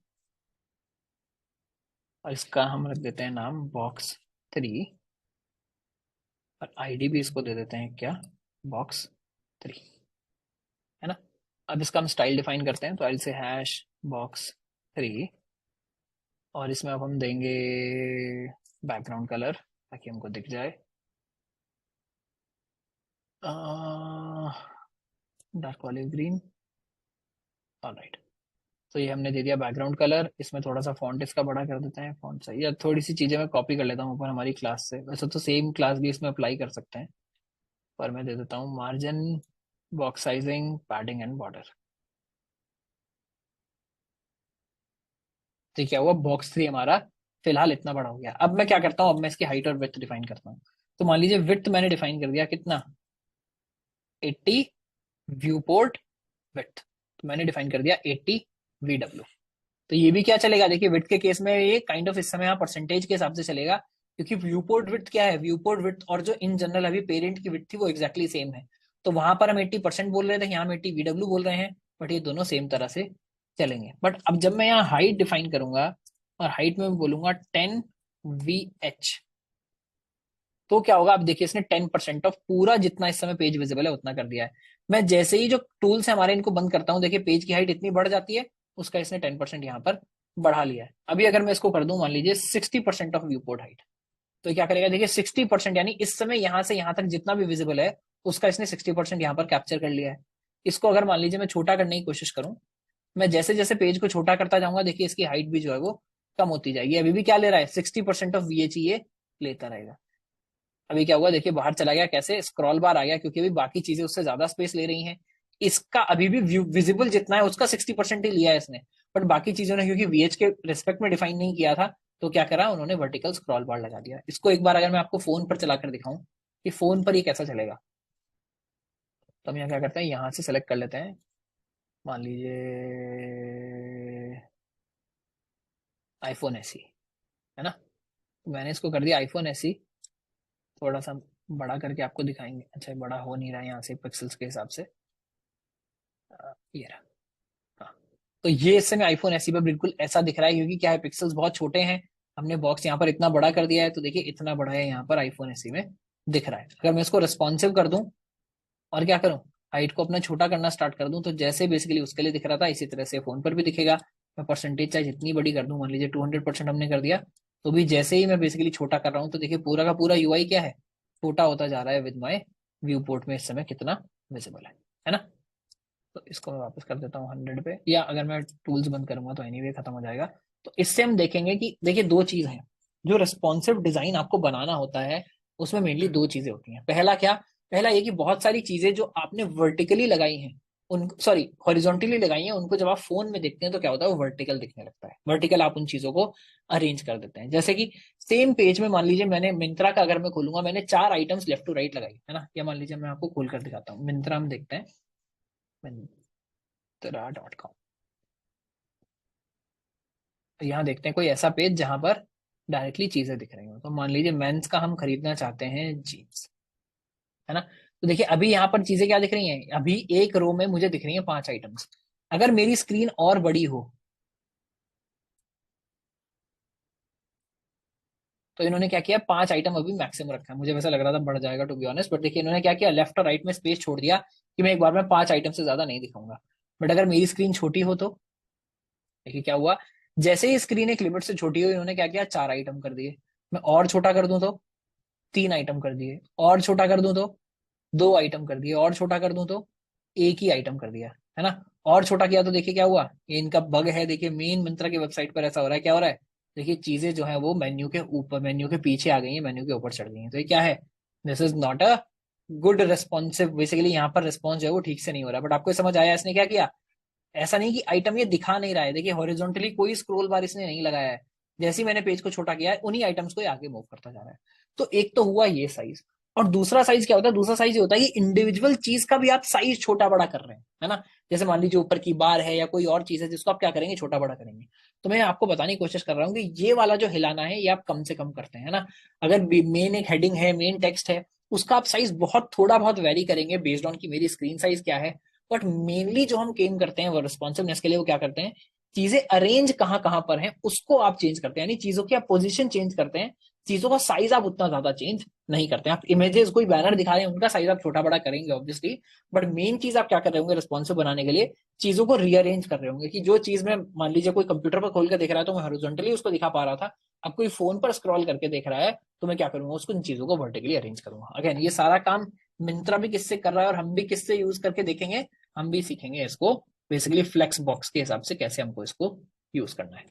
और इसका हम रख देते हैं नाम box3, और आईडी भी इसको दे देते हैं क्या, box3, है ना। अब इसका हम स्टाइल डिफाइन करते हैं, तो आई से #box3, और इसमें अब हम देंगे बैकग्राउंड कलर ताकि हमको दिख जाए, डार्क ऑलिव ग्रीन। ऑलराइट, तो ये हमने दे दिया बैकग्राउंड कलर। इसमें थोड़ा सा फॉन्ट इसका बड़ा कर देते हैं, फॉन्ट सही, या थोड़ी सी चीजें मैं कॉपी कर लेता हूँ ऊपर हमारी क्लास से, वैसे तो सेम क्लास भी इसमें अप्लाई कर सकते हैं, पर मैं दे देता हूँ margin, box sizing, padding and border. तो क्या हुआ, box3 हमारा फिलहाल इतना बड़ा हो गया। अब मैं क्या करता हूँ, अब मैं इसकी हाइट और विड्थ डिफाइन करता हूँ। तो मान लीजिए विड्थ मैंने डिफाइन कर दिया कितना, 80 व्यू पोर्ट विड्थ, तो मैंने डिफाइन कर दिया 80 VW। तो ये भी क्या चलेगा, देखिए विड्थ के केस में ये काइंड ऑफ इस समय यहाँ परसेंटेज के हिसाब से चलेगा, क्योंकि व्यू पोर्ट विड्थ क्या है, व्यू पोर्ट विड्थ और जो इन जनरल अभी पेरेंट की विड्थ थी वो एक्जैक्टली सेम है। तो वहां पर हम 80% बोल रहे थे, यहाँ हम 80 VW बोल रहे हैं, बट ये दोनों सेम तरह से चलेंगे। बट अब जब मैं यहाँ हाइट डिफाइन करूंगा और हाइट में बोलूंगा 10 VH, तो क्या होगा, अब देखिए इसने 10% ऑफ पूरा जितना इस समय पेज विजिबल है उतना कर दिया है। मैं जैसे ही जो टूल्स है हमारे इनको बंद करता हूँ, देखिए पेज की हाइट इतनी बढ़ जाती है, उसका इसने 10% यहाँ पर बढ़ा लिया है। अभी अगर मैं इसको कर दूं मान लीजिए 60% ऑफ व्यू पोर्ट हाइट, तो क्या करेगा, देखिए 60%, यानी इस समय यहाँ से यहाँ तक जितना भी विजिबल है उसका इसने 60% यहाँ पर कैप्चर कर लिया है। इसको अगर मान लीजिए मैं छोटा करने की कोशिश करूं, मैं जैसे जैसे पेज को छोटा करता जाऊंगा, देखिए इसकी हाइट भी जो है वो कम होती जाएगी। अभी भी क्या ले रहा है, 60% ऑफ VH ये लेता रहेगा। अभी क्या हुआ देखिए, बाहर चला गया, कैसे स्क्रॉल बार आ गया, क्योंकि अभी बाकी चीजें उससे ज्यादा स्पेस ले रही हैं। इसका अभी भी विजिबल जितना है उसका 60% ही लिया है इसने, बट बाकी चीजों ने क्योंकि वीएच के रिस्पेक्ट में डिफाइन नहीं किया था, तो क्या करा उन्होंने, वर्टिकल स्क्रॉल बार लगा दिया। इसको एक बार अगर मैं आपको फोन पर चलाकर दिखाऊं कि फोन पर ये कैसा चलेगा, तो हम यहाँ क्या करते हैं, यहाँ से सेलेक्ट कर लेते हैं, मान लीजिए आईफोन एसई, है ना। मैंने इसको कर दिया आईफोन एसई, थोड़ा सा बड़ा करके आपको दिखाएंगे। अच्छा, बड़ा हो नहीं रहा है यहाँ से पिक्सल्स के हिसाब से, ये रहा। हाँ, तो ये इस समय आईफोन एसई पर बिल्कुल ऐसा दिख रहा है, क्योंकि क्या है, पिक्सल्स बहुत छोटे हैं, हमने बॉक्स यहाँ पर इतना बड़ा कर दिया है, तो देखिए इतना बड़ा है यहाँ पर आईफोन एसई में दिख रहा है। अगर मैं इसको रिस्पॉन्सिव कर दूं और क्या करूं, हाइट को अपना छोटा करना स्टार्ट कर दूं, तो जैसे बेसिकली उसके लिए दिख रहा था इसी तरह से फोन पर भी दिखेगा। मैं परसेंटेज चाहे जितनी बड़ी कर दूं, मान लीजिए 200% हमने कर दिया, तो भी जैसे ही मैं बेसिकली छोटा कर रहा हूं, तो देखिए पूरा का पूरा यूआई क्या है, छोटा होता जा रहा है विद माई व्यू पोर्ट में इस समय कितना विजिबल है ना। तो इसको मैं वापस कर देता हूँ 100 पे, या अगर मैं टूल्स बंद करूंगा तो एनीवे खत्म हो जाएगा। तो इससे हम देखेंगे कि देखिए दो चीज है, जो रिस्पॉन्सिव डिजाइन आपको बनाना होता है उसमें मेनली दो चीजें होती हैं। पहला क्या, पहला ये कि बहुत सारी चीजें जो आपने वर्टिकली लगाई हैं, उन सॉरी हॉरिजॉन्टली लगाई हैं, उनको जब आप फोन में देखते हैं तो क्या होता है, वो वर्टिकल दिखने लगता है। वर्टिकल आप उन चीजों को अरेंज कर देते हैं। जैसे कि सेम पेज में मान लीजिए मैंने मिंत्रा का अगर मैं खोलूंगा, मैंने 4 आइटम्स लेफ्ट टू राइट लगाई है ना, या मान लीजिए मैं आपको खोल कर दिखाता हूँ, मिंत्रा हम देखते हैं, मिंत्रा.com, तो यहाँ देखते हैं कोई ऐसा पेज जहां पर डायरेक्टली चीजें दिख रही हो। तो मान लीजिए मेंस का हम खरीदना चाहते हैं जीन्स, है ना। तो देखिए अभी यहाँ पर चीजें क्या दिख रही हैं, अभी एक रो में मुझे दिख रही है 5 आइटम्स। अगर मेरी स्क्रीन और बड़ी हो, तो इन्होंने क्या किया, 5 आइटम अभी मैक्सिमम रखा है। मुझे वैसा लग रहा था बढ़ जाएगा टू बी ऑनेस्ट, बट देखिए इन्होंने क्या किया, लेफ्ट और राइट में स्पेस छोड़ दिया कि मैं एक बार में 5 आइटम से ज्यादा नहीं दिखाऊंगा। बट अगर मेरी स्क्रीन छोटी हो तो देखिए क्या हुआ, जैसे ही स्क्रीन एक लिमिट से छोटी हुई, इन्होंने क्या किया, 4 आइटम कर दिए। मैं और छोटा कर दूं तो 3 आइटम कर दिए, और छोटा कर दूं तो 2 आइटम कर दिए, और छोटा कर दूं तो एक ही आइटम कर दिया, है ना। और छोटा किया तो देखिए क्या हुआ, ये इनका बग है। देखिए मेन मिंत्रा की वेबसाइट पर ऐसा हो रहा है, क्या हो रहा है, देखिए चीजें जो है वो मेन्यू के ऊपर, मेन्यू के पीछे आ गई है, मेन्यू के ऊपर चढ़ गई है। तो ये क्या है, this is not a good responsive, basically यहाँ पर रिस्पॉन्स जो है वो ठीक से नहीं हो रहा। बट आपको समझ आया इसने क्या किया, ऐसा नहीं कि आइटम ये दिखा नहीं रहा है, देखिए हॉरिजॉन्टली कोई स्क्रॉल बार इसने नहीं लगाया है, जैसे ही मैंने पेज को छोटा किया है उन्हीं आइटम्स को आगे मूव करता जा रहा है। तो एक तो हुआ ये साइज, और दूसरा साइज क्या होता है, दूसरा साइज ये होता है कि इंडिविजुअल चीज का भी आप साइज छोटा बड़ा कर रहे हैं, है ना। जैसे मान लीजिए ऊपर की बार है या कोई और चीज है जिसको आप क्या करेंगे, छोटा बड़ा करेंगे। तो मैं आपको बताने की कोशिश कर रहा हूँ कि ये वाला जो हिलाना है ये आप कम से कम करते हैं, है ना। अगर मेन एक हेडिंग है, मेन टेक्स्ट है, उसका आप साइज बहुत थोड़ा बहुत वेरी करेंगे बेस्ड ऑन की मेरी स्क्रीन साइज क्या है। बट मेनली जो हम गेन करते हैं वो रिस्पॉन्सिवनेस के लिए, वो क्या करते हैं, चीजें अरेंज कहाँ कहाँ पर हैं उसको आप चेंज करते हैं, यानी चीजों की आप पोजीशन चेंज करते हैं, चीजों का साइज आप उतना ज्यादा चेंज नहीं करते हैं। आप इमेजेस कोई बैनर दिखा रहे हैं उनका साइज आप छोटा बड़ा करेंगे ऑब्वियसली, बट मेन चीज आप क्या कर रहे होंगे, रिस्पॉन्सिव बनाने के लिए चीजों को रीअरेंज कर रहे होंगे। कि जो चीज में मान लीजिए कोई कंप्यूटर पर खोल कर देख रहा है तो मैं हॉरिजॉन्टली उसको दिखा पा रहा था, अब कोई फोन पर स्क्रॉल करके देख रहा है तो मैं क्या करूंगा, उसको इन चीजों को वर्टिकली अरेंज करूंगा। अगेन ये सारा काम मिंत्रा भी किससे कर रहा है और हम भी किससे यूज करके देखेंगे, हम भी सीखेंगे इसको बेसिकली फ्लेक्स बॉक्स के हिसाब से कैसे हमको इसको यूज करना है।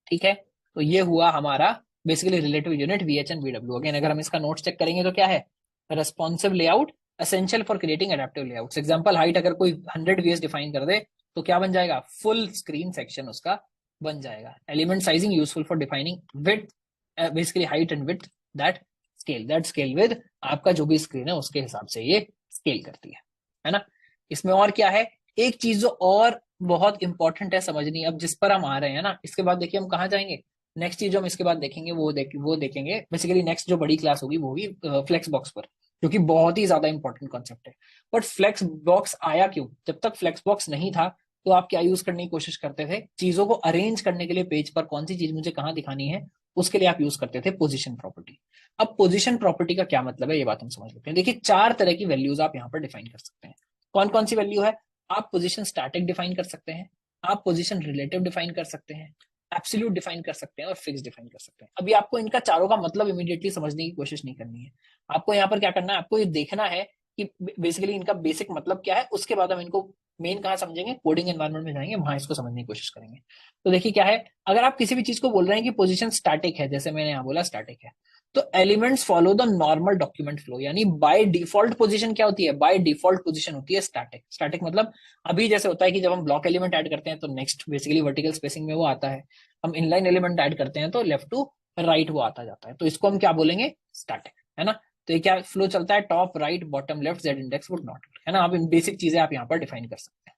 ठीक है, तो ये हुआ हमारा basically relative unit VH and VW. Again अगर हम इसका नोट्स चेक करेंगे तो क्या है, responsive layout essential for creating adaptive layouts. Example height अगर कोई 100 वीएस डिफाइन कर दे तो क्या बन जाएगा, फुल स्क्रीन सेक्शन उसका बन जाएगा। Element sizing useful for defining width, basically height and width that scale with आपका जो भी स्क्रीन है उसके हिसाब से ये स्केल करती है ना। इसमें और क्या है, एक चीज जो और बहुत इंपॉर्टेंट है समझनी, अब जिस पर हम आ रहे हैं ना, इसके बाद देखिए हम कहाँ जाएंगे, नेक्स्ट चीज जो हम इसके बाद देखेंगे वो देखेंगे बेसिकली नेक्स्ट जो बड़ी क्लास होगी वो होगी फ्लेक्स बॉक्स पर, जो कि बहुत ही ज्यादा इंपॉर्टेंट कॉन्सेप्ट है। बट फ्लेक्स बॉक्स आया क्यों, जब तक फ्लेक्स बॉक्स नहीं था तो आप क्या यूज करने की कोशिश करते थे, चीजों को अरेंज करने के लिए पेज पर कौन सी चीज मुझे कहाँ दिखानी है उसके लिए आप यूज करते थे पोजीशन प्रॉपर्टी। अब पोजीशन प्रॉपर्टी का क्या मतलब है ये बात हम समझ लेते हैं। देखिए 4 तरह की वैल्यूज आप यहाँ पर डिफाइन कर सकते हैं। कौन कौन सी वैल्यू है, आप पोजीशन स्टैटिक डिफाइन कर सकते हैं, आप पोजीशन रिलेटिव डिफाइन कर सकते हैं, एब्सोल्यूट डिफाइन कर सकते हैं और फिक्स डिफाइन कर सकते हैं। अभी आपको इनका चारों का मतलब इमीडिएटली समझने की कोशिश नहीं करनी है, आपको यहाँ पर क्या करना है, आपको ये देखना है कि बेसिकली इनका बेसिक मतलब क्या है, उसके बाद हम इनको मेन कहाँ समझेंगे, कोडिंग एनवायरनमेंट में जाएंगे, वहां इसको समझने की कोशिश करेंगे। तो देखिए क्या है, अगर आप किसी भी चीज को बोल रहे हैं कि पोजीशन स्टैटिक है, जैसे मैंने यहाँ बोला स्टैटिक है, तो elements follow the normal document flow, यानी बाय डिफॉल्ट पोजीशन क्या होती है, बाय डिफॉल्ट पोजीशन होती है स्टैटिक। स्टैटिक मतलब अभी जैसे होता है कि जब हम ब्लॉक एलिमेंट ऐड करते हैं तो नेक्स्ट बेसिकली वर्टिकल स्पेसिंग में वो आता है, हम इनलाइन एलिमेंट ऐड करते हैं तो लेफ्ट टू राइट वो आता जाता है, तो इसको हम क्या बोलेंगे, स्टैटिक, है ना। तो ये क्या फ्लो चलता है, top right bottom left Z index would not, है ना। आप इन बेसिक चीजें आप यहाँ पर डिफाइन कर सकते हैं।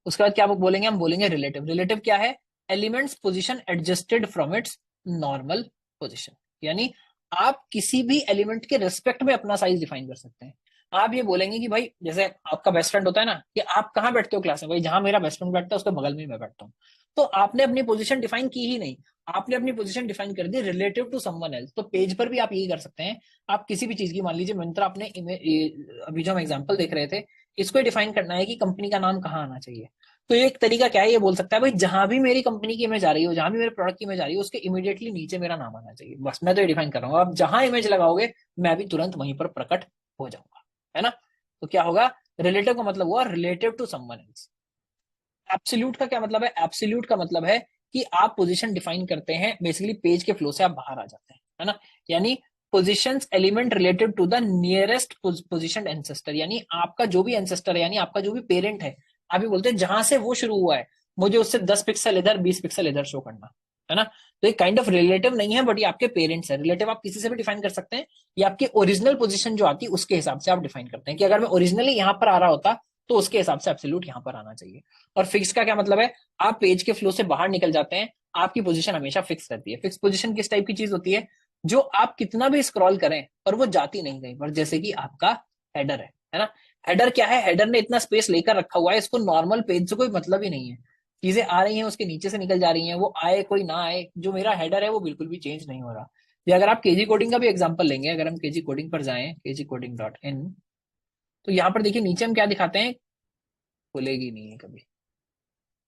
उसके बाद क्या बोलेंगे, हम बोलेंगे रिलेटिव। रिलेटिव क्या है, elements position adjusted from its normal position, यानी आप किसी भी एलिमेंट के रिस्पेक्ट में अपना साइज डिफाइन कर सकते हैं। आप ये बोलेंगे कि भाई जैसे आपका बेस्ट फ्रेंड होता है ना, कि आप कहाँ बैठते हो क्लास में, भाई जहां मेरा बेस्ट फ्रेंड बैठता है उसके बगल में मैं बैठता हूँ, तो आपने अपनी पोजीशन डिफाइन की ही नहीं, आपने अपनी पोजीशन डिफाइन कर दी रिलेटिव टू समवन एल्स। तो पेज पर भी आप यही कर सकते हैं, आप किसी भी चीज की, मान लीजिए मिंत्रा, आपने अभी जो हम एग्जांपल देख रहे थे, इसको डिफाइन करना है कि कंपनी का नाम कहाँ आना चाहिए। तो एक तरीका क्या है, ये बोल सकता है भाई जहां भी मेरी कंपनी की इमेज आ रही हो, जहां भी मेरे प्रोडक्ट की इमेज आ रही हो, उसके इमीडिएटली नीचे मेरा नाम आना चाहिए, बस मैं तो ये डिफाइन कर रहा हूँ। आप जहां इमेज लगाओगे मैं भी तुरंत वहीं पर प्रकट हो जाऊंगा, है ना। तो क्या होगा, रिलेटिव का मतलब हुआ relative to someone else. Absolute का क्या मतलब है, एब्सोल्यूट का मतलब है कि आप पोजीशन डिफाइन करते हैं, बेसिकली पेज के फ्लो से आप बाहर आ जाते हैं, है ना। यानी positions element related to the nearest position ancestor, यानी आपका जो भी एंसेस्टर है, यानी आपका जो भी पेरेंट है, आप ही बोलते हैं जहां से वो शुरू हुआ है, मुझे उससे 10 पिक्सल इधर 20 पिक्सल इधर शो करना, है ना। तो ये काइंड ऑफ रिलेटिव नहीं है, बट ये आपके पेरेंट्स है। रिलेटिव आप किसी से भी डिफाइन कर सकते हैं, ये आपकी ओरिजिनल पोजीशन जो आती है उसके हिसाब से आप डिफाइन करते हैं, कि अगर मैं ओरिजिनली यहाँ पर आ रहा होता तो उसके हिसाब से एब्सोल्यूट यहाँ पर आना चाहिए। और फिक्स का क्या मतलब है, आप पेज के फ्लो से बाहर निकल जाते हैं, आपकी पोजीशन हमेशा फिक्स रहती है। फिक्स पोजीशन किस टाइप की चीज होती है, जो आप कितना भी स्क्रॉल करें पर वो जाती नहीं कहीं पर, जैसे कि आपका हेडर है ना। हेडर क्या है, हेडर ने इतना स्पेस लेकर रखा हुआ है, इसको नॉर्मल पेज से कोई मतलब ही नहीं है, चीजें आ रही हैं उसके नीचे से निकल जा रही हैं, वो आए कोई ना आए, जो मेरा हेडर है वो बिल्कुल भी चेंज नहीं हो रहा। ये अगर आप केजी कोडिंग का भी एग्जांपल लेंगे, अगर हम केजी कोडिंग पर जाएं, kgcoding.in, तो यहाँ पर देखिए नीचे हम क्या दिखाते हैं, खुलेगी नहीं है कभी,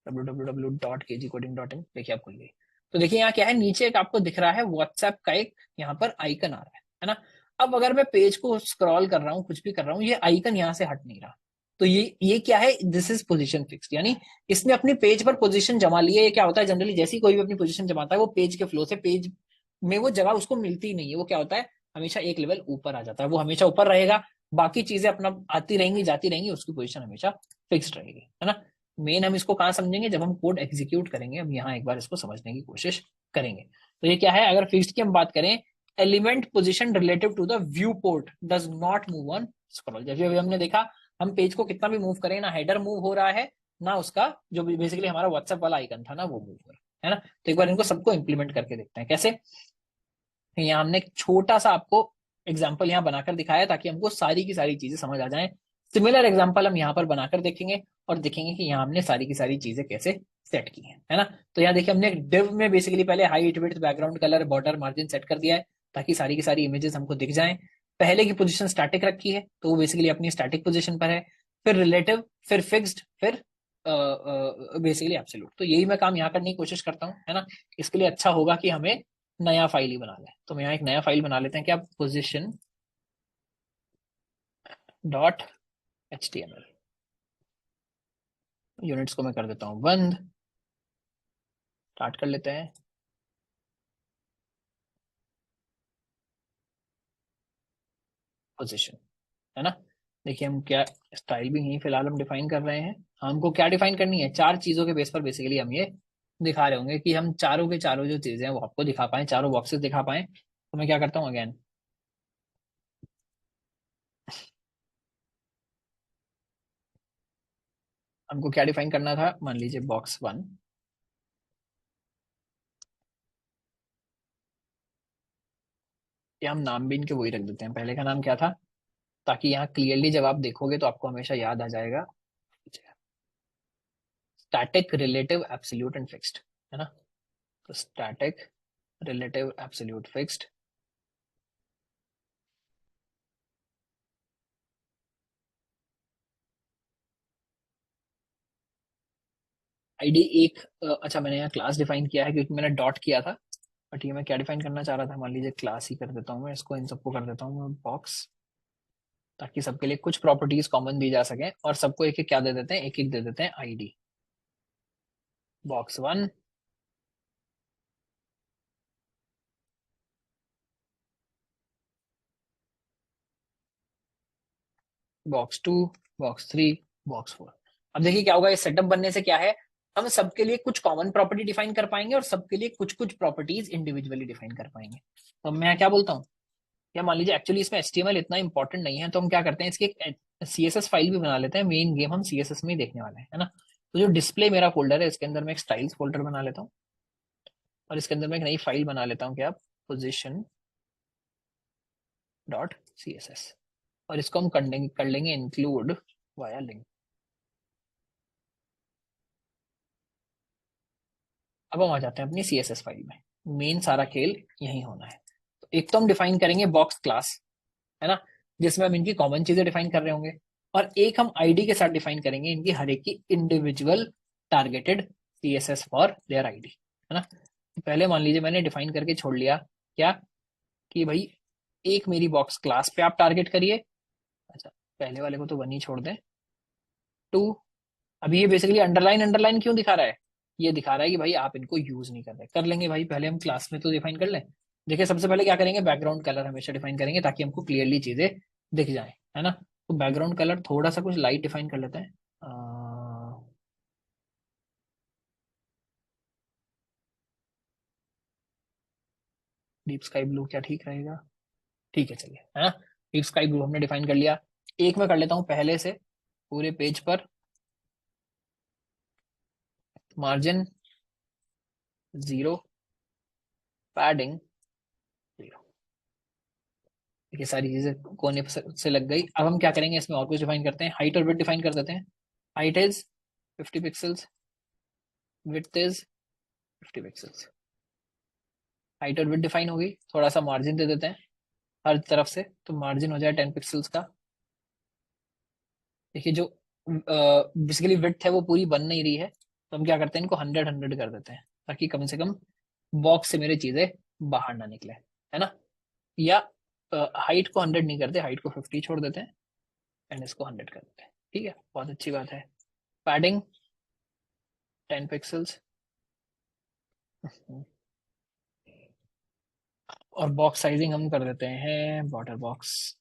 www.kgcoding.in, देखिए आप खुल गई। तो देखिए यहाँ क्या है, नीचे एक आपको दिख रहा है व्हाट्सएप का एक यहाँ पर आइकन आ रहा है ना। अब अगर मैं पेज को स्क्रॉल कर रहा हूँ, कुछ भी कर रहा हूँ, ये आइकन यहाँ से हट नहीं रहा, तो ये क्या है, दिस इज पोजीशन फिक्स्ड, यानी इसने अपनी पेज पर पोजीशन जमा ली है। ये क्या होता है, जनरली जैसे ही कोई भी अपनी पोजीशन जमाता है, वो पेज के फ्लो से पेज में वो जगह उसको मिलती ही नहीं है, वो क्या होता है, हमेशा एक लेवल ऊपर आ जाता है, वो हमेशा ऊपर रहेगा, बाकी चीजें अपना आती रहेंगी जाती रहेंगी, उसकी पोजीशन हमेशा फिक्स्ड रहेगी, है ना। मेन हम इसको कहाँ समझेंगे, जब हम कोड एग्जीक्यूट करेंगे, हम यहाँ एक बार इसको समझने की कोशिश करेंगे। तो ये क्या है, अगर फिक्स्ड की हम बात करें, element position relative to the viewport does not move on scroll. जैसे अभी हमने देखा, हम पेज को कितना भी मूव करें, ना हेडर मूव हो रहा है, ना उसका जो बेसिकली हमारा व्हाट्सएप वाला आइकन था ना वो मूव हो रहा है ना। तो एक बार इनको सबको इंप्लीमेंट करके देखते हैं कैसे। यहाँ हमने एक छोटा सा आपको एग्जाम्पल यहाँ बनाकर दिखाया ताकि हमको सारी की सारी चीजें समझ आ जाएं। सिमिलर एग्जाम्पल हम यहाँ पर बनाकर देखेंगे और देखेंगे कि यहाँ हमने सारी की सारी चीजें कैसे सेट की है ना। तो यहाँ देखिए हमने डिव में बेसिकली पहले height width background colour border margin set कर दिया है ताकि सारी की सारी इमेजेस हमको दिख जाएं। पहले की पोजीशन स्टैटिक रखी है तो वो बेसिकली अपनी स्टैटिक पोजीशन पर है, फिर रिलेटिव, फिर फिक्स्ड, फिर बेसिकली एब्सोल्यूट। तो यही मैं काम यहाँ करने की कोशिश करता हूँ, है ना। इसके लिए अच्छा होगा कि हमें नया फाइल ही बना लें। तो मैं यहाँ एक नया फाइल बना लेते हैं, क्या, पोजीशन .html। यूनिट्स को मैं कर देता हूँ बंद, स्टार्ट कर लेते हैं। पोजीशन, है ना। देखिए हम क्या स्टाइल भी यहीं फिलहाल हम डिफाइन कर रहे हैं। हमको क्या डिफाइन करनी है, चार चीजों के बेस पर बेसिकली हम ये दिखा रहे होंगे कि हम चारों के चारों जो चीजें हैं वो आपको दिखा पाए, चारों बॉक्सेस दिखा पाए। तो मैं क्या करता हूँ, अगेन हमको क्या डिफाइन करना था, मान लीजिए बॉक्स 1, या हम नाम भी इनके वही रख देते हैं, पहले का नाम क्या था, ताकि यहाँ क्लियरली जब आप देखोगे तो आपको हमेशा याद आ जाएगा, static relative absolute and fixed, है ना। तो static relative absolute fixed, ID एक अच्छा मैंने यहाँ क्लास डिफाइन किया है क्योंकि मैंने डॉट किया था, बट ये मैं क्या डिफाइन करना चाह रहा था, मान लीजिए क्लास ही कर देता हूँ मैं इसको, इन सबको कर देता हूँ मैं बॉक्स ताकि सबके लिए कुछ प्रॉपर्टीज कॉमन दी जा सके, और सबको एक एक क्या दे देते हैं, एक एक दे देते हैं ID. Box 1, box 2, box 3, box 4। अब देखिए क्या होगा, इस सेटअप बनने से क्या है, हम सबके लिए कुछ कॉमन प्रॉपर्टी डिफाइन कर पाएंगे और सबके लिए कुछ कुछ प्रॉपर्टीज इंडिविजुअली डिफाइन कर पाएंगे। तो मैं क्या बोलता हूँ, या मान लीजिए एक्चुअली इसमें HTML इतना इंपॉर्टेंट नहीं है, तो हम क्या करते हैं, इसकी एक CSS फाइल भी बना लेते हैं। मेन गेम हम CSS में ही देखने वाले हैं, है ना। तो जो डिस्प्ले मेरा फोल्डर है, इसके अंदर मैं एक स्टाइल्स फोल्डर बना लेता हूँ, और इसके अंदर मैं एक नई फाइल बना लेता हूँ, क्या, position.css, और इसको हम कर लेंगे इंक्लूड वाया लिंक। अब हम आ जाते हैं अपनी CSS फाइल में। मेन सारा खेल यही होना है। तो एक तो हम डिफाइन करेंगे बॉक्स क्लास, है ना, जिसमें हम इनकी कॉमन चीजें डिफाइन कर रहे होंगे, और एक हम आईडी के साथ डिफाइन करेंगे इनकी हर एक की individual targeted CSS for their ID, है ना। तो पहले मान लीजिए मैंने डिफाइन करके छोड़ लिया क्या, कि भाई एक मेरी बॉक्स क्लास पे आप टारगेट करिए। अच्छा, पहले वाले को तो 1 ही छोड़ दें। 2, अभी ये बेसिकली अंडरलाइन अंडरलाइन क्यों दिखा रहा है, ये दिखा रहा है कि भाई आप इनको यूज नहीं कर रहे। कर लेंगे भाई, पहले हम क्लास में तो डिफाइन कर लें। देखिए सबसे पहले क्या करेंगे, बैकग्राउंड कलर हमेशा डिफाइन करेंगे ताकि हमको क्लियरली चीजें दिख जाए, है ना। तो बैकग्राउंड कलर थोड़ा सा कुछ लाइट डिफाइन कर लेते हैं। डीप स्काई ब्लू क्या ठीक रहेगा, ठीक है चलिए, है ना। डीप स्काई ब्लू हमने डिफाइन कर लिया। एक मैं कर लेता हूँ पहले से पूरे पेज पर मार्जिन 0, पैडिंग 0। ये सारी चीजें कोने से लग गई। अब हम क्या करेंगे, इसमें और कुछ डिफाइन करते हैं। हाइट और विड्थ डिफाइन कर देते हैं। Height is 50 pixels, width is 50 pixels. Height और विड्थ डिफाइन होगी। थोड़ा सा मार्जिन दे देते हैं हर तरफ से, तो मार्जिन हो जाए 10 पिक्सल्स का। देखिए जो बेसिकली विड्थ है वो पूरी बन नहीं रही है, तो हम क्या करते हैं, इनको 100 कर देते हैं, ताकि कम से कम बॉक्स से मेरी चीजें बाहर ना निकले, है ना। या हाइट को 100 नहीं करते, हाइट को 50 छोड़ देते हैं, एंड इसको 100 कर देते हैं। ठीक है, बहुत अच्छी बात है। पैडिंग 10 पिक्सल्स, और बॉक्स साइजिंग हम कर देते हैं बॉर्डर बॉक्स।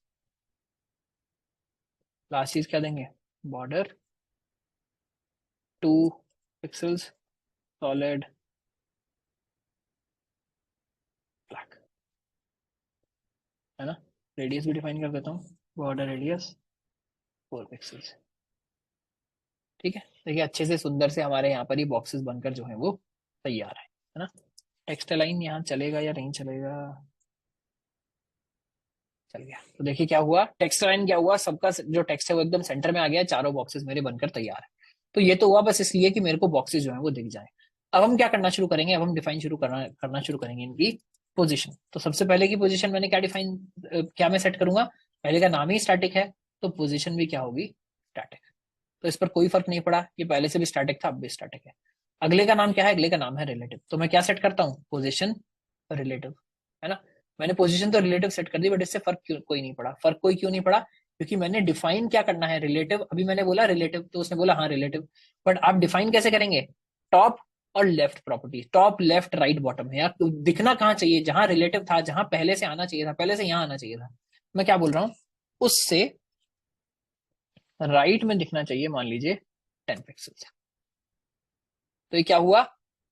लास्ट चीज क्या देंगे, बॉर्डर 2 पिक्सल्स, सॉलिड ब्लैक, है ना। रेडियस भी डिफाइन कर देता हूँ, बॉर्डर रेडियस 4 पिक्सल्स। ठीक है, देखिए अच्छे से सुंदर से हमारे यहाँ पर ही बॉक्सेस बनकर जो है वो तैयार है ना। टेक्स्ट लाइन यहाँ चलेगा या नहीं चलेगा, चल गया। तो देखिए क्या हुआ, टेक्स्ट लाइन क्या हुआ, सबका जो टेक्स्ट है वो एकदम सेंटर में आ गया, चारों बॉक्सेस मेरे बनकर तैयार है। तो ये तो हुआ बस इसलिए कि मेरे को बॉक्सेस जो है वो दिख जाए। अब हम क्या करना शुरू करेंगे, अब हम डिफाइन करना शुरू करेंगे इनकी पोजीशन। तो सबसे पहले की पोजीशन मैंने क्या डिफाइन, क्या मैं सेट करूंगा, पहले का नाम ही स्टैटिक है, तो पोजीशन भी क्या होगी, स्टैटिक। तो इस पर कोई फर्क नहीं पड़ा, ये पहले से भी स्टैटिक था, अब भी स्टैटिक है। अगले का नाम क्या है, अगले का नाम है रिलेटिव। तो मैं क्या सेट करता हूँ, पोजीशन रिलेटिव, है ना। मैंने पोजीशन तो रिलेटिव सेट कर दी, बट इससे फर्क कोई नहीं पड़ा। फर्क कोई क्यों नहीं पड़ा, क्योंकि मैंने डिफाइन क्या करना है, रिलेटिव। अभी मैंने बोला रिलेटिव, तो उसने बोला हाँ रिलेटिव, बट आप डिफाइन कैसे करेंगे, टॉप और left property, top left right bottom है यार। तो दिखना कहाँ चाहिए, जहां रिलेटिव था, जहां पहले से आना चाहिए था, पहले से यहाँ आना चाहिए था। मैं क्या बोल रहा हूँ, उससे राइट में दिखना चाहिए, मान लीजिए 10 पिक्सल्स। तो ये क्या हुआ,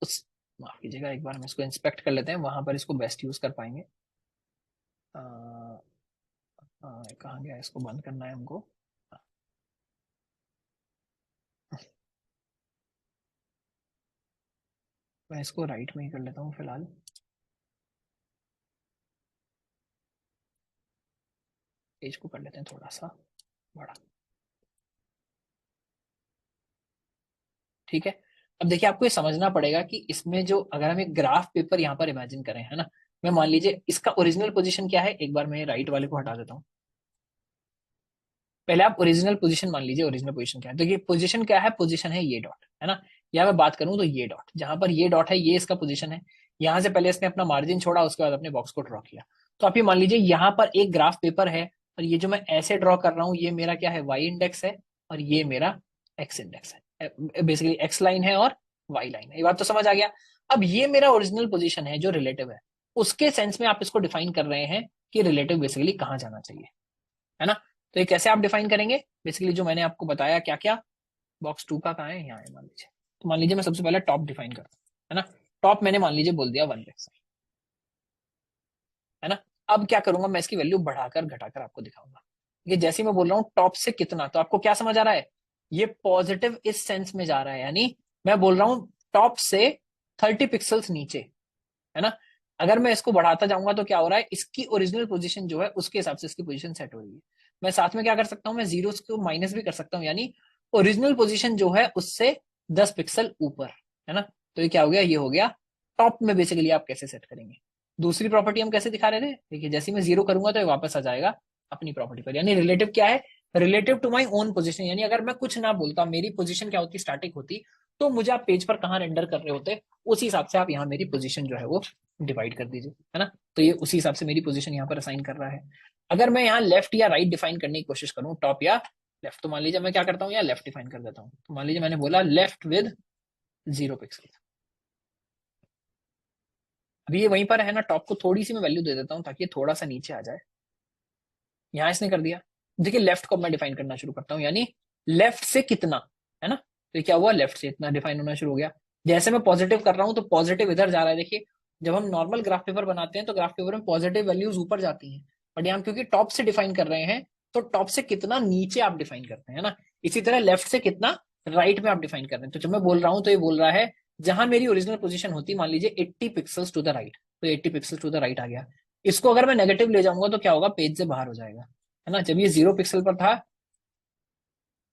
उस माफ कीजिएगा, एक बार हम इसको इंस्पेक्ट कर लेते हैं, वहां पर इसको बेस्ट यूज कर पाएंगे। कहाँ गया, इसको बंद करना है हमको। मैं इसको राइट में ही कर लेता हूँ फिलहाल। पेज को कर लेते हैं थोड़ा सा बड़ा। ठीक है, अब देखिए आपको ये समझना पड़ेगा कि इसमें जो, अगर हम एक ग्राफ पेपर यहाँ पर इमेजिन करें, है ना, मैं मान लीजिए इसका ओरिजिनल पोजीशन क्या है, एक बार मैं राइट वाले को हटा देता हूँ। पहले आप ओरिजिनल पोजीशन मान लीजिए, ओरिजिनल पोजीशन क्या है, तो ये पोजीशन क्या है, पोजीशन है ये डॉट, है ना। या मैं बात करूं तो ये डॉट, जहां पर ये डॉट है ये इसका पोजीशन है। यहां से पहले इसने अपना मार्जिन छोड़ा, उसके बाद अपने बॉक्स को ड्रॉ किया। तो आप ये मान लीजिए यहाँ पर एक ग्राफ पेपर है, और ये जो मैं ऐसे ड्रॉ कर रहा हूँ ये मेरा क्या है, वाई इंडेक्स है, और ये मेरा एक्स इंडेक्स है, बेसिकली एक्स लाइन है और वाई लाइन है। ये बात तो समझ आ गया। अब ये मेरा ओरिजिनल पोजीशन है जो रिलेटिव है, उसके सेंस में आप इसको डिफाइन कर रहे हैं कि रिलेटिव बेसिकली कहाँ जाना चाहिए, है ना। तो ये कैसे आप डिफाइन करेंगे, बेसिकली जो मैंने आपको बताया क्या क्या, बॉक्स 2 का कहाँ है, यहाँ है मान लीजिए। तो मान लीजिए मैं सबसे पहले टॉप डिफाइन करता हूँ, है ना। टॉप मैंने मान लीजिए बोल दिया 1 पिक्सल, है ना। अब क्या करूंगा, मैं इसकी वैल्यू बढ़ाकर घटाकर आपको दिखाऊंगा। ये जैसे ही मैं बोल रहा हूँ टॉप से कितना, तो आपको क्या समझ आ रहा है, ये पॉजिटिव इस सेंस में जा रहा है, यानी मैं बोल रहा हूँ टॉप से 30 पिक्सल्स नीचे, है ना। अगर मैं इसको बढ़ाता जाऊंगा तो क्या हो रहा है, इसकी ओरिजिनल पोजीशन जो है उसके हिसाब से इसकी पोजीशन सेट हो रही है। मैं साथ में क्या कर सकता हूँ, मैं जीरो को माइनस भी कर सकता हूँ, यानी ओरिजिनल पोजीशन जो है उससे 10 पिक्सल ऊपर, है ना। तो ये क्या हो गया, ये हो गया टॉप में बेसिकली आप कैसे सेट करेंगे। दूसरी प्रॉपर्टी हम कैसे दिखा रहे थे, देखिए जैसे मैं 0 करूंगा तो ये वापस आ जाएगा अपनी प्रॉपर्टी पर, यानी रिलेटिव क्या है, relative to my own position. यानी अगर मैं कुछ ना बोलता, मेरी पोजिशन क्या होती, स्टैटिक होती, तो मुझे आप पेज पर कहाँ रेंडर कर रहे होते उस हिसाब से आप यहाँ मेरी पोजीशन जो है वो डिवाइड कर दीजिए, है ना। तो ये उसी हिसाब से मेरी पोजीशन यहाँ पर असाइन कर रहा है। अगर मैं यहाँ लेफ्ट या राइट डिफाइन करने की कोशिश करूँ, टॉप या लेफ्ट, तो मान लीजिए मैं क्या करता हूँ, यहाँ लेफ्ट डिफाइन कर देता हूँ। तो मान लीजिए मैंने बोला लेफ्ट विद 0 पिक्सल। अभी ये वहीं पर है ना, टॉप को थोड़ी सी मैं वैल्यू दे देता हूँ ताकि ये थोड़ा सा नीचे आ जाए। यहाँ इसने कर दिया। देखिए लेफ्ट को मैं डिफाइन करना शुरू करता हूँ, यानी लेफ्ट से कितना, है ना। तो क्या हुआ, लेफ्ट से इतना डिफाइन होना शुरू हो गया। जैसे मैं पॉजिटिव कर रहा हूँ तो पॉजिटिव इधर जा रहा है। देखिए जब हम नॉर्मल ग्राफ पेपर बनाते हैं तो ग्राफ पेपर में पॉजिटिव वैल्यूज ऊपर जाती हैं, बट यहाँ क्योंकि टॉप से डिफाइन कर रहे हैं तो टॉप से कितना नीचे आप डिफाइन करते हैं, है ना। इसी तरह लेफ्ट से कितना राइट में आप डिफाइन कर रहे हैं। तो जब मैं बोल रहा हूँ तो ये बोल रहा है जहां मेरी ओरिजिनल पोजीशन होती, मान लीजिए 80 पिक्सल्स टू द राइट, तो 80 पिक्सल टू द राइट आ गया। इसको अगर मैं नेगेटिव ले जाऊंगा तो क्या होगा, पेज से बाहर हो जाएगा, है ना। जब ये 0 पिक्सल पर था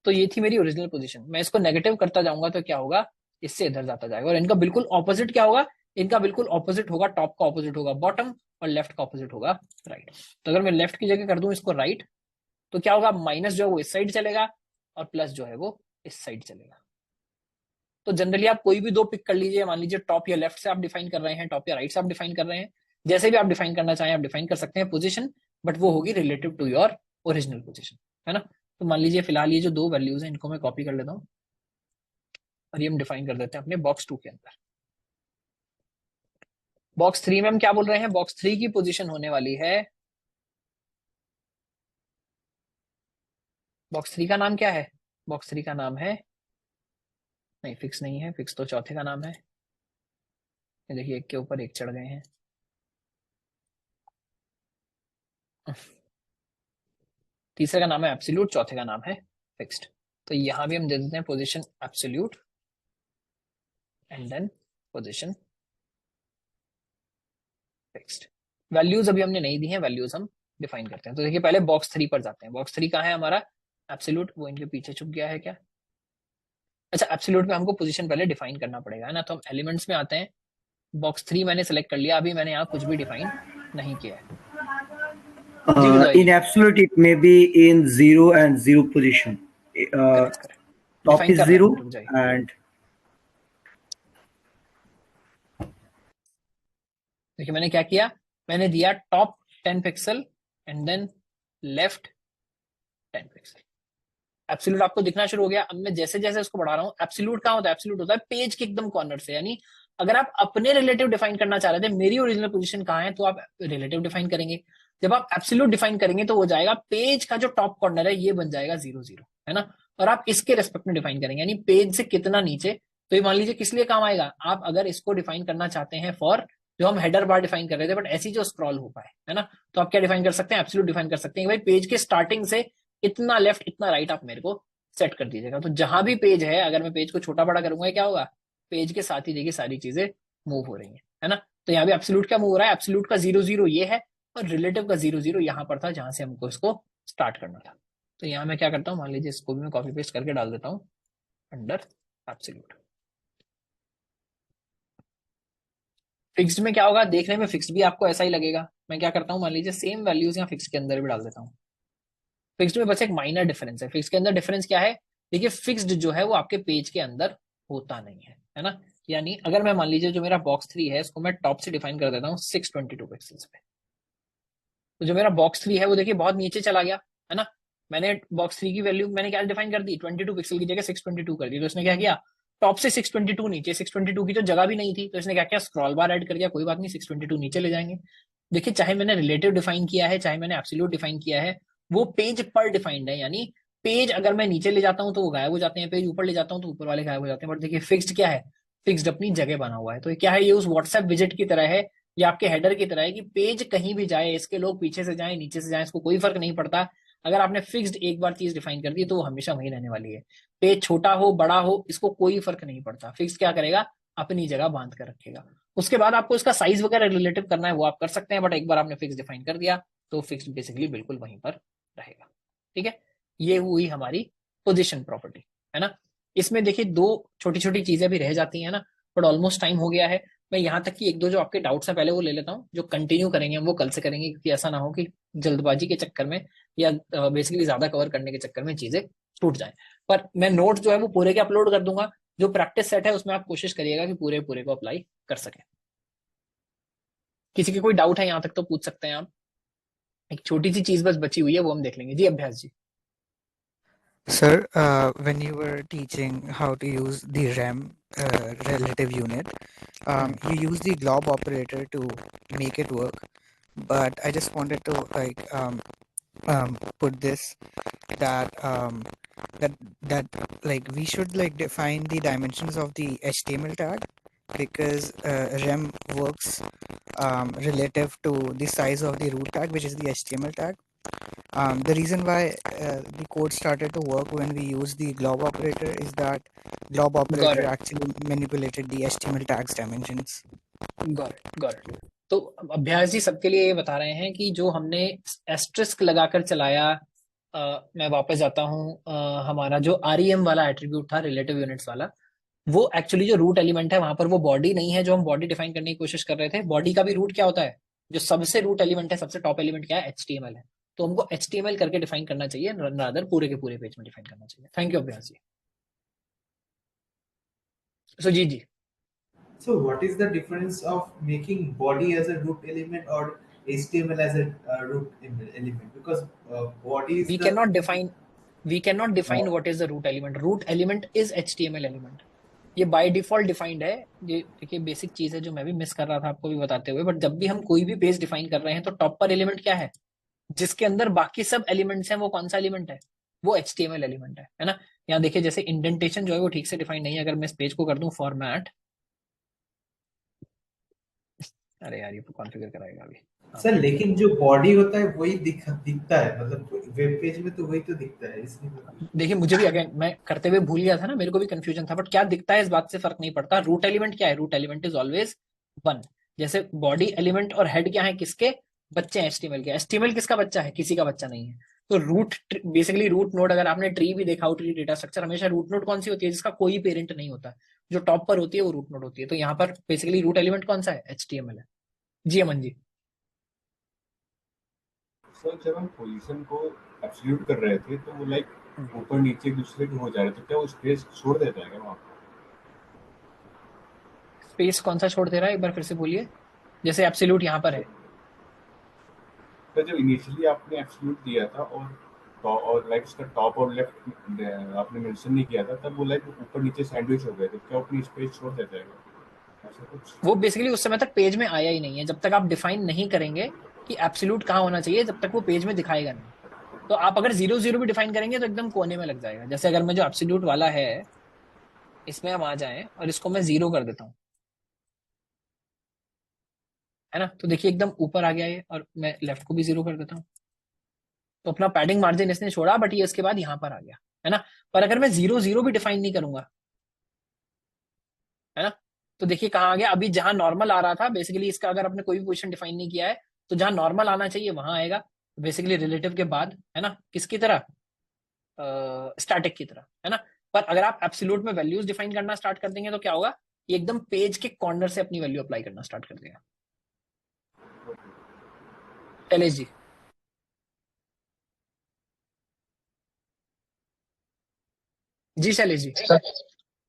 तो ये थी मेरी ओरिजिनल पोजीशन, मैं इसको नेगेटिव करता जाऊंगा तो क्या होगा, इससे इधर जाता जाएगा। और इनका बिल्कुल ऑपोजिट क्या होगा, इनका बिल्कुल ऑपोजिट होगा, टॉप का ऑपोजिट होगा बॉटम और लेफ्ट का ऑपोजिट होगा राइट। तो अगर मैं लेफ्ट की जगह कर दूं इसको राइट, तो क्या होगा, माइनस जो है वो इस साइड चलेगा और प्लस जो है वो इस साइड चलेगा। तो जनरली आप कोई भी दो पिक कर लीजिए, मान लीजिए टॉप या लेफ्ट से आप डिफाइन कर रहे हैं, टॉप या राइट से आप डिफाइन कर रहे हैं, जैसे भी आप डिफाइन करना चाहें आप डिफाइन कर सकते हैं पोजीशन, बट वो होगी relative to your original position, है ना। तो मान लीजिए फिलहाल ये जो दो वैल्यूज हैं इनको मैं कॉपी कर लेता हूँ और ये हम डिफाइन कर देते हैं अपने बॉक्स 2 के अंदर। बॉक्स 3 में हम क्या बोल रहे हैं, बॉक्स 3 की पोजीशन होने वाली है, बॉक्स 3 का नाम क्या है, बॉक्स 3 का नाम है, नहीं फिक्स नहीं है, फिक्स तो चौथे का नाम है। ये देखिए एक के ऊपर एक चढ़ गए हैं। तीसरे का नाम है एब्सोल्यूट, चौथे का नाम है फिक्स्ड। तो यहां भी हम दे देते हैं position absolute and then position fixed. Values अभी हमने नहीं दी हैं, वैल्यूज हम डिफाइन करते हैं। तो देखिए पहले बॉक्स 3 पर जाते हैं। बॉक्स 3 कहाँ है हमारा, एब्सोल्यूट, वो इनके पीछे छुप गया है क्या। अच्छा एब्सोल्यूट में हमको पोजीशन पहले डिफाइन करना पड़ेगा, है ना। तो हम एलिमेंट्स में आते हैं, बॉक्स 3 मैंने सेलेक्ट कर लिया, अभी मैंने यहाँ कुछ भी डिफाइन नहीं किया है। In absolute, it may be in 0 and 0 position. Top is 0 and देखिए मैंने क्या किया, मैंने दिया top 10 pixel and then left 10 pixel. Absolute आपको दिखना शुरू हो गया। अब मैं जैसे जैसे इसको बढ़ा रहा हूँ, एब्सोल्यूट कहाँ होता है, एब्सोल्यूट होता है पेज के एकदम कॉर्नर से। यानी अगर आप अपने रिलेटिव डिफाइन करना चाह रहे थे, मेरी ओरिजिनल पोजीशन कहाँ है, तो आप रिलेटिव डिफाइन करेंगे। जब आप एब्सोल्यूट डिफाइन करेंगे तो हो जाएगा पेज का जो टॉप कॉर्नर है ये बन जाएगा 0 0, है ना। और आप इसके रेस्पेक्ट में डिफाइन करेंगे, यानी पेज से कितना नीचे। तो ये मान लीजिए किस लिए काम आएगा, आप अगर इसको डिफाइन करना चाहते हैं फॉर जो हम हेडर बार डिफाइन कर रहे थे, बट ऐसी जो स्क्रॉल हो पाए, है ना। तो आप क्या डिफाइन कर सकते हैं, एब्सोल्यूट डिफाइन कर सकते हैं भाई पेज के स्टार्टिंग से इतना लेफ्ट इतना राइट आप मेरे को सेट कर दीजिएगा। तो जहां भी पेज है, अगर मैं पेज को छोटा बड़ा करूंगा क्या होगा, पेज के साथ ही देखिए सारी चीजें मूव हो रही है ना। तो यहाँ भी एब्सोल्यूट क्या मूव हो रहा है, एब्सोल्यूट का 0 0 ये है और रिलेटिव का 0 0 यहाँ पर था जहां से हमको इसको स्टार्ट करना था। तो यहाँ मैं क्या करता हूँ, मान लीजिए इसको भी मैं कॉपी पेस्ट करके डाल देता हूँ अंडर एब्सोल्यूट। फिक्स्ड में क्या होगा, देखने में फिक्स्ड भी आपको ऐसा ही लगेगा। मैं क्या करता हूँ, मान लीजिए सेम वैल्यूज यहाँ फिक्स के अंदर भी डाल देता हूँ। फिक्स्ड में बस एक माइनर डिफरेंस है। फिक्स के अंदर डिफरेंस क्या है, देखिए फिक्स्ड जो है वो आपके पेज के अंदर होता नहीं है ना। यानी अगर मैं मान लीजिए जो मेरा बॉक्स 3 है इसको मैं टॉप से डिफाइन कर देता हूँ 622 पिक्सल्स पे, तो जो मेरा बॉक्स 3 है वो देखिए बहुत नीचे चला गया, है ना। मैंने बॉक्स 3 की वैल्यू मैंने क्या डिफाइन कर दी, 22 पिक्सल की जगह 622 कर दी। तो इसने क्या किया, टॉप से 622 नीचे, 622 की तो जगह भी नहीं थी, तो इसने क्या किया, स्क्रॉल बार ऐड कर दिया। कोई बात नहीं, 622 नीचे ले जाएंगे। देखिए चाहे मैंने रिलेटिव डिफाइन किया है, चाहे मैंने एब्सोल्यूट डिफाइन किया है, वो पेज पर डिफाइंड है। यानी पेज अगर मैं नीचे ले जाता हूं तो वो गायब हो जाते हैं, पेज ऊपर ले जाता हूं तो ऊपर वाले गायब हो जाते हैं। बट देखिए फिक्स्ड क्या है, फिक्स्ड अपनी जगह बना हुआ है। तो ये क्या है, ये उस व्हाट्सएप विजिट की तरह है, या आपके हेडर की तरह है कि पेज कहीं भी जाए, इसके लोग पीछे से जाएं नीचे से जाएं, इसको कोई फर्क नहीं पड़ता। अगर आपने फिक्स्ड एक बार चीज डिफाइन कर दी तो वो हमेशा वहीं रहने वाली है। पेज छोटा हो बड़ा हो इसको कोई फर्क नहीं पड़ता, फिक्स क्या करेगा, अपनी जगह बांध कर रखेगा। उसके बाद आपको इसका साइज वगैरह रिलेटिव करना है वो आप कर सकते हैं, बट एक बार आपने फिक्स डिफाइन कर दिया तो फिक्स बेसिकली बिल्कुल वहीं पर रहेगा। ठीक है, ये हुई हमारी पोजिशन प्रॉपर्टी, है ना। इसमें देखिए दो छोटी छोटी चीजें भी रह जाती है ना, बट ऑलमोस्ट टाइम हो गया है। मैं यहाँ तक की एक दो जो आपके डाउट्स हैं पहले वो ले लेता हूँ, जो कंटिन्यू करेंगे हम वो कल से करेंगे, क्योंकि ऐसा ना हो कि जल्दबाजी के चक्कर में या बेसिकली ज्यादा कवर करने के चक्कर में चीजें छूट जाएं। पर मैं नोट जो है वो पूरे के अपलोड कर दूंगा। जो प्रैक्टिस सेट है उसमें आप कोशिश करिएगा कि पूरे पूरे को अप्लाई कर सके। किसी के कोई डाउट है यहाँ तक तो पूछ सकते हैं आप। एक छोटी सी चीज बस बची हुई है वो हम देख लेंगे। जी अभ्यास जी। Sir, when you were teaching how to use the RAM relative unit, you use the glob operator to make it work. But I just wanted to put this that like we should like define the dimensions of the HTML tag, because rem works relative to the size of the root tag, which is the HTML tag. The reason why the code started to work when we used the glob operator is that glob operator actually manipulated the HTML tags dimensions. Got it. तो अभ्यास जी सबके लिए ये बता रहे हैं कि जो हमने एस्ट्रिस्क लगाकर चलाया, मैं वापस जाता हूँ, हमारा जो REM वाला एट्रीब्यूट था रिलेटिव यूनिट्स वाला, वो एक्चुअली जो रूट एलिमेंट है वहां पर वो बॉडी नहीं है जो हम बॉडी डिफाइन करने की कोशिश कर रहे थे। बॉडी का भी रूट क्या होता है, जो सबसे रूट एलिमेंट है, सबसे टॉप एलिमेंट क्या है, HTML है। तो हमको HTML करके डिफाइन करना चाहिए, रादर पूरे के पूरे पेज में डिफाइन करना चाहिए। थैंक यू अभ्यास जी। सुजीत जी। So what is the difference of making body as a root element or HTML as a root element? Because body is we cannot define what is the root element. Root element is HTML element. ये बाय डिफॉल्ट डिफाइंड है। ये देखिए बेसिक चीज है जो मैं भी मिस कर रहा था आपको भी बताते हुए। बट जब भी हम कोई भी पेज डिफाइन कर रहे हैं तो टॉप पर एलिमेंट क्या है, जिसके अंदर बाकी सब एलिमेंट्स हैं, वो कौन सा एलिमेंट है, वो HTML एलिमेंट है ना। यहाँ देखिए जैसे इंडेंटेशन जो है वो ठीक से डिफाइन नहीं है। अगर मैं इस पेज को कर दूं फॉर्मेट, अरे यार ये तो कॉन्फ़िगर कराएगा अभी सर, लेकिन जो बॉडी होता है वही दिखता है, मतलब वेब पेज में तो वही तो दिखता है। इसलिए देखिए मुझे भी अगेन मैं करते हुए भूल गया था ना, मेरे को भी कंफ्यूजन था। बट क्या दिखता है इस बात से फर्क नहीं पड़ता। रूट एलिमेंट क्या है, रूट एलिमेंट इज ऑलवेज 1। जैसे बॉडी एलिमेंट और हेड क्या है, किसके बच्चे हैं, HTML के। HTML किसका बच्चा है, किसी का बच्चा नहीं है। तो रूट बेसिकली रूट नोड, अगर आपने ट्री भी देखा हो, ट्री डेटा स्ट्रक्चर, हमेशा रूट नोड कौन सी होती है, जिसका कोई पेरेंट नहीं होता, जो टॉप पर होती है वो रूट नोड होती है। तो यहाँ पर बेसिकली रूट एलिमेंट कौन सा है, HTML है। जी अमन जी। सर जब हम पोजीशन को एब्सोल्यूट कर रहे थे तो वो लाइक ऊपर नीचे एक दूसरे के हो जा रहे थे, क्या वो स्पेस छोड़ देता है क्या वहाँ पर? स्पेस कौन सा छोड़ दे रहा है, एक बार फिर से बोलिए। जैसे एब्सोल्यूट यहाँ पर है, तो जब इनिशियली आपने एब्सोल्यूट दिया था और लाइक उसका टॉप और लेफ्ट आपने मेंशन नहीं किया था, तब वो लाइक ऊपर नीचे सैंडविच हो गए थे, क्या अपनी स्पेस छोड़ देता है ऐसा कुछ? वो बेसिकली उस समय तक पेज में आया ही नहीं है। जब तक आप डिफाइन नहीं करेंगे कि एब्सोल्यूट कहाँ होना चाहिए, जब तक वो पेज में दिखाएगा नहीं। तो आप अगर 0 भी डिफाइन करेंगे तो एकदम कोने में लग जाएगा। जैसे अगर मैं जो एब्सोल्यूट वाला है इसमें हम आ जाएं और इसको मैं 0 कर देता हूँ, है ना, तो देखिए एकदम ऊपर आ गया ये। और मैं लेफ्ट को भी 0 कर देता हूँ, तो अपना पैडिंग मार्जिन इसने छोड़ा, बट ये इसके बाद यहाँ पर आ गया, है ना। पर अगर मैं 0 भी डिफाइन नहीं करूंगा, है ना, तो देखिए कहाँ आ गया। अभी जहां नॉर्मल आ रहा था बेसिकली, इसका अगर आपने कोई भी पोजीशन डिफाइन नहीं किया है तो जहां नॉर्मल आना चाहिए वहां आएगा, बेसिकली रिलेटिव के बाद, है ना, किसकी तरह, स्टैटिक की तरह, है ना। पर अगर आप एब्सोल्यूट में वैल्यूज डिफाइन करना स्टार्ट कर देंगे तो क्या होगा, ये एकदम पेज के कॉर्नर से अपनी वैल्यू अप्लाई करना स्टार्ट कर देगा। शैलेश जी। जी शैलेश जी। सर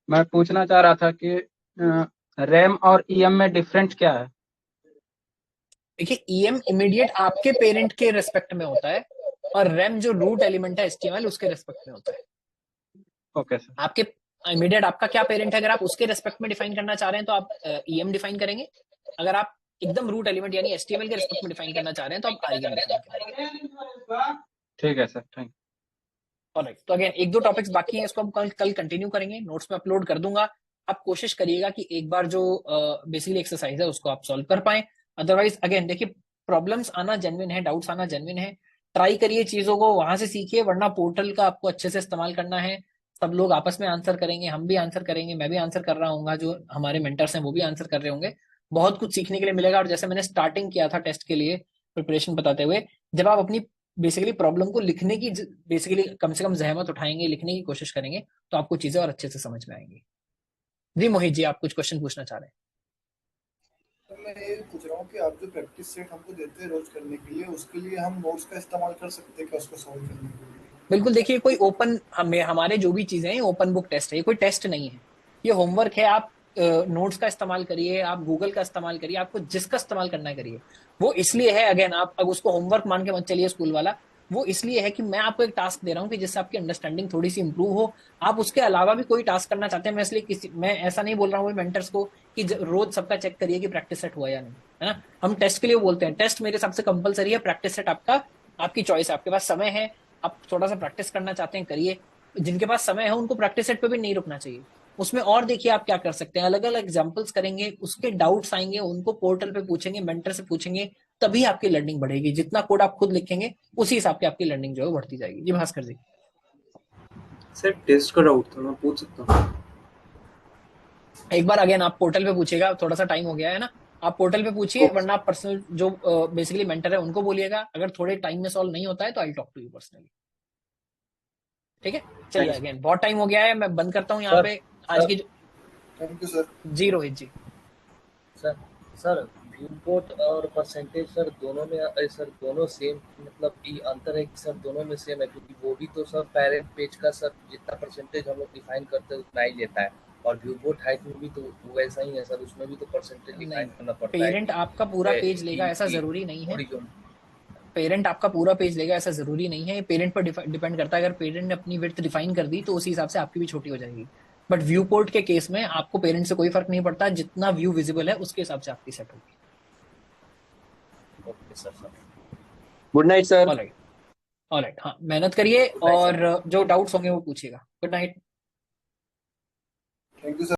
मैं पूछना चाह रहा था कि रैम और EM में डिफरेंट क्या है? देखिए EM इमीडिएट आपके पेरेंट के रेस्पेक्ट में होता है और RAM जो रूट एलिमेंट है HTML उसके रेस्पेक्ट में होता है। Okay sir. आपके इमीडिएट आपका क्या पेरेंट है, अगर आप उसके रेस्पेक्ट में डिफाइन करना चाह रहे हैं तो आप EM डिफाइन करेंगे। अगर आप एकदम रूट एलिमेंट यानी HTML के रेस्पेक्ट में डिफाइन करना चाह रहे हैं तो आप REM डिफाइन करेंगे। ठीक है सर, थैंक। ऑलराइट, तो अगेन एक दो टॉपिक्स बाकी हैं, इसको हम कल कंटिन्यू करेंगे, नोट्स में अपलोड कर दूंगा। आप कोशिश करिएगा कि एक बार जो बेसिकली एक्सरसाइज है उसको आप सॉल्व कर पाए। अदरवाइज अगेन देखिए, प्रॉब्लम्स आना जेन्युइन है, डाउट्स आना जेन्युइन है, ट्राई करिए चीजों को, वहां से सीखिए, वरना पोर्टल का आपको अच्छे से इस्तेमाल करना है। सब लोग आपस में आंसर करेंगे, हम भी आंसर करेंगे, मैं भी आंसर कर रहा हूँ, जो हमारे मेंटर्स हैं वो भी आंसर कर रहे होंगे। बहुत कुछ सीखने के लिए मिलेगा। और जैसे मैंने स्टार्टिंग किया था टेस्ट के लिए प्रिपरेशन बताते हुए, जब आप अपनी बेसिकली प्रॉब्लम को लिखने की बेसिकली कम से कम जहमत उठाएंगे, लिखने की कोशिश करेंगे, तो आपको चीजें और अच्छे से समझ में आएंगी। जी मोहित जी, आप कुछ क्वेश्चन पूछना चाह रहे हैं? तो मैं ये पूछ रहा हूँ कि आप जो प्रैक्टिस सेट हमको देते हैं रोज करने के लिए, उसके लिए हम नोट्स का इस्तेमाल कर सकते हैं क्या उसको सॉल्व करने के लिए? बिल्कुल, देखिए कोई ओपन हमारे जो भी चीजें हैं ओपन बुक टेस्ट है, ये कोई टेस्ट नहीं है, ये होमवर्क है। आप नोट्स का इस्तेमाल करिए, आप गूगल का इस्तेमाल करिए, आपको जिसका इस्तेमाल करना है करिए। वो इसलिए है, अगेन आप अब उसको होमवर्क मान के मत चलिए स्कूल वाला, वो इसलिए है कि मैं आपको एक टास्क दे रहा हूँ कि जिससे आपकी अंडरस्टैंडिंग थोड़ी सी इंप्रूव हो। आप उसके अलावा भी कोई टास्क करना चाहते हैं, मैं ऐसा नहीं बोल रहा हूँ मेंटर्स को कि रोज सबका चेक करिए कि प्रैक्टिस सेट हुआ या नहीं, है ना। हम टेस्ट के लिए बोलते हैं, टेस्ट मेरे हिसाब से कंपलसरी है, प्रैक्टिस सेट आपकी चॉइस है, आपके पास समय है, आप थोड़ा सा प्रैक्टिस करना चाहते हैं करिए। जिनके पास समय है उनको प्रैक्टिस सेट पे भी नहीं रुकना चाहिए, उसमें और देखिए आप क्या कर सकते हैं, अलग अलग एग्जांपल्स करेंगे, उसके डाउट्स आएंगे उनको पोर्टल पे पूछेंगे, मेंटर से पूछेंगे, तभी आपकी लर्निंग बढ़ेगी। जितना कोड आप खुद लिखेंगे उसी हिसाब से आपकी लर्निंग जो है बढ़ती जाएगी। जी भास्कर जी। सर टेस्ट का डाउट था, मैं पूछ सकता हूँ? एक बार अगेन आप पोर्टल पे पूछिएगा, थोड़ा सा टाइम हो गया है ना, आप पोर्टल पे पूछिए, वरना आप पर्सनल जो बेसिकली मेंटर है उनको बोलिएगा। अगर थोड़े टाइम में सॉल्व नहीं होता है तो I talk to you personally, ठीक है। चलिए अगेन बहुत टाइम हो गया है, मैं बंद करता हूँ यहाँ पे आज की। Thank you sir. जी रोहित जी। सर व्यूपोर्ट और परसेंटेज सर दोनों में सर दोनों सेम, मतलब ये अंतर है कि सर दोनों में सेम है, क्योंकि वो भी तो सर पेरेंट पेज का सर जितना परसेंटेज हम लोग डिफाइन करते हैं उतना ही लेता है, और व्यूपोर्ट हाइट में भी तो वैसा ही है सर, उसमें भी तो परसेंटेज डिफाइन करना पड़ता है। पेरेंट आपका पूरा पेज लेगा ऐसा जरूरी नहीं है, पेरेंट आपका पूरा पेज लेगा ऐसा जरूरी नहीं है, पेरेंट पर डिपेंड करता है। अगर पेरेंट ने अपनी विड्थ डिफाइन कर दी तो उसी हिसाब से आपकी भी छोटी हो जाएगी। बट व्यू पोर्ट के केस में आपको पेरेंट से कोई फर्क नहीं पड़ता, जितना व्यू विजिबल है उसके हिसाब से आपकी सेट होगी। Okay sir. Good night sir. Alright, हाँ मेहनत करिए और जो डाउट्स होंगे वो पूछिएगा। Good night. Thank you sir.